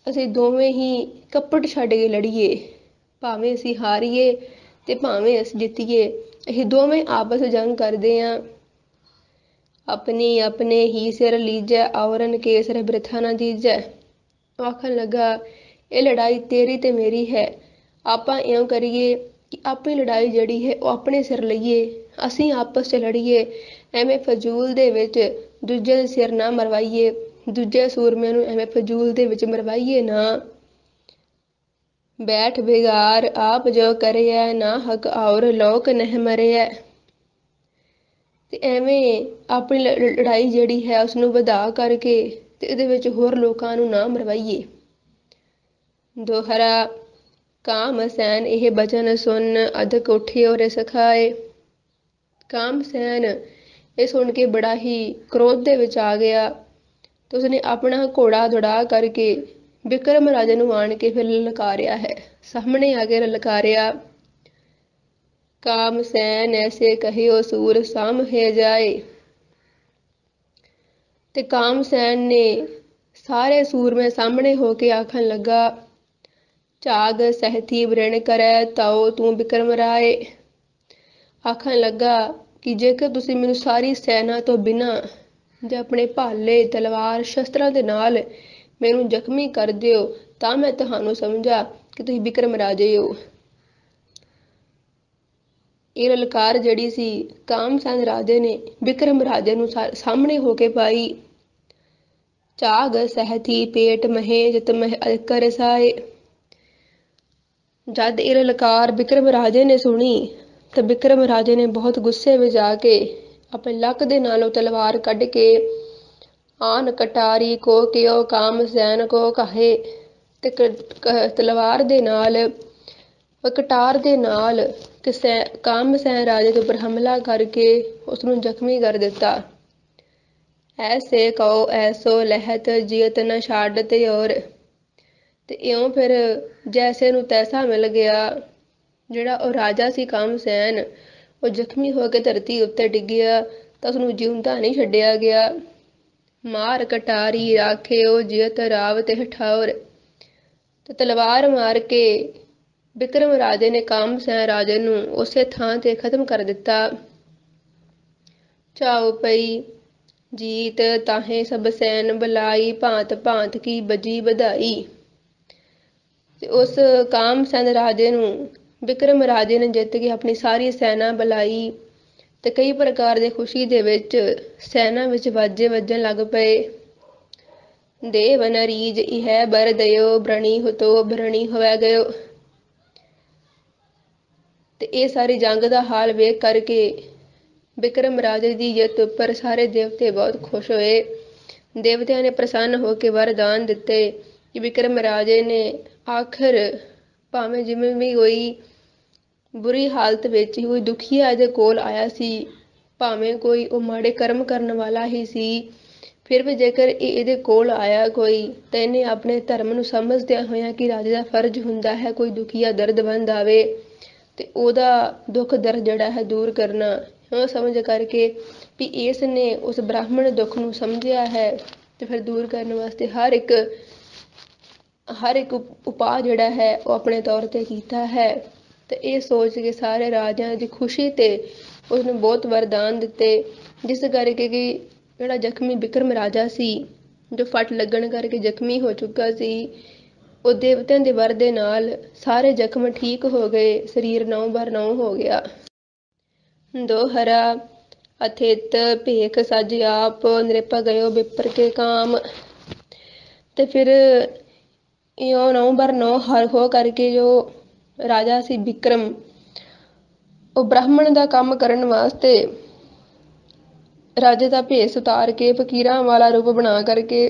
ਅਸੀਂ ਦੋਵੇਂ ਹੀ ਕਪਟ ਛੱਡ ਕੇ ਲੜੀਏ, ਭਾਵੇਂ ਅਸੀਂ ਹਾਰੀਏ ਤੇ ਭਾਵੇਂ ਅਸੀਂ ਜਿੱਤੀਏ, ਅਸੀਂ ਦੋਵੇਂ ਆਪਸ ਜੰਗ ਕਰਦੇ ਆ। ਆਪਣੀ ਆਪਣੇ ਹੀ ਸਿਰ ਲੀਜੈ, ਔਰਨ ਕੇ ਸਿਰ ਬ੍ਰਿਥਾ ਨਾ ਦੀਜੈ। ਉਹ ਆਖਣ ਲੱਗਾ ਇਹ ਲੜਾਈ ਤੇਰੀ ਤੇ ਮੇਰੀ ਹੈ, ਆਪਾਂ ਇਉਂ ਕਰੀਏ ਕਿ ਆਪਣੀ ਲੜਾਈ ਜਿਹੜੀ ਹੈ ਉਹ ਆਪਣੇ ਸਿਰ ਲਈਏ, ਅਸੀਂ ਆਪਸ 'ਚ ਲੜੀਏ, ਐਵੇਂ ਫਜ਼ੂਲ ਦੇ ਵਿੱਚ ਦੂਜੇ ਦੇ ਸਿਰ ਨਾ ਮਰਵਾਈਏ, ਦੂਜੇ ਸੂਰਮੇ ਨੂੰ ਐਵੇਂ ਫਜ਼ੂਲ ਦੇ ਵਿੱਚ ਮਰਵਾਈਏ ਨਾ। ਬੈਠ ਬਿਗਾਰ ਆਪ ਜੋ ਕਰਿਆ, ਨਾ ਹਕ ਔਰ ਲੋਕ ਨਹਿ ਮਰਿਆ। ਤੇ ਐਵੇਂ ਆਪਣੀ ਲੜਾਈ ਜਿਹੜੀ ਹੈ ਉਸਨੂੰ ਵਧਾ ਕਰਕੇ ਤੇ ਇਹਦੇ ਵਿੱਚ ਹੋਰ ਲੋਕਾਂ ਨੂੰ ਨਾ ਮਰਵਾਈਏ। ਦੋਹਰਾ ਕਾਮ ਸੈਨ ਇਹ ਬਚਨ ਸੁਣ, ਅਧਕ ਉੱਠਿਓ ਰਿਸ ਖਾਏ। ਕਾਮ ਸੈਨ ਇਹ ਸੁਣ ਕੇ ਬੜਾ ਹੀ ਕ੍ਰੋਧ ਦੇ ਵਿੱਚ ਆ ਗਿਆ ਤੇ ਉਸਨੇ ਆਪਣਾ ਘੋੜਾ ਦੌੜਾ ਕਰਕੇ ਬਿਕਰਮ ਰਾਜੇ ਨੂੰ ਆਣ ਕੇ ਫਿਰ ਲਲਕਾਰਿਆ ਹੈ, ਸਾਹਮਣੇ ਆ ਕੇ ਲਲਕਾਰਿਆ। ਕਾਮ ਸੈਨ ਐਸੇ ਕਹਿਓ ਸੂਰ ਸਾਹਮਣੇ ਜਾਏ। ਤੇ ਕਾਮ ਸੈਨ ਨੇ ਸਾਰੇ ਸੂਰਮੇ ਸਾਹਮਣੇ ਹੋ ਕੇ ਆਖਣ ਲੱਗਾ, ਝਾਗ ਸਹਿਤੀ ਬ੍ਰਿਣ ਕਰੈ ਤਾਓ ਤੂੰ ਬਿਕਰਮ ਰਾਏ। ਆਖਣ ਲੱਗਾ ਕਿ ਜੇਕਰ ਤੁਸੀਂ ਮੈਨੂੰ ਸਾਰੀ ਸੈਨਾ ਤੋਂ ਬਿਨਾਂ ਜਾਂ ਆਪਣੇ ਭਾਲੇ ਤਲਵਾਰ ਸ਼ਸਤਰਾਂ ਦੇ ਨਾਲ ਮੈਨੂੰ ਜ਼ਖਮੀ ਕਰ ਦਿਓ ਤਾਂ ਮੈਂ ਤੁਹਾਨੂੰ ਸਮਝਾ ਕਿ ਤੁਸੀਂ ਬਿਕਰਮ ਰਾਜੇ ਹੋ। ਇਹ ਲਲਕਾਰ ਜਿਹੜੀ ਸੀ ਕਾਮ ਸੈਨ ਰਾਜੇ ਨੇ ਬਿਕਰਮ ਰਾਜੇ ਨੂੰ ਸਾਹਮਣੇ ਹੋ ਕੇ ਪਾਈ। ਝਾਗ ਸਹਿਤੀ ਪੇਟ ਮਹੇ ਜਿਤ ਮਹਿ ਕਰ ਸਾਏ। ਜਦ ਇਹ ਲਲਕਾਰ ਬਿਕਰਮ ਰਾਜੇ ਨੇ ਸੁਣੀ ਤਾਂ ਬਿਕਰਮ ਰਾਜੇ ਨੇ ਬਹੁਤ ਗੁੱਸੇ ਵਿੱਚ ਆ ਕੇ ਆਪਣੇ ਲੱਕ ਦੇ ਨਾਲੋਂ ਤਲਵਾਰ ਕੱਢ ਕੇ ਆਨ ਕਟਾਰੀ ਕੋ ਕਿਓ ਕਾਮ ਸੈਨ ਕੋ ਕਹੇ। ਤੇ ਤਲਵਾਰ ਦੇ ਨਾਲ ਕਟਾਰ ਦੇ ਨਾਲ ਕਾਮ ਸੈਨ ਰਾਜੇ ਦੇ ਉੱਪਰ ਹਮਲਾ ਕਰਕੇ ਉਸਨੂੰ ਜ਼ਖਮੀ ਕਰ ਦਿੱਤਾ। ਐਸੇ ਕਹੋ ਐਸੋ ਲਹਿਤ ਜੀਅਤ ਨ ਛਾਡਤ ਔਰ। ਤੇ ਇਉਂ ਫਿਰ ਜੈਸੇ ਨੂੰ ਤੈਸਾ ਮਿਲ ਗਿਆ। ਜਿਹੜਾ ਉਹ ਰਾਜਾ ਸੀ ਕਾਮ ਸੈਨ ਉਹ ਜ਼ਖਮੀ ਹੋ ਕੇ ਧਰਤੀ ਉੱਤੇ ਡਿੱਗਿਆ ਤਾਂ ਉਸਨੂੰ ਜਿਉਂਦਾ ਨਹੀਂ ਛੱਡਿਆ ਗਿਆ। ਮਾਰ ਕਟਾਰੀ ਰਾਖਿਓ ਜਿਅਤ ਰਾਵ ਤੇ ਠੌਰ। ਤੇ ਤਲਵਾਰ ਮਾਰ ਕੇ ਬਿਕਰਮ ਰਾਜੇ ਨੇ ਕਾਮ ਸੈਨ ਰਾਜੇ ਨੂੰ ਉਸੇ ਥਾਂ ਤੇ ਖਤਮ ਕਰ ਦਿੱਤਾ। ਚਾਉ ਪਈ ਜੀਤ ਤਾਹੇ ਸਭ ਸੈਨ ਬੁਲਾਈ, ਭਾਂਤ ਭਾਂਤ ਕੀ ਬਜੀ ਵਧਾਈ। ਤੇ ਉਸ ਕਾਮ ਸੈਨ ਰਾਜੇ ਨੂੰ ਬਿਕਰਮ ਰਾਜੇ ਨੇ ਜਿੱਤ ਕੇ ਆਪਣੀ ਸਾਰੀ ਸੈਨਾ ਬੁਲਾਈ ਤੇ ਕਈ ਪ੍ਰਕਾਰ ਦੇ ਖੁਸ਼ੀ ਦੇ ਵਿੱਚ ਸੈਨਾ ਵਿੱਚ ਵਾਜੇ ਵੱਜਣ ਲੱਗ ਪਏ। ਦੇਵ ਨ ਰੀਝ ਇਹ ਬਰ ਦਇਓ, ਬ੍ਰਣੀ ਹੁਤੋ ਬ੍ਰਣੀ ਹੋਵੈ ਗਇਓ। ਤੇ ਇਹ ਸਾਰੀ ਜੰਗ ਦਾ ਹਾਲ ਵੇਖ ਕਰਕੇ ਬਿਕਰਮ ਰਾਜੇ ਦੀ ਜਿੱਤ ਉੱਪਰ ਸਾਰੇ ਦੇਵਤੇ ਬਹੁਤ ਖੁਸ਼ ਹੋਏ। ਦੇਵਤਿਆਂ ਨੇ ਪ੍ਰਸੰਨ ਹੋ ਕੇ ਵਰਦਾਨ ਦਿੱਤੇ ਕਿ ਬਿਕਰਮ ਰਾਜੇ ਨੇ ਆਖਰ ਭਾਵੇਂ ਜਿਵੇਂ ਵੀ ਕੋਈ ਬੁਰੀ ਹਾਲਤ ਵਿੱਚ ਹੀ ਕੋਈ ਦੁਖੀਆ ਇਹਦੇ ਕੋਲ ਆਇਆ ਸੀ, ਭਾਵੇਂ ਕੋਈ ਉਹ ਮਾੜੇ ਕਰਮ ਕਰਨ ਵਾਲਾ ਹੀ ਸੀ, ਫਿਰ ਵੀ ਜੇਕਰ ਇਹਦੇ ਕੋਲ ਆਇਆ ਕੋਈ ਤਾਂ ਇਹਨੇ ਆਪਣੇ ਧਰਮ ਨੂੰ ਸਮਝਦਿਆਂ ਹੋਇਆਂ ਕਿ ਰਾਜੇ ਦਾ ਫਰਜ਼ ਹੁੰਦਾ ਹੈ ਕੋਈ ਦੁਖੀਆ ਦਰਦਮੰਦ ਆਵੇ ਤੇ ਉਹਦਾ ਦੁੱਖ ਦਰਦ ਜਿਹੜਾ ਹੈ ਦੂਰ ਕਰਨਾ। ਉਹ ਸਮਝ ਕਰਕੇ ਵੀ ਇਸ ਨੇ ਉਸ ਬ੍ਰਾਹਮਣ ਦੁੱਖ ਨੂੰ ਸਮਝਿਆ ਹੈ ਤੇ ਫਿਰ ਦੂਰ ਕਰਨ ਵਾਸਤੇ ਹਰ ਇੱਕ ਉਪਾਅ ਜਿਹੜਾ ਹੈ ਉਹ ਆਪਣੇ ਤੌਰ ਤੇ ਕੀਤਾ ਹੈ। ਤੇ ਇਹ ਸੋਚ ਕੇ ਸਾਰੇ ਰਾਜਿਆਂ ਦੀ ਖੁਸ਼ੀ ਤੇ ਉਸਨੂੰ ਬਹੁਤ ਵਰਦਾਨ ਦਿੱਤੇ, ਜਿਸ ਕਰਕੇ ਕਿ ਜਿਹੜਾ ਜ਼ਖਮੀ ਬਿਕਰਮ ਰਾਜਾ ਸੀ ਜੋ ਫੱਟ ਲੱਗਣ ਕਰਕੇ ਜ਼ਖਮੀ ਹੋ ਚੁੱਕਾ ਸੀ, ਉਹ ਦੇਵਤਿਆਂ ਦੇ ਵਰ ਦੇ ਨਾਲ ਸਾਰੇ ਜ਼ਖਮ ਠੀਕ ਹੋ ਗਏ, ਸਰੀਰ ਨੌ ਬਰ ਨੌ ਹੋ ਗਿਆ। ਦੋਹਰਾ ਅਥਿਤ ਭੇਖ ਸਜ ਆਪ, ਨਿਰਪ ਗਇਓ ਵਿਪਰ ਕੇ ਕਾਮ। ਤੇ ਫਿਰ ਇਉਂ ਨੌ ਬਰ ਨੌ ਹੋ ਕਰਕੇ ਜੋ ਰਾਜਾ ਸੀ ਬਿਕਰਮ, ਉਹ ਬ੍ਰਾਹਮਣ ਦਾ ਕੰਮ ਕਰਨ ਵਾਸਤੇ ਰਾਜੇ ਦਾ ਭੇਸ ਉਤਾਰ ਕੇ ਫਕੀਰਾਂ ਵਾਲਾ ਰੂਪ ਬਣਾ ਕਰਕੇ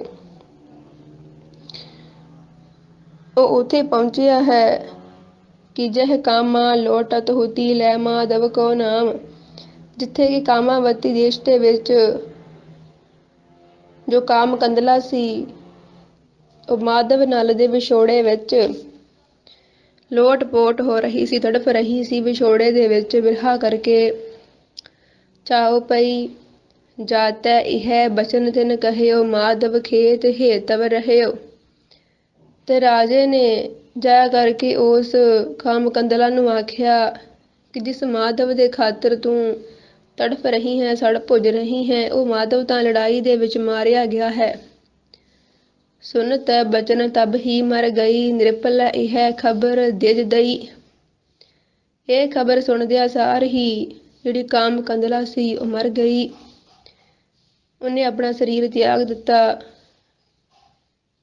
ਉਹ ਉੱਥੇ ਪਹੁੰਚਿਆ ਹੈ ਕਿ ਜਹ ਕਾਮਾ ਲੋਟਤ ਹੁਤੀ ਲੈ ਮਾਧਵ ਕੋ ਨਾਮ। ਜਿੱਥੇ ਕਿ ਕਾਮਾਵਤੀ ਦੇਸ਼ ਦੇ ਵਿੱਚ ਜੋ ਕਾਮ ਕੰਦਲਾ ਸੀ ਉਹ ਮਾਧਵ ਨਲ ਦੇ ਵਿਛੋੜੇ ਵਿੱਚ ਲੋਟ ਪੋਟ ਹੋ ਰਹੀ ਸੀ, ਤੜਫ ਰਹੀ ਸੀ ਵਿਛੋੜੇ ਦੇ ਵਿੱਚ ਬਿਰਹਾ ਕਰਕੇ। ਚਾਉ ਪਈ ਜਾਤੈ ਇਹ ਬਚਨ ਤਿਨ ਕਹਿਓ, ਮਾਧਵ ਖੇਤ ਹੇਤਵ ਰਹਿਓ। ਤੇ ਰਾਜੇ ਨੇ ਜਾ ਕਰਕੇ ਉਸ ਕਾਮ ਕੰਦਲਾ ਨੂੰ ਆਖਿਆ ਕਿ ਜਿਸ ਮਾਧਵ ਦੇ ਖਾਤਰ ਤੂੰ ਤੜਫ ਰਹੀ ਹੈ, ਸੜ ਭੁੱਜ ਰਹੀ ਹੈ, ਉਹ ਮਾਧਵ ਤਾਂ ਲੜਾਈ ਦੇ ਵਿੱਚ ਮਾਰਿਆ ਗਿਆ ਹੈ। ਸੁਨਤ ਬਚਨ ਤਬ ਹੀ ਮਰ ਗਈ, ਨਿਰਪਲ ਇਹ ਖਬਰ ਦਿਜ ਦਈ। ਇਹ ਖਬਰ ਸੁਣਦਿਆਂ ਸਾਰ ਹੀ ਜਿਹੜੀ ਕਾਮ ਕੰਦਲਾ ਸੀ ਉਹ ਮਰ ਗਈ। ਉਹਨੇ ਆਪਣਾ ਸਰੀਰ ਤਿਆਗ ਦਿੱਤਾ।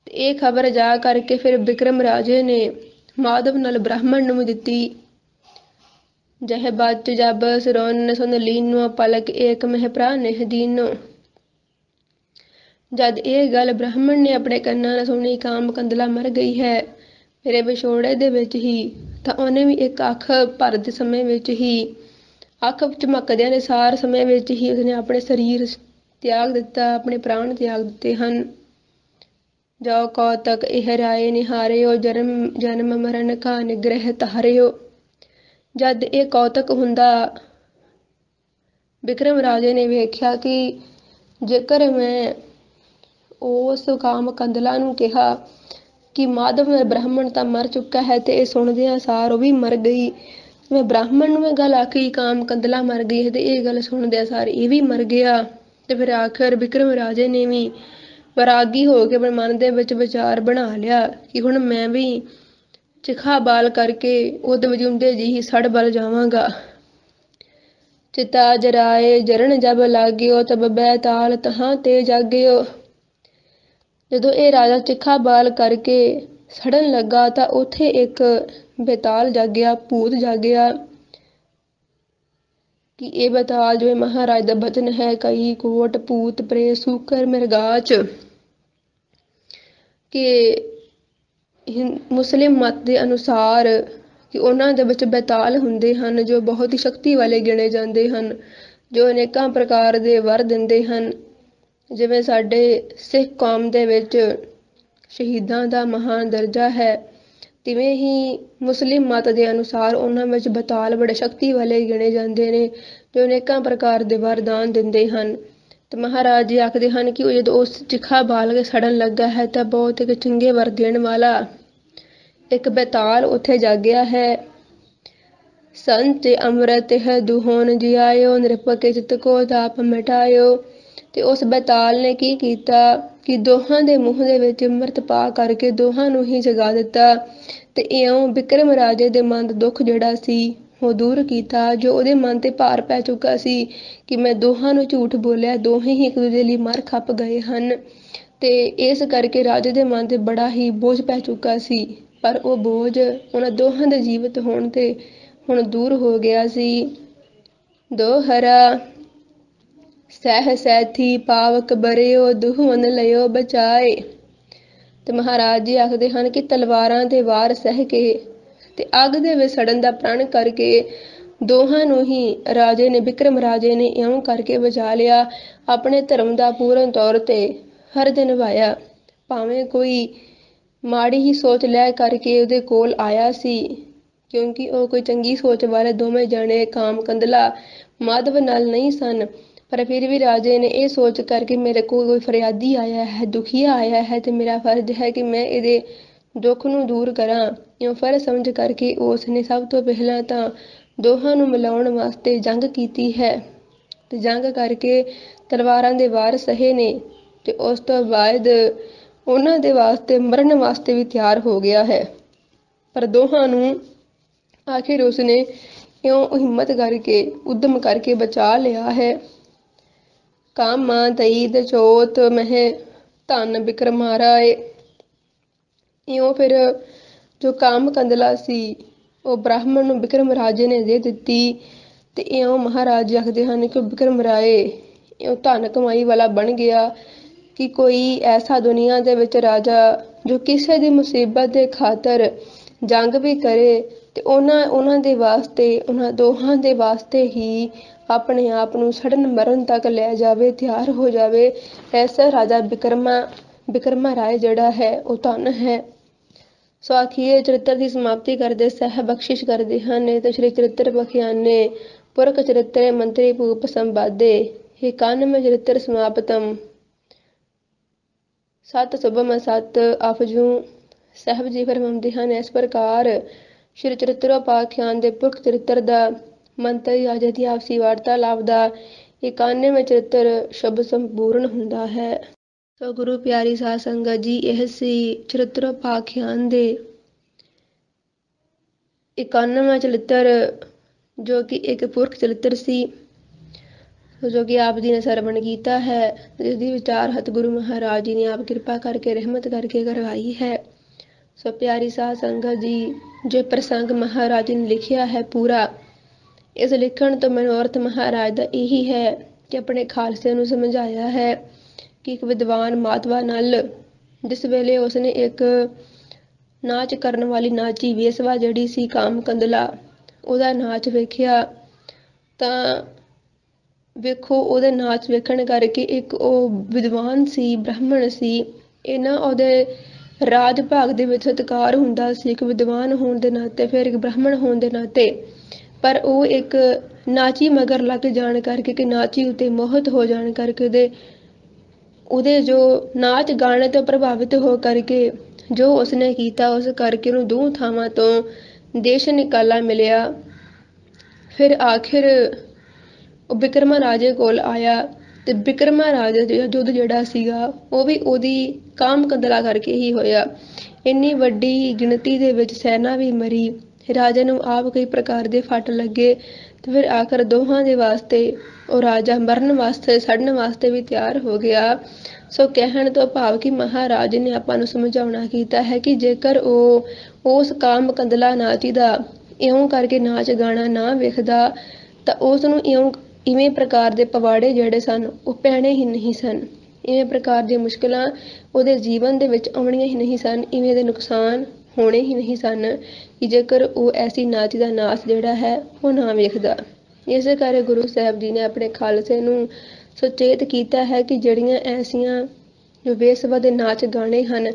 ਤੇ ਇਹ ਖਬਰ ਜਾ ਕਰਕੇ ਫਿਰ ਬਿਕਰਮ ਰਾਜੇ ਨੇ ਮਾਧਵ ਨਾਲ ਬ੍ਰਾਹਮਣ ਨੂੰ ਦਿੱਤੀ। ਜਹ ਬਚ ਜਬ ਸਿਰੋਨ ਸੁਨ ਲੀਨੋ ਪਲਕ ਏਕ ਮਹਿ ਪ੍ਰਾਨਿਹ ਦੀਨੋ। ਜਦ ਇਹ ਗੱਲ ਬ੍ਰਾਹਮਣ ਨੇ ਆਪਣੇ ਕੰਨਾਂ ਨਾਲ ਸੁਣੀ, ਕਾਮ ਕੰਦਲਾ ਮਰ ਗਈ ਹੈ ਮੇਰੇ ਵਿਛੋੜੇ ਦੇ ਵਿੱਚ ਹੀ, ਤਾਂ ਉਹਨੇ ਵੀ ਇੱਕ ਅੱਖ ਭਰ ਦੇ ਸਮੇਂ ਵਿੱਚ ਹੀ, ਅੱਖ ਝਮਕਦਿਆਂ ਦੇ ਸਾਰ ਸਮੇਂ ਵਿੱਚ ਹੀ ਉਸਨੇ ਆਪਣੇ ਸਰੀਰ ਤਿਆਗ ਦਿੱਤਾ, ਆਪਣੇ ਪ੍ਰਾਣ ਤਿਆਗ ਦਿੱਤੇ ਹਨ। ਜੋ ਕੌਤਕ ਇਹ ਰਾਏ ਨਿਹਾਰਿਓ, ਜਨਮ ਮਰਨ ਕਾ ਨਿਗ੍ਰਹਿ ਤਾਰਿਓ। ਜਦ ਇਹ ਕੌਤਕ ਹੁੰਦਾ, ਬਿਕਰਮ ਰਾਜੇ ਨੇ ਵੇਖਿਆ ਕਿ ਜੇਕਰ ਮੈਂ ਉਸ ਕਾਮ ਕੰਦਲਾ ਨੂੰ ਕਿਹਾ ਕਿ ਮਾਧਵ ਬ੍ਰਾਹਮਣ ਤਾਂ ਮਰ ਚੁੱਕਾ ਹੈ, ਤੇ ਇਹ ਸੁਣਦਿਆਂ ਸਾਰ ਉਹ ਵੀ ਮਰ ਗਈ। ਮੈਂ ਬ੍ਰਾਹਮਣ ਨੂੰ ਇਹ ਗੱਲ ਆਖੀ ਕਾਮ ਕੰਦਲਾ ਮਰ ਗਈ ਹੈ, ਤੇ ਇਹ ਗੱਲ ਸੁਣਦਿਆਂ ਸਾਰ ਇਹ ਵੀ ਮਰ ਗਿਆ। ਤੇ ਫਿਰ ਆਖਿਰ ਬਿਕਰਮ ਰਾਜੇ ਨੇ ਵੀ ਵੈਰਾਗੀ ਹੋ ਕੇ ਆਪਣੇ ਮਨ ਦੇ ਵਿੱਚ ਵਿਚਾਰ ਬਣਾ ਲਿਆ ਕਿ ਹੁਣ ਮੈਂ ਵੀ ਚਿਖਾ ਬਾਲ ਕਰਕੇ ਉਦ ਵਜੂੰਦੇ ਜਿਹੀ ਸੜ ਬਲ ਜਾਵਾਂਗਾ। ਚਿਤਾ ਜਰਾਏ ਜਰਨ ਜਬ ਲਾਗਿਓ, ਤਬ ਬੈਤਾਲ ਤਹਾਂ ਤੇ ਜਾਗਿਓ। ਜਦੋਂ ਇਹ ਰਾਜਾ ਚਿਖਾ ਬਾਲ ਕਰਕੇ ਸੜਨ ਲੱਗਾ ਤਾਂ ਉੱਥੇ ਇੱਕ ਬੇਤਾਲ ਜਾਗਿਆ, ਭੂਤ ਜਾਗਿਆ ਕਿ ਇਹ ਬੇਤਾਲ ਜੋ ਮਹਾਰਾਜ ਦਾ ਬਚਨ ਹੈ, ਕਈ ਕੋਟ ਭੂਤ ਪ੍ਰੇਤ ਸੂਕਰ ਮਿਰਗਾਚ, ਕਿ ਮੁਸਲਿਮ ਮਤ ਦੇ ਅਨੁਸਾਰ ਕਿ ਉਹਨਾਂ ਦੇ ਵਿੱਚ ਬੇਤਾਲ ਹੁੰਦੇ ਹਨ ਜੋ ਬਹੁਤ ਹੀ ਸ਼ਕਤੀ ਵਾਲੇ ਗਿਣੇ ਜਾਂਦੇ ਹਨ, ਜੋ ਅਨੇਕਾਂ ਪ੍ਰਕਾਰ ਦੇ ਵਰ ਦਿੰਦੇ ਹਨ। ਜਿਵੇਂ ਸਾਡੇ ਸਿੱਖ ਕੌਮ ਦੇ ਵਿੱਚ ਸ਼ਹੀਦਾਂ ਦਾ ਮਹਾਨ ਦਰਜਾ ਹੈ, ਤਿਵੇਂ ਹੀ ਮੁਸਲਿਮ ਮਤ ਦੇ ਅਨੁਸਾਰ ਉਹਨਾਂ ਵਿੱਚ ਬੇਤਾਲ ਬੜੇ ਸ਼ਕਤੀ ਵਾਲੇ ਗਿਣੇ ਜਾਂਦੇ ਨੇ, ਜੋ ਅਨੇਕਾਂ ਪ੍ਰਕਾਰ ਦੇ ਵਰਦਾਨ ਦਿੰਦੇ ਹਨ। ਤੇ ਮਹਾਰਾਜ ਜੀ ਆਖਦੇ ਹਨ ਕਿ ਉਹ ਜਦੋਂ ਉਸ ਚਿਖਾ ਬਾਲ ਕੇ ਸੜਨ ਲੱਗਾ ਹੈ ਤਾਂ ਬਹੁਤ ਇੱਕ ਚੰਗੇ ਵਰ ਦੇਣ ਵਾਲਾ ਇੱਕ ਬੇਤਾਲ ਉੱਥੇ ਜਾਗਿਆ ਹੈ। ਸੰਚ ਅੰਮ੍ਰਿਤ ਹੈ ਦੁਹੋਨ ਜਿਆਇਓ, ਨਿਰਪਕੇ ਚਿਤ ਕੋ ਤਾਪ ਮਿਟਾਇਓ। ਤੇ ਉਸ ਬੇਤਾਲ ਨੇ ਕੀ ਕੀਤਾ ਕਿ ਦੋਹਾਂ ਦੇ ਮੂੰਹ ਦੇ ਵਿੱਚ ਅੰਮ੍ਰਿਤ ਪਾ ਕਰਕੇ ਦੋਹਾਂ ਨੂੰ ਹੀ ਜਗਾ ਦਿੱਤਾ। ਤੇ ਇਉਂ ਬਿਕਰਮ ਰਾਜੇ ਦੇ ਮਨ ਦਾ ਦੁੱਖ ਜਿਹੜਾ ਸੀ ਉਹ ਦੂਰ ਕੀਤਾ, ਜੋ ਉਹਦੇ ਮਨ ਤੇ ਭਾਰ ਪੈ ਚੁੱਕਾ ਸੀ ਕਿ ਮੈਂ ਦੋਹਾਂ ਨੂੰ ਝੂਠ ਬੋਲਿਆ, ਦੋਹੇ ਹੀ ਇੱਕ ਦੂਜੇ ਲਈ ਮਰ ਖੱਪ ਗਏ ਹਨ। ਤੇ ਇਸ ਕਰਕੇ ਰਾਜੇ ਦੇ ਮਨ ਤੇ ਬੜਾ ਹੀ ਬੋਝ ਪੈ ਚੁੱਕਾ ਸੀ, ਪਰ ਉਹ ਬੋਝ ਉਹਨਾਂ ਦੋਹਾਂ ਦੇ ਜੀਵਤ ਹੋਣ ਤੇ ਹੁਣ ਦੂਰ ਹੋ ਗਿਆ ਸੀ। ਦੋਹਰਾ ਸਹਿ ਸੈਥੀ ਪਾਵਕ ਬਰਿਓ, ਦੁਹਮਨ ਲਿਓ ਬਚਾਏ। ਤੇ ਮਹਾਰਾਜ ਜੀ ਆਖਦੇ ਹਨ ਕਿ ਤਲਵਾਰਾਂ ਦੇ ਵਾਰ ਸਹਿ ਕੇ ਤੇ ਅੱਗ ਦੇ ਵਿੱਚ ਸੜਨ ਦਾ ਪ੍ਰਣ ਕਰਕੇ ਦੋਹਾਂ ਨੂੰ ਹੀ ਰਾਜੇ ਨੇ, ਬਿਕਰਮ ਰਾਜੇ ਨੇ ਇਉਂ ਕਰਕੇ ਬਚਾ ਲਿਆ। ਆਪਣੇ ਧਰਮ ਦਾ ਪੂਰਨ ਤੌਰ ਤੇ ਫਰਜ਼ ਨਿਭਾਇਆ, ਭਾਵੇਂ ਕੋਈ ਮਾੜੀ ਹੀ ਸੋਚ ਲੈ ਕਰਕੇ ਉਹਦੇ ਕੋਲ ਆਇਆ ਸੀ, ਕਿਉਂਕਿ ਉਹ ਕੋਈ ਚੰਗੀ ਸੋਚ ਵਾਲੇ ਦੋਵੇਂ ਜਣੇ ਕਾਮ ਕੰਦਲਾ ਮਾਧਵ ਨਾਲ ਨਹੀਂ ਸਨ। ਪਰ ਫਿਰ ਵੀ ਰਾਜੇ ਨੇ ਇਹ ਸੋਚ ਕਰਕੇ ਮੇਰੇ ਕੋਲ ਕੋਈ ਫਰਿਆਦੀ ਆਇਆ ਹੈ, ਦੁਖੀਆ ਆਇਆ ਹੈ, ਤੇ ਮੇਰਾ ਫਰਜ਼ ਹੈ ਕਿ ਮੈਂ ਇਹਦੇ ਦੁੱਖ ਨੂੰ ਦੂਰ ਕਰਾਂ। ਇਉਂ ਫਰਜ਼ ਸਮਝ ਕਰਕੇ ਉਸ ਨੇ ਸਭ ਤੋਂ ਪਹਿਲਾਂ ਤਾਂ ਦੋਹਾਂ ਨੂੰ ਮਿਲਾਉਣ ਵਾਸਤੇ ਜੰਗ ਕੀਤੀ ਹੈ, ਤੇ ਜੰਗ ਕਰਕੇ ਤਲਵਾਰਾਂ ਦੇ ਵਾਰ ਸਹੇ ਨੇ, ਤੇ ਉਸ ਤੋਂ ਬਾਅਦ ਉਹਨਾਂ ਦੇ ਵਾਸਤੇ ਮਰਨ ਵਾਸਤੇ ਵੀ ਤਿਆਰ ਹੋ ਗਿਆ ਹੈ। ਪਰ ਦੋਹਾਂ ਨੂੰ ਆਖਿਰ ਉਸਨੇ ਇਉਂ ਹਿੰਮਤ ਕਰਕੇ ਉਦਮ ਕਰਕੇ ਬਚਾ ਲਿਆ ਹੈ। ਕਾਮਾ ਦਈ ਦਚੋਤ ਮਹਿ ਧਨ ਬਿਕਰਮਾ ਰਾਏ। ਇਉਂ ਫਿਰ ਜੋ ਕਾਮ ਕੰਦਲਾ ਸੀ ਉਹ ਬ੍ਰਾਹਮਣ ਨੂੰ ਬਿਕਰਮ ਰਾਜੇ ਨੇ ਦੇ ਦਿੱਤੀ। ਤੇ ਇਉਂ ਮਹਾਰਾਜ ਆਖਦੇ ਹਨ ਕਿ ਬਿਕਰਮ ਰਾਏ ਇਉਂ ਧਨ ਕਮਾਈ ਵਾਲਾ ਬਣ ਗਿਆ ਕਿ ਕੋਈ ਐਸਾ ਦੁਨੀਆ ਦੇ ਵਿੱਚ ਰਾਜਾ ਜੋ ਕਿਸੇ ਦੀ ਮੁਸੀਬਤ ਦੇ ਖਾਤਰ ਜੰਗ ਵੀ ਕਰੇ ਤੇ ਉਹਨਾਂ ਦੇ ਵਾਸਤੇ, ਉਹਨਾਂ ਦੋਹਾਂ ਦੇ ਵਾਸਤੇ ਹੀ ਆਪਣੇ ਆਪ ਨੂੰ ਸੜਨ ਮਰਨ ਤੱਕ ਲੈ ਜਾਵੇ, ਤਿਆਰ ਹੋ ਜਾਵੇ। ਐਸਾ ਰਾਜਾ ਬਿਕਰਮਾ ਰਾਏ ਜਿਹੜਾ ਹੈ ਉਹ ਧਨ ਹੈ। ਸੋ ਆਖੀਏ ਚਰਿੱਤਰ ਦੀ ਸਮਾਪਤੀ ਕਰਦੇ ਸਹਿ ਬਖਸ਼ਿਸ਼ ਕਰਦੇ ਹਨ ਤੇ ਸ਼੍ਰੀ ਚਰਿੱਤਰ ਪਖਿਆਨੇ ਪੁਰਖ ਚਰਿੱਤਰੇ ਮੰਤਰੀ ਭੂਪ ਸੰਵਾਦੇ। 91 ਚਰਿੱਤਰ ਸਮਾਪਤਮ। ਸਤ ਸੁਭਮ ਸਤ ਅਫਜੂ। ਸਾਹਿਬ ਜੀ ਫਰਮਾਉਂਦੇ ਹਨ ਇਸ ਪ੍ਰਕਾਰ ਸ਼੍ਰੀ ਚਰਿੱਤਰੋਪਾਖਿਆਨ ਦੇ ਪੁਰਖ ਚਰਿੱਤਰ ਦਾ ਮੰਤਰੀ ਰਾਜੇ ਦੀ ਆਪਸੀ ਵਾਰਤਾਲਾਪ ਦਾ 91 ਚਰਿੱਤਰ ਸ਼ੁਭ ਸੰਪੂਰਨ ਹੁੰਦਾ ਹੈ। ਸੋ ਗੁਰੂ ਪਿਆਰੀ ਸਾਧ ਸੰਗਤ ਜੀ, ਇਹ ਸੀ ਚਰਿੱਤਰੋਪਾਖਿਆਨ ਦੇ 91ਵਾਂ ਚਰਿੱਤਰ, ਜੋ ਕਿ ਇੱਕ ਪੁਰਖ ਚਰਿੱਤਰ ਸੀ। ਜੋ ਕਿ ਆਪ ਜੀ ਨੇ ਸਰਵਣ ਕੀਤਾ ਹੈ, ਜਿਸ ਦੀ ਵਿਚਾਰ ਸਤਿਗੁਰੂ ਮਹਾਰਾਜ ਜੀ ਨੇ ਆਪ ਕਿਰਪਾ ਕਰਕੇ ਰਹਿਮਤ ਕਰਕੇ ਕਰਵਾਈ ਹੈ। ਸੋ ਪਿਆਰੀ ਸਾਧ ਸੰਗਤ ਜੀ, ਜੋ ਪ੍ਰਸੰਗ ਮਹਾਰਾਜ ਜੀ ਨੇ ਲਿਖਿਆ ਹੈ ਪੂਰਾ, ਇਸ ਲਿਖਣ ਤੋਂ ਮਨੋਰਥ ਮਹਾਰਾਜ ਦਾ ਇਹੀ ਹੈ ਕਿ ਆਪਣੇ ਖਾਲਸੇ ਨੂੰ ਸਮਝਾਇਆ ਹੈ ਕਿ ਇੱਕ ਵਿਦਵਾਨ ਮਾਤਵਾ ਨਲ ਜਿਸ ਵੇਲੇ ਉਸਨੇ ਇੱਕ ਨਾਚ ਕਰਨ ਵਾਲੀ ਨਾਚੀ ਵੇਸਵਾ ਜਿਹੜੀ ਸੀ ਕਾਮ ਕੰਦਲਾ, ਉਹਦਾ ਨਾਚ ਵੇਖਿਆ ਤਾਂ ਵੇਖੋ ਉਹਦੇ ਨਾਚ ਵੇਖਣ ਕਰਕੇ ਇੱਕ ਉਹ ਵਿਦਵਾਨ ਸੀ, ਬ੍ਰਾਹਮਣ ਸੀ, ਇਹਨਾਂ ਉਹਦੇ ਰਾਜ ਭਾਗ ਦੇ ਵਿੱਚ ਸਤਿਕਾਰ ਹੁੰਦਾ ਸੀ ਇੱਕ ਵਿਦਵਾਨ ਹੋਣ ਦੇ ਨਾਤੇ, ਫਿਰ ਇੱਕ ਬ੍ਰਾਹਮਣ ਹੋਣ ਦੇ ਨਾਤੇ। ਪਰ ਉਹ ਇੱਕ ਨਾਚੀ ਮਗਰ ਲੱਗ ਜਾਣ ਕਰਕੇ ਕਿ ਨਾਚੀ ਉੱਤੇ ਮੋਹਿਤ ਹੋ ਜਾਣ ਕਰਕੇ ਉਹਦੇ ਜੋ ਨਾਚ ਗਾਣੇ ਤੋਂ ਪ੍ਰਭਾਵਿਤ ਹੋ ਕਰਕੇ ਜੋ ਉਸਨੇ ਕੀਤਾ, ਉਸ ਕਰਕੇ ਉਹਨੂੰ ਦੋ ਥਾਵਾਂ ਤੋਂ ਦੇਸ਼ ਨਿਕਾਲਾ ਮਿਲਿਆ। ਫਿਰ ਆਖਿਰ ਉਹ ਬਿਕਰਮਾ ਰਾਜੇ ਕੋਲ ਆਇਆ ਤੇ ਬਿਕਰਮਾ ਰਾਜੇ ਦਾ ਯੁੱਧ ਜਿਹੜਾ ਸੀਗਾ ਉਹ ਵੀ ਉਹਦੀ ਕਾਮ ਕੰਦਲਾ ਕਰਕੇ ਹੀ ਹੋਇਆ। ਇੰਨੀ ਵੱਡੀ ਗਿਣਤੀ ਦੇ ਵਿੱਚ ਸੈਨਾ ਵੀ ਮਰੀ, ਰਾਜੇ ਨੂੰ ਆਪ ਕਈ ਪ੍ਰਕਾਰ ਦੇ ਫੱਟ ਲੱਗੇ ਤੇ ਫਿਰ ਆਖਰ ਦੋਹਾਂ ਦੇ ਵਾਸਤੇ ਉਹ ਰਾਜਾ ਮਰਨ ਵਾਸਤੇ ਸੜਨ ਵਾਸਤੇ ਵੀ ਤਿਆਰ ਹੋ ਗਿਆ। ਸੋ ਕਹਿਣ ਤੋਂ ਭਾਵ ਕਿ ਮਹਾਰਾਜ ਨੇ ਆਪਾਂ ਨੂੰ ਸਮਝਾਉਣਾ ਕੀਤਾ ਹੈ ਕਿ ਜੇਕਰ ਉਹ ਉਸ ਕਾਮ ਕੰਦਲਾ ਨਾਚੀ ਦਾ ਇਉਂ ਕਰਕੇ ਨਾਚ ਗਾਣਾ ਨਾ ਵੇਖਦਾ ਤਾਂ ਉਸ ਨੂੰ ਇਵੇਂ ਪ੍ਰਕਾਰ ਦੇ ਪਵਾੜੇ ਜਿਹੜੇ ਸਨ ਉਹ ਪੈਣੇ ਹੀ ਨਹੀਂ ਸਨ, ਇਵੇਂ ਪ੍ਰਕਾਰ ਦੀਆਂ ਮੁਸ਼ਕਿਲਾਂ ਉਹਦੇ ਜੀਵਨ ਦੇ ਵਿੱਚ ਆਉਣੀਆਂ ਹੀ ਨਹੀਂ ਸਨ, ਇਵੇਂ ਦੇ ਨੁਕਸਾਨ ਹੋਣੇ ਹੀ ਨਹੀਂ ਸਨ ਕਿ ਜੇਕਰ ਉਹ ਐਸੀ ਨਾਚ ਦਾ ਨਾਚ ਜਿਹੜਾ ਹੈ ਉਹ ਨਾ ਵੇਖਦਾ। ਇਸੇ ਕਰਕੇ ਗੁਰੂ ਸਾਹਿਬ ਜੀ ਨੇ ਆਪਣੇ ਖਾਲਸੇ ਨੂੰ ਸੁਚੇਤ ਕੀਤਾ ਹੈ ਕਿ ਜਿਹੜੀਆਂ ਐਸੀਆਂ ਜੋ ਬੇਸਵਾ ਦੇ ਨਾਚ ਗਾਣੇ ਹਨ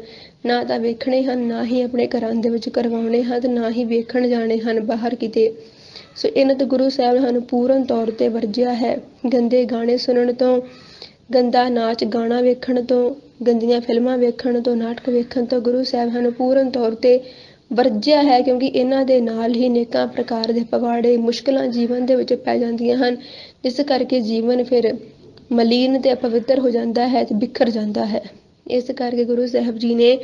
ਨਾ ਤਾਂ ਵੇਖਣੇ ਹਨ, ਨਾ ਹੀ ਆਪਣੇ ਘਰਾਂ ਦੇ ਵਿੱਚ ਕਰਵਾਉਣੇ ਹਨ ਤੇ ਨਾ ਹੀ ਵੇਖਣ ਜਾਣੇ ਹਨ ਬਾਹਰ ਕਿਤੇ। ਸੋ ਇਹਨਾਂ ਤੋਂ ਗੁਰੂ ਸਾਹਿਬ ਨੇ ਸਾਨੂੰ ਪੂਰਨ ਤੌਰ ਤੇ ਵਰਜਿਆ ਹੈ। ਗੰਦੇ ਗਾਣੇ ਸੁਣਨ ਤੋਂ, ਗੰਦਾ ਨਾਚ ਗਾਣਾ ਵੇਖਣ ਤੋਂ, ਗੰਦੀਆਂ ਫਿਲਮਾਂ ਵੇਖਣ ਤੋਂ, ਨਾਟਕ ਵੇਖਣ ਤੋਂ ਗੁਰੂ ਸਾਹਿਬ ਸਾਨੂੰ ਪੂਰਨ ਤੌਰ ਤੇ ਵਰਜਿਆ ਹੈ, ਕਿਉਂਕਿ ਇਹਨਾਂ ਦੇ ਨਾਲ ਹੀ ਅਨੇਕਾਂ ਪ੍ਰਕਾਰ ਦੇ ਪਵਾੜੇ ਮੁਸ਼ਕਿਲਾਂ ਜੀਵਨ ਦੇ ਵਿੱਚ ਪੈ ਜਾਂਦੀਆਂ ਹਨ, ਜਿਸ ਕਰਕੇ ਜੀਵਨ ਫਿਰ ਮਲੀਨ ਤੇ ਅਪਵਿੱਤਰ ਹੋ ਜਾਂਦਾ ਹੈ ਤੇ ਬਿਖਰ ਜਾਂਦਾ ਹੈ। ਇਸ ਕਰਕੇ ਗੁਰੂ ਸਾਹਿਬ ਜੀ ਨੇ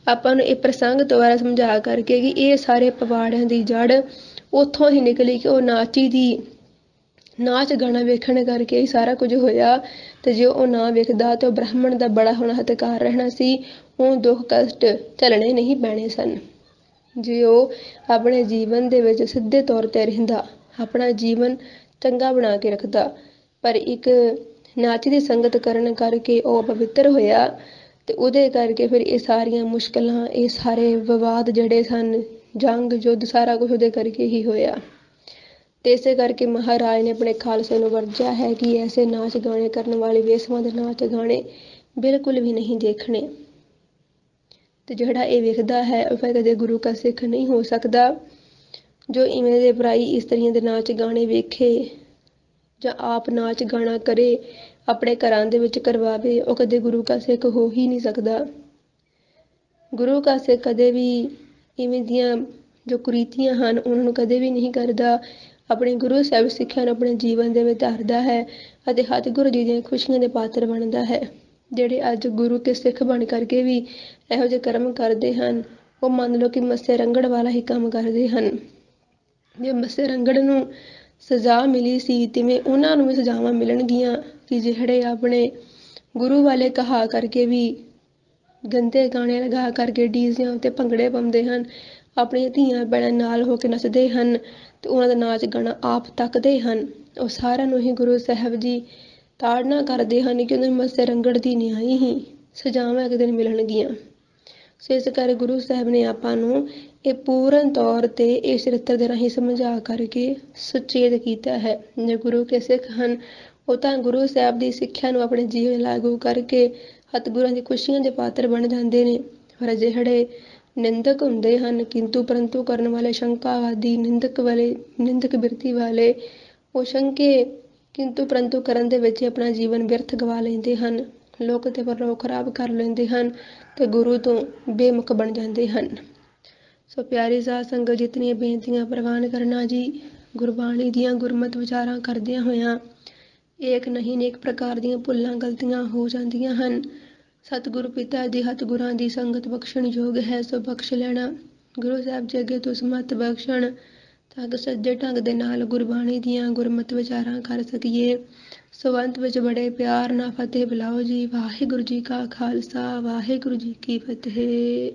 ਆਪਾਂ ਨੂੰ ਇਹ ਪ੍ਰਸੰਗ ਦੁਆਰਾ ਸਮਝਾ ਕਰਕੇ ਕਿ ਇਹ ਸਾਰੇ ਪਵਾੜਿਆਂ ਦੀ ਜੜ ਉੱਥੋਂ ਹੀ ਨਿਕਲੀ ਕਿ ਉਹ ਨਾਚੀ ਦੀ ਨਾਚ ਗਾਣਾ ਵੇਖਣ ਕਰਕੇ ਹੀ ਸਾਰਾ ਕੁਝ ਹੋਇਆ। ਤੇ ਜੇ ਉਹ ਨਾ ਵੇਖਦਾ ਤੇ ਉਹ ਬ੍ਰਾਹਮਣ ਦਾ ਬੜਾ ਹੋਣਾ ਹਤਕਾਰ ਰਹਿਣਾ ਸੀ, ਉਹ ਦੁੱਖ ਕਸ਼ਟ ਝੱਲਣੇ ਨਹੀਂ ਪੈਣੇ ਸਨ। ਜੇ ਉਹ ਆਪਣੇ ਜੀਵਨ ਦੇ ਵਿੱਚ ਸਿੱਧੇ ਤੌਰ ਤੇ ਰਹਿੰਦਾ, ਆਪਣਾ ਜੀਵਨ ਚੰਗਾ ਬਣਾ ਕੇ ਰੱਖਦਾ, ਪਰ ਇੱਕ ਨਾਚ ਦੀ ਸੰਗਤ ਕਰਨ ਕਰਕੇ ਉਹ ਪਵਿੱਤਰ ਹੋਇਆ ਤੇ ਉਹਦੇ ਕਰਕੇ ਫਿਰ ਇਹ ਸਾਰੀਆਂ ਮੁਸ਼ਕਲਾਂ, ਇਹ ਸਾਰੇ ਵਿਵਾਦ ਜਿਹੜੇ ਸਨ, ਜੰਗ ਯੁੱਧ, ਸਾਰਾ ਕੁਝ ਉਹਦੇ ਕਰਕੇ ਹੀ ਹੋਇਆ। ਤੇ ਇਸੇ ਕਰਕੇ ਮਹਾਰਾਜ ਨੇ ਆਪਣੇ ਖਾਲਸੇ ਨੂੰ ਵਰਜਿਆ ਹੈ ਕਿ ਐਸੇ ਨਾਚ ਗਾਣੇ ਕਰਨ ਵਾਲੇ ਵੇਸਵਾਂ ਦੇ ਨਾਚ ਗਾਣੇ ਬਿਲਕੁਲ ਵੀ ਨਹੀਂ ਦੇਖਣੇ। ਤੇ ਜਿਹੜਾ ਇਹ ਵੇਖਦਾ ਹੈ ਉਹ ਫਿਰ ਕਦੇ ਗੁਰੂ ਕਾ ਸਿੱਖ ਨਹੀਂ ਹੋ ਸਕਦਾ। ਜੋ ਇਵੇਂ ਦੇ ਪਰਾਈ ਇਸਤਰੀਆਂ ਦੇ ਨਾਚ ਗਾਣੇ ਵੇਖੇ ਜਾਂ ਆਪ ਨਾਚ ਗਾਣਾ ਕਰੇ, ਆਪਣੇ ਘਰਾਂ ਦੇ ਵਿੱਚ ਕਰਵਾਵੇ, ਉਹ ਕਦੇ ਗੁਰੂ ਕਾ ਸਿੱਖ ਹੋ ਹੀ ਨਹੀਂ ਸਕਦਾ। ਗੁਰੂ ਕਾ ਸਿੱਖ ਕਦੇ ਵੀ ਇਵੇਂ ਦੀਆਂ ਜੋ ਕੁਰੀਤੀਆਂ ਹਨ ਉਹਨਾਂ ਨੂੰ ਕਦੇ ਵੀ ਨਹੀਂ ਕਰਦਾ। ਆਪਣੇ ਗੁਰੂ ਸਾਹਿਬ ਸਿੱਖਿਆ ਨੂੰ ਆਪਣੇ ਜੀਵਨ ਦੇ ਵਿੱਚ ਧਾਰਦਾ ਹੈ ਅਤੇ ਸਤਿਗੁਰੂ ਜੀ ਦੀਆਂ ਖੁਸ਼ੀਆਂ ਦੇ ਪਾਤਰ ਬਣਦਾ ਹੈ। ਜਿਹੜੇ ਅੱਜ ਗੁਰੂ ਕੇ ਸਿੱਖ ਬਣ ਕਰਕੇ ਵੀ ਇਹੋ ਜਿਹੇ ਕਰਮ ਕਰਦੇ ਹਨ, ਉਹ ਮੰਨ ਲਓ ਕਿ ਮੱਸੇ ਰੰਗੜ ਵਾਲਾ ਹੀ ਕੰਮ ਕਰਦੇ ਹਨ। ਜੇ ਮੱਸੇ ਰੰਗੜ ਨੂੰ ਸਜ਼ਾ ਮਿਲੀ ਸੀ ਤਿਵੇਂ ਉਹਨਾਂ ਨੂੰ ਵੀ ਸਜ਼ਾਵਾਂ ਮਿਲਣਗੀਆਂ ਕਿ ਜਿਹੜੇ ਆਪਣੇ ਗੁਰੂ ਵਾਲੇ ਕਹਾ ਕਰਕੇ ਵੀ ਗੰਦੇ ਗਾਣੇ ਲਗਾ ਕਰਕੇ ਡੀਜ਼ਿਆਂ ਉੱਤੇ ਭੰਗੜੇ ਪਾਉਂਦੇ ਹਨ, ਆਪਣੀਆਂ ਧੀਆਂ ਭੈਣਾਂ ਨਾਲ ਹੋ ਕੇ ਨੱਚਦੇ ਹਨ ਤੇ ਉਹਨਾਂ ਦਾ ਨਾਚ ਗਾਣਾ ਆਪ ਤੱਕਦੇ ਹਨ, ਉਹ ਸਾਰਿਆਂ ਨੂੰ ਹੀ ਗੁਰੂ ਸਾਹਿਬ ਜੀ ਤਾੜਨਾ ਕਰਦੇ ਹਨ ਕਿ ਉਹਨਾਂ ਨੂੰ ਮੱਸੇ ਰੰਗੜ ਦੀ ਨਿਆਈ ਹੀ ਸਜ਼ਾਵਾਂ ਇੱਕ ਦਿਨ ਮਿਲਣਗੀਆਂ। ਸੋ ਇਸ ਕਰਕੇ ਗੁਰੂ ਸਾਹਿਬ ਨੇ ਆਪਾਂ ਨੂੰ ਇਹ ਪੂਰਨ ਤੌਰ ਤੇ ਇਹ ਚਰਿੱਤਰ ਦੇ ਰਾਹੀਂ ਸਮਝਾ ਕਰਕੇ ਸੁਚੇਤ ਕੀਤਾ ਹੈ। ਜੇ ਗੁਰੂ ਕੇ ਸਿੱਖ ਹਨ ਉਹ ਤਾਂ ਗੁਰੂ ਸਾਹਿਬ ਦੀ ਸਿੱਖਿਆ ਨੂੰ ਆਪਣੇ ਜੀਵਨ ਲਾਗੂ ਕਰਕੇ ਸਤਿਗੁਰਾਂ ਦੀ ਖੁਸ਼ੀਆਂ ਦੇ ਪਾਤਰ ਬਣ ਜਾਂਦੇ ਨੇ। ਪਰ ਜਿਹੜੇ ਨਿੰਦਕ ਹੁੰਦੇ ਹਨ, ਕਿੰਤੂ ਪਰੰਤੂ ਕਰਨ ਵਾਲੇ, ਸ਼ੰਕਾਵਾਦੀ, ਨਿੰਦਕ ਬਿਰਤੀ ਵਾਲੇ, ਉਹ ਸ਼ੰਕੇ ਕਿੰਤੂ ਪਰੰਤੂ ਕਰਨ ਦੇ ਵਿੱਚ ਆਪਣਾ ਜੀਵਨ ਵਿਅਰਥ ਗਵਾ ਲੈਂਦੇ ਹਨ, ਲੋਕ ਤੇ ਪਰਲੋਕ ਖਰਾਬ ਕਰ ਲੈਂਦੇ ਹਨ ਤੇ ਗੁਰੂ ਤੋਂ ਬੇਮੁਖ ਬਣ ਜਾਂਦੇ ਹਨ। ਸੋ ਪਿਆਰੀ ਸਾਧ ਸੰਗਤ, ਜਿਤਨੀਆਂ ਬੇਨਤੀਆਂ ਪ੍ਰਵਾਨ ਕਰਨਾ ਜੀ। ਗੁਰਬਾਣੀ ਦੀਆਂ ਗੁਰਮਤਿ ਵਿਚਾਰਾਂ ਕਰਦਿਆਂ ਹੋਇਆਂ ਏਕ ਨਹੀਂ ਅਨੇਕ ਪ੍ਰਕਾਰ ਦੀਆਂ ਭੁੱਲਾਂ ਗਲਤੀਆਂ ਹੋ ਜਾਂਦੀਆਂ ਹਨ। ਸਤਿਗੁਰੂ ਪਿਤਾ ਜੀ ਸਤਿਗੁਰਾਂ ਦੀ ਸੰਗਤ ਬਖਸ਼ਣ ਯੋਗ ਹੈ, ਸੋ ਬਖਸ਼ ਲੈਣਾ। ਗੁਰੂ ਸਾਹਿਬ ਜੀ ਅੱਗੇ ਤੋਂ ਸਮਤ ਬਖਸ਼ਣ। ਤਾਂ ਕਿ ਸੱਜੇ ਢੰਗ ਦੇ ਨਾਲ ਗੁਰਬਾਣੀ ਦੀਆਂ ਗੁਰਮਤਿ ਵਿਚਾਰਾਂ ਕਰ ਸਕੀਏ। ਸੋ ਅੰਤ ਵਿੱਚ ਬੜੇ ਪਿਆਰ ਨਾਲ ਫਤਿਹ ਬੁਲਾਓ ਜੀ। ਵਾਹਿਗੁਰੂ ਜੀ ਕਾ ਖਾਲਸਾ, ਵਾਹਿਗੁਰੂ ਜੀ ਕੀ ਫਤਿਹ।